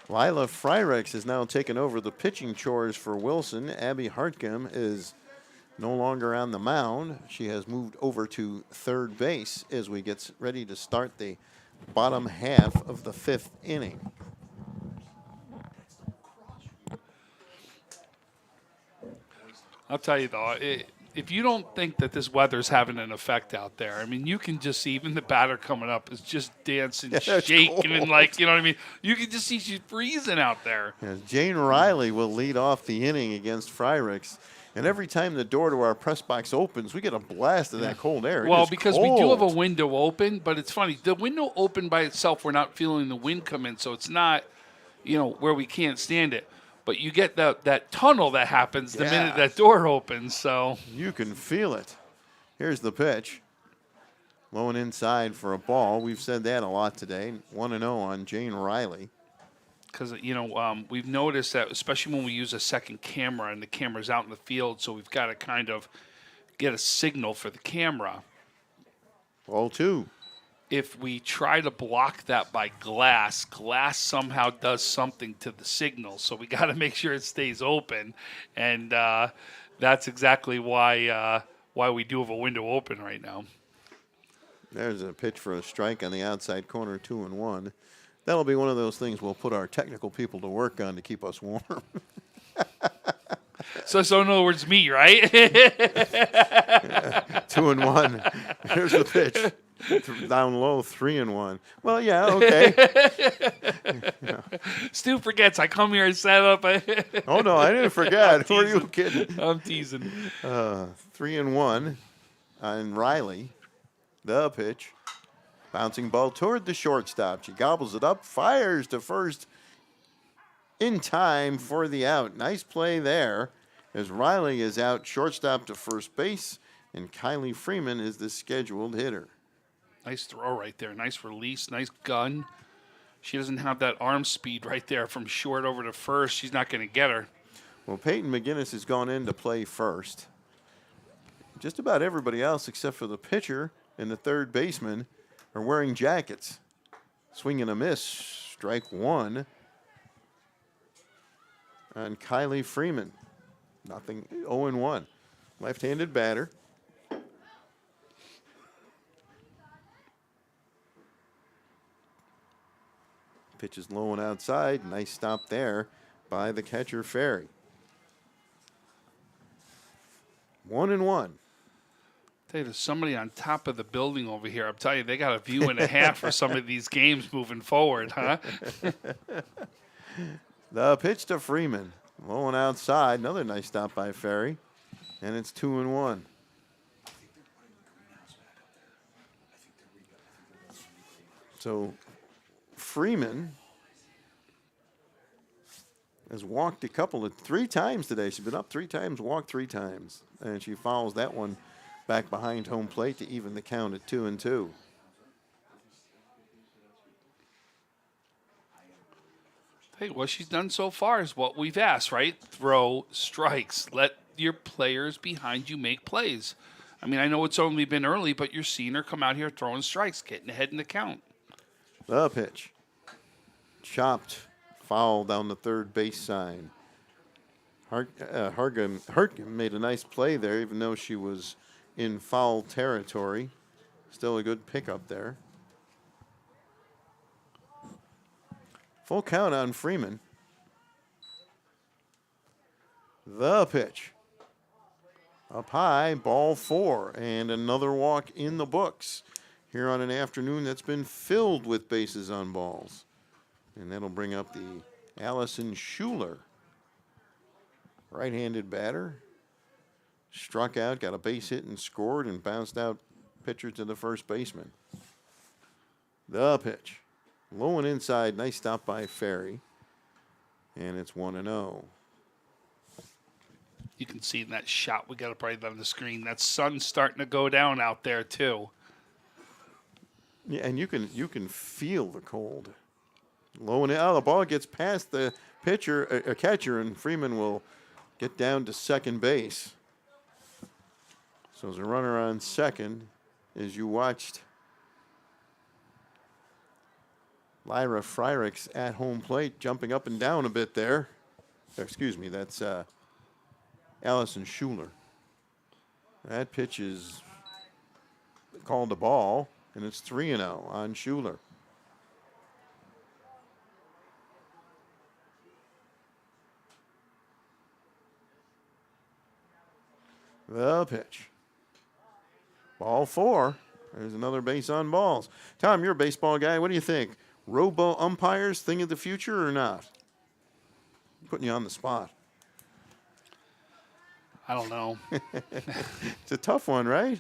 Speaker 1: Lila Fryrix has now taken over the pitching chores for Wilson. Abby Hartgum is no longer on the mound. She has moved over to third base as we get ready to start the bottom half of the 5th inning.
Speaker 2: I'll tell you, though, if you don't think that this weather's having an effect out there, I mean, you can just see even the batter coming up is just dancing, shaking, and like, you know what I mean? You can just see she's freezing out there.
Speaker 1: As Jane Riley will lead off the inning against Fryrix. And every time the door to our press box opens, we get a blast of that cold air.
Speaker 2: Well, because we do have a window open, but it's funny. The window open by itself, we're not feeling the wind come in, so it's not, where we can't stand it. But you get that tunnel that happens the minute that door opens. So
Speaker 1: you can feel it. Here's the pitch. Low and inside for a ball. We've said that a lot today. 1-0 on Jane Riley.
Speaker 2: Because, we've noticed that, especially when we use a second camera and the camera's out in the field, so we've got to kind of get a signal for the camera.
Speaker 1: 0-2.
Speaker 2: If we try to block that by glass somehow does something to the signal. So we got to make sure it stays open, and that's exactly why we do have a window open right now.
Speaker 1: There's a pitch for a strike on the outside corner, 2-1. That'll be one of those things we'll put our technical people to work on to keep us warm.
Speaker 2: So in other words, me, right?
Speaker 1: 2-1. Here's the pitch. Down low, 3-1. Well, yeah, okay.
Speaker 2: Stu forgets. I come here and set up.
Speaker 1: Oh, no, I didn't forget. Who are you kidding?
Speaker 2: I'm teasing.
Speaker 1: 3-1 on Riley. The pitch. Bouncing ball toward the shortstop. She gobbles it up, fires to first in time for the out. Nice play there as Riley is out shortstop to first base, and Kylie Freeman is the scheduled hitter.
Speaker 2: Nice throw right there. Nice release. Nice gun. She doesn't have that arm speed right there from short over to first. She's not going to get her.
Speaker 1: Well, Peyton McGinnis has gone in to play first. Just about everybody else except for the pitcher and the third baseman are wearing jackets. Swing and a miss. Strike one on Kylie Freeman. Nothing. 0-1. Left-handed batter. Pitch is low and outside. Nice stop there by the catcher, Ferry. 1-1.
Speaker 2: Tell you, there's somebody on top of the building over here. I'm telling you, they got a view and a half for some of these games moving forward, huh?
Speaker 1: The pitch to Freeman. Low and outside. Another nice stop by Ferry. And it's 2-1. So Freeman has walked three times today. She's been up 3 times, walked 3 times. And she fouls that one back behind home plate to even the count at 2-2.
Speaker 2: Hey, what she's done so far is what we've asked, right? Throw strikes. Let your players behind you make plays. I mean, I know it's only been early, but you're seeing her come out here throwing strikes, getting ahead in the count.
Speaker 1: The pitch. Chopped. Foul down the third base sign. Hartgum made a nice play there, even though she was in foul territory. Still a good pickup there. Full count on Freeman. The pitch. Up high, ball 4, and another walk in the books here on an afternoon that's been filled with bases on balls. And that'll bring up the Allison Schuler. Right-handed batter. Struck out, got a base hit and scored, and bounced out pitcher to the first baseman. The pitch. Low and inside, nice stop by Ferry. And it's 1-0.
Speaker 2: You can see in that shot we got up right on the screen. That sun's starting to go down out there, too.
Speaker 1: Yeah, and you can feel the cold. Low and out, the ball gets past the catcher, and Freeman will get down to second base. So as a runner on second, as you watched Lyra Fryricks at home plate jumping up and down a bit there. Excuse me, that's Allison Schuler. That pitch is called a ball, and it's 3-0 on Schuler. The pitch. Ball 4. There's another base on balls. Tom, you're a baseball guy. What do you think? Robo umpires, thing of the future or not? I'm putting you on the spot.
Speaker 2: I don't know.
Speaker 1: It's a tough one, right?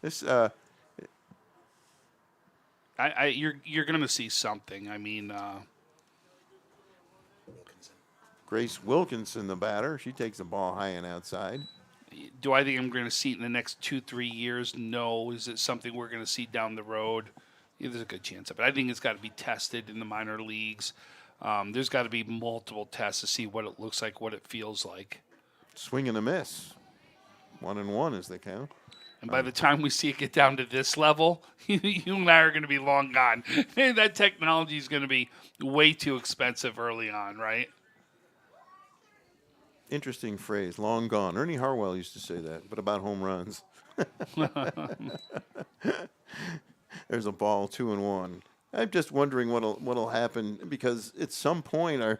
Speaker 1: This
Speaker 2: you're going to see something. I mean,
Speaker 1: Grace Wilkinson, the batter. She takes the ball high and outside.
Speaker 2: do I think I'm going to see it in the next 2-3 years? No. Is it something we're going to see down the road? Yeah, there's a good chance of it. I think it's got to be tested in the minor leagues. There's got to be multiple tests to see what it looks like, what it feels like.
Speaker 1: Swing and a miss. 1-1 as they count.
Speaker 2: And by the time we see it get down to this level, you and I are going to be long gone. That technology is going to be way too expensive early on, right?
Speaker 1: Interesting phrase, long gone. Ernie Harwell used to say that, but about home runs. There's a ball, 2-1. I'm just wondering what'll happen, because at some point are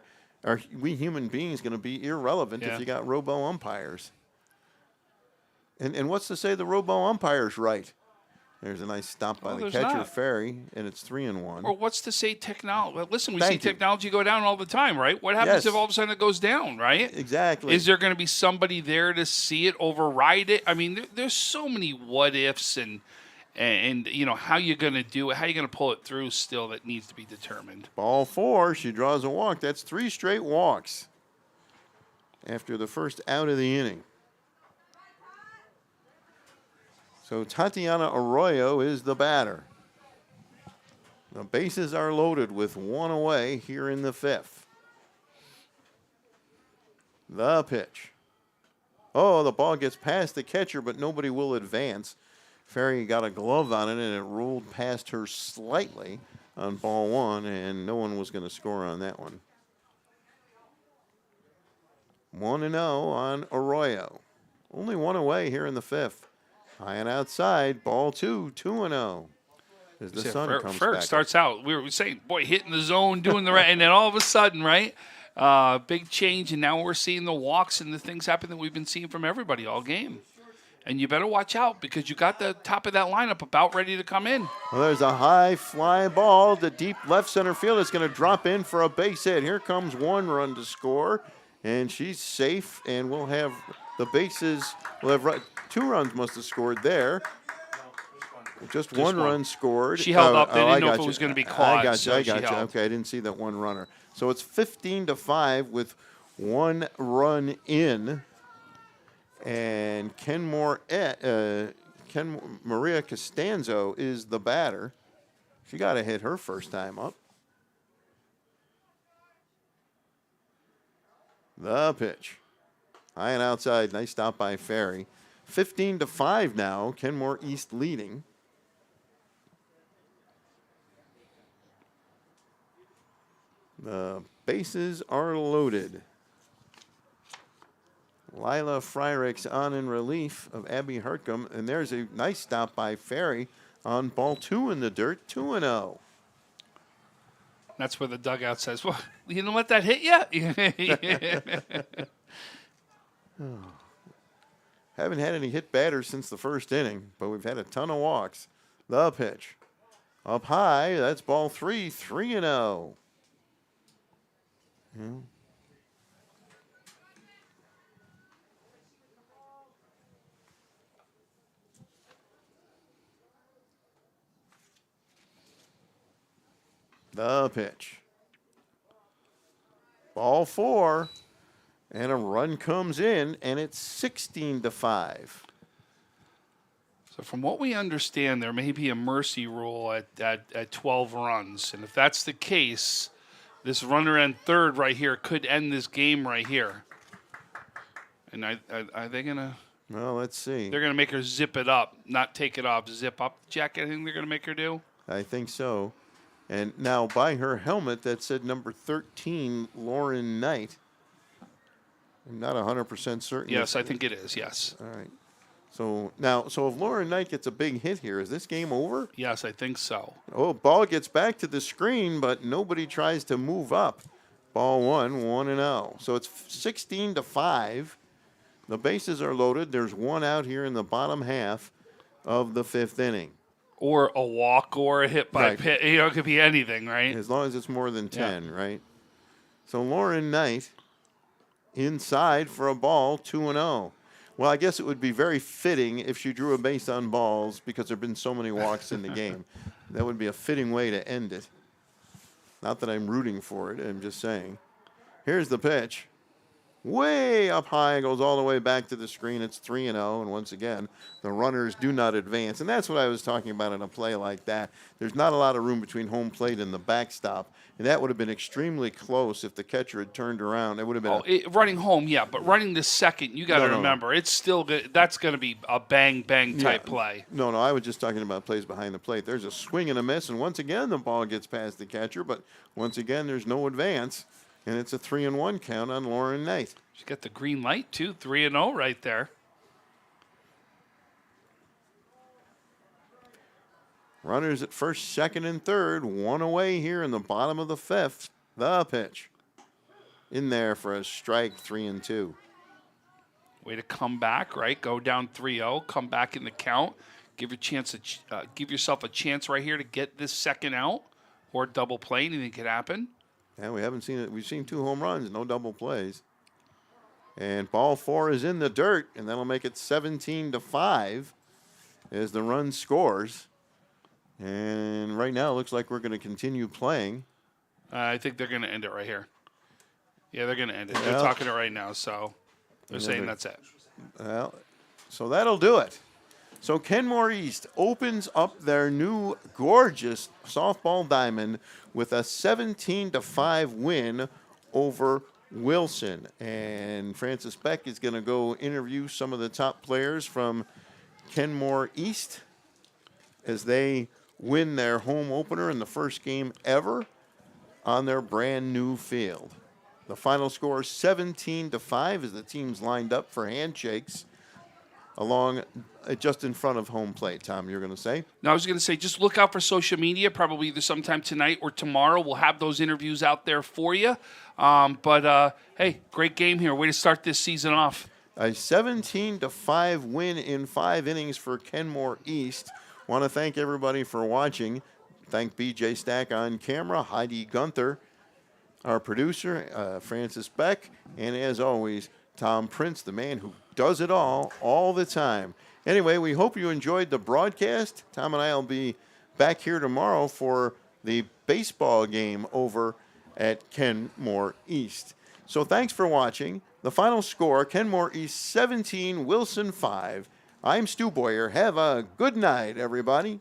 Speaker 1: we human beings going to be irrelevant if you got robo umpires? And what's to say the robo umpire's right? There's a nice stop by the catcher,
Speaker 2: not.
Speaker 1: Ferry, and it's 3-1.
Speaker 2: Or what's to say technology? Well, listen, we see technology go down all the time, right? What happens if all of a sudden it goes down, right?
Speaker 1: Exactly.
Speaker 2: Is there going to be somebody there to see it, override it? I mean, there's so many what ifs and you know, how you're going to do it, how you're going to pull it through still that needs to be determined.
Speaker 1: Ball 4, she draws a walk. That's 3 straight walks after the first out of the inning. So Tatiana Arroyo is the batter. The bases are loaded with 1 away here in the 5th. The pitch. Oh, the ball gets past the catcher, but nobody will advance. Ferry got a glove on it, and it rolled past her slightly on ball 1, and no one was going to score on that one. 1-0 on Arroyo. Only 1 away here in the 5th. High and outside, ball 2, 2-0. as the sun comes
Speaker 2: Ferg
Speaker 1: back.
Speaker 2: starts out. We were saying, boy, hitting the zone, doing the right, and then all of a sudden, right, big change, and now we're seeing the walks and the things happen that we've been seeing from everybody all game. And you better watch out because you got the top of that lineup about ready to come in.
Speaker 1: Well, there's a high fly ball to deep left center field. It's going to drop in for a base hit. Here comes 1 run to score, and she's safe, and we'll have the bases. We'll have 2 runs must have scored there. Just one run scored.
Speaker 2: She held up. They didn't know if it was going to be caught.
Speaker 1: I got you.
Speaker 2: So
Speaker 1: I got you. Okay, I didn't see that 1 runner. So it's 15-5 with 1 run in. And Maria Costanzo is the batter. She got to hit her first time up. The pitch. High and outside. Nice stop by Ferry. 15-5 now. Kenmore East leading. The bases are loaded. Lila Fryricks on in relief of Abby Hartcomb. And there's a nice stop by Ferry on ball 2 in the dirt, 2-0.
Speaker 2: That's where the dugout says, well, you didn't let that hit yet?
Speaker 1: Haven't had any hit batters since the first inning, but we've had a ton of walks. The pitch. Up high, that's ball 3, 3-0. The pitch. Ball 4. And a run comes in, and it's 16-5.
Speaker 2: So from what we understand, there may be a mercy rule at 12 runs. And if that's the case, this runner in third right here could end this game right here. And are they going to?
Speaker 1: Well, let's see.
Speaker 2: They're going to make her zip it up, not take it off, zip up. Jack, anything they're going to make her do?
Speaker 1: I think so. And now by her helmet that said number 13, Lauren Knight. I'm not 100% certain.
Speaker 2: Yes, I think it is, yes.
Speaker 1: All right. So now, if Lauren Knight gets a big hit here, is this game over?
Speaker 2: Yes, I think so.
Speaker 1: Oh, ball gets back to the screen, but nobody tries to move up. Ball 1, 1-0. So it's 16-5. The bases are loaded. There's one out here in the bottom half of the 5th inning.
Speaker 2: Or a walk or a hit by pitch. You know, it could be anything, right?
Speaker 1: As long as it's more than 10, right? So Lauren Knight inside for a ball, 2-0. Well, I guess it would be very fitting if she drew a base on balls because there have been so many walks in the game. That would be a fitting way to end it. Not that I'm rooting for it. I'm just saying. Here's the pitch. Way up high, goes all the way back to the screen. It's 3-0, and once again, the runners do not advance. And that's what I was talking about in a play like that. There's not a lot of room between home plate and the backstop, and that would have been extremely close if the catcher had turned around. It would have been
Speaker 2: running home, yeah, but running the second, you got to remember, it's still good. That's going to be a bang-bang type play.
Speaker 1: No, I was just talking about plays behind the plate. There's a swing and a miss, and once again, the ball gets past the catcher, but once again, there's no advance. And it's a 3-1 count on Lauren Knight.
Speaker 2: She's got the green light, too. 3-0 right there.
Speaker 1: Runners at first, second, and third. One away here in the bottom of the 5th. The pitch. In there for a strike, 3-2.
Speaker 2: Way to come back, right? Go down 3-0. Come back in the count. Give yourself a chance right here to get this second out or double play. Anything could happen.
Speaker 1: Yeah, we haven't seen it. We've seen 2 home runs, no double plays. And ball 4 is in the dirt, and that'll make it 17-5 as the run scores. And right now, it looks like we're going to continue playing.
Speaker 2: I think they're going to end it right here. Yeah, they're going to end it. They're talking it right now, so they're saying that's it.
Speaker 1: Well, so that'll do it. So Kenmore East opens up their new gorgeous softball diamond with a 17-5 win over Wilson. And Francis Beck is going to go interview some of the top players from Kenmore East as they win their home opener in the first game ever on their brand new field. The final score 17-5 as the teams lined up for handshakes. along just in front of home plate. Tom, you're going to say?
Speaker 2: Now, I was going to say, just look out for social media, probably either sometime tonight or tomorrow. We'll have those interviews out there for you. Hey, great game here. Way to start this season off.
Speaker 1: A 17-5 win in 5 innings for Kenmore East. Want to thank everybody for watching. Thank BJ Stack on camera, Heidi Gunther, our producer, Francis Beck, and as always, Tom Prince, the man who does it all the time. Anyway, we hope you enjoyed the broadcast. Tom and I will be back here tomorrow for the baseball game over at Kenmore East. So thanks for watching. The final score, Kenmore East 17, Wilson 5. I'm Stu Boyer. Have a good night, everybody.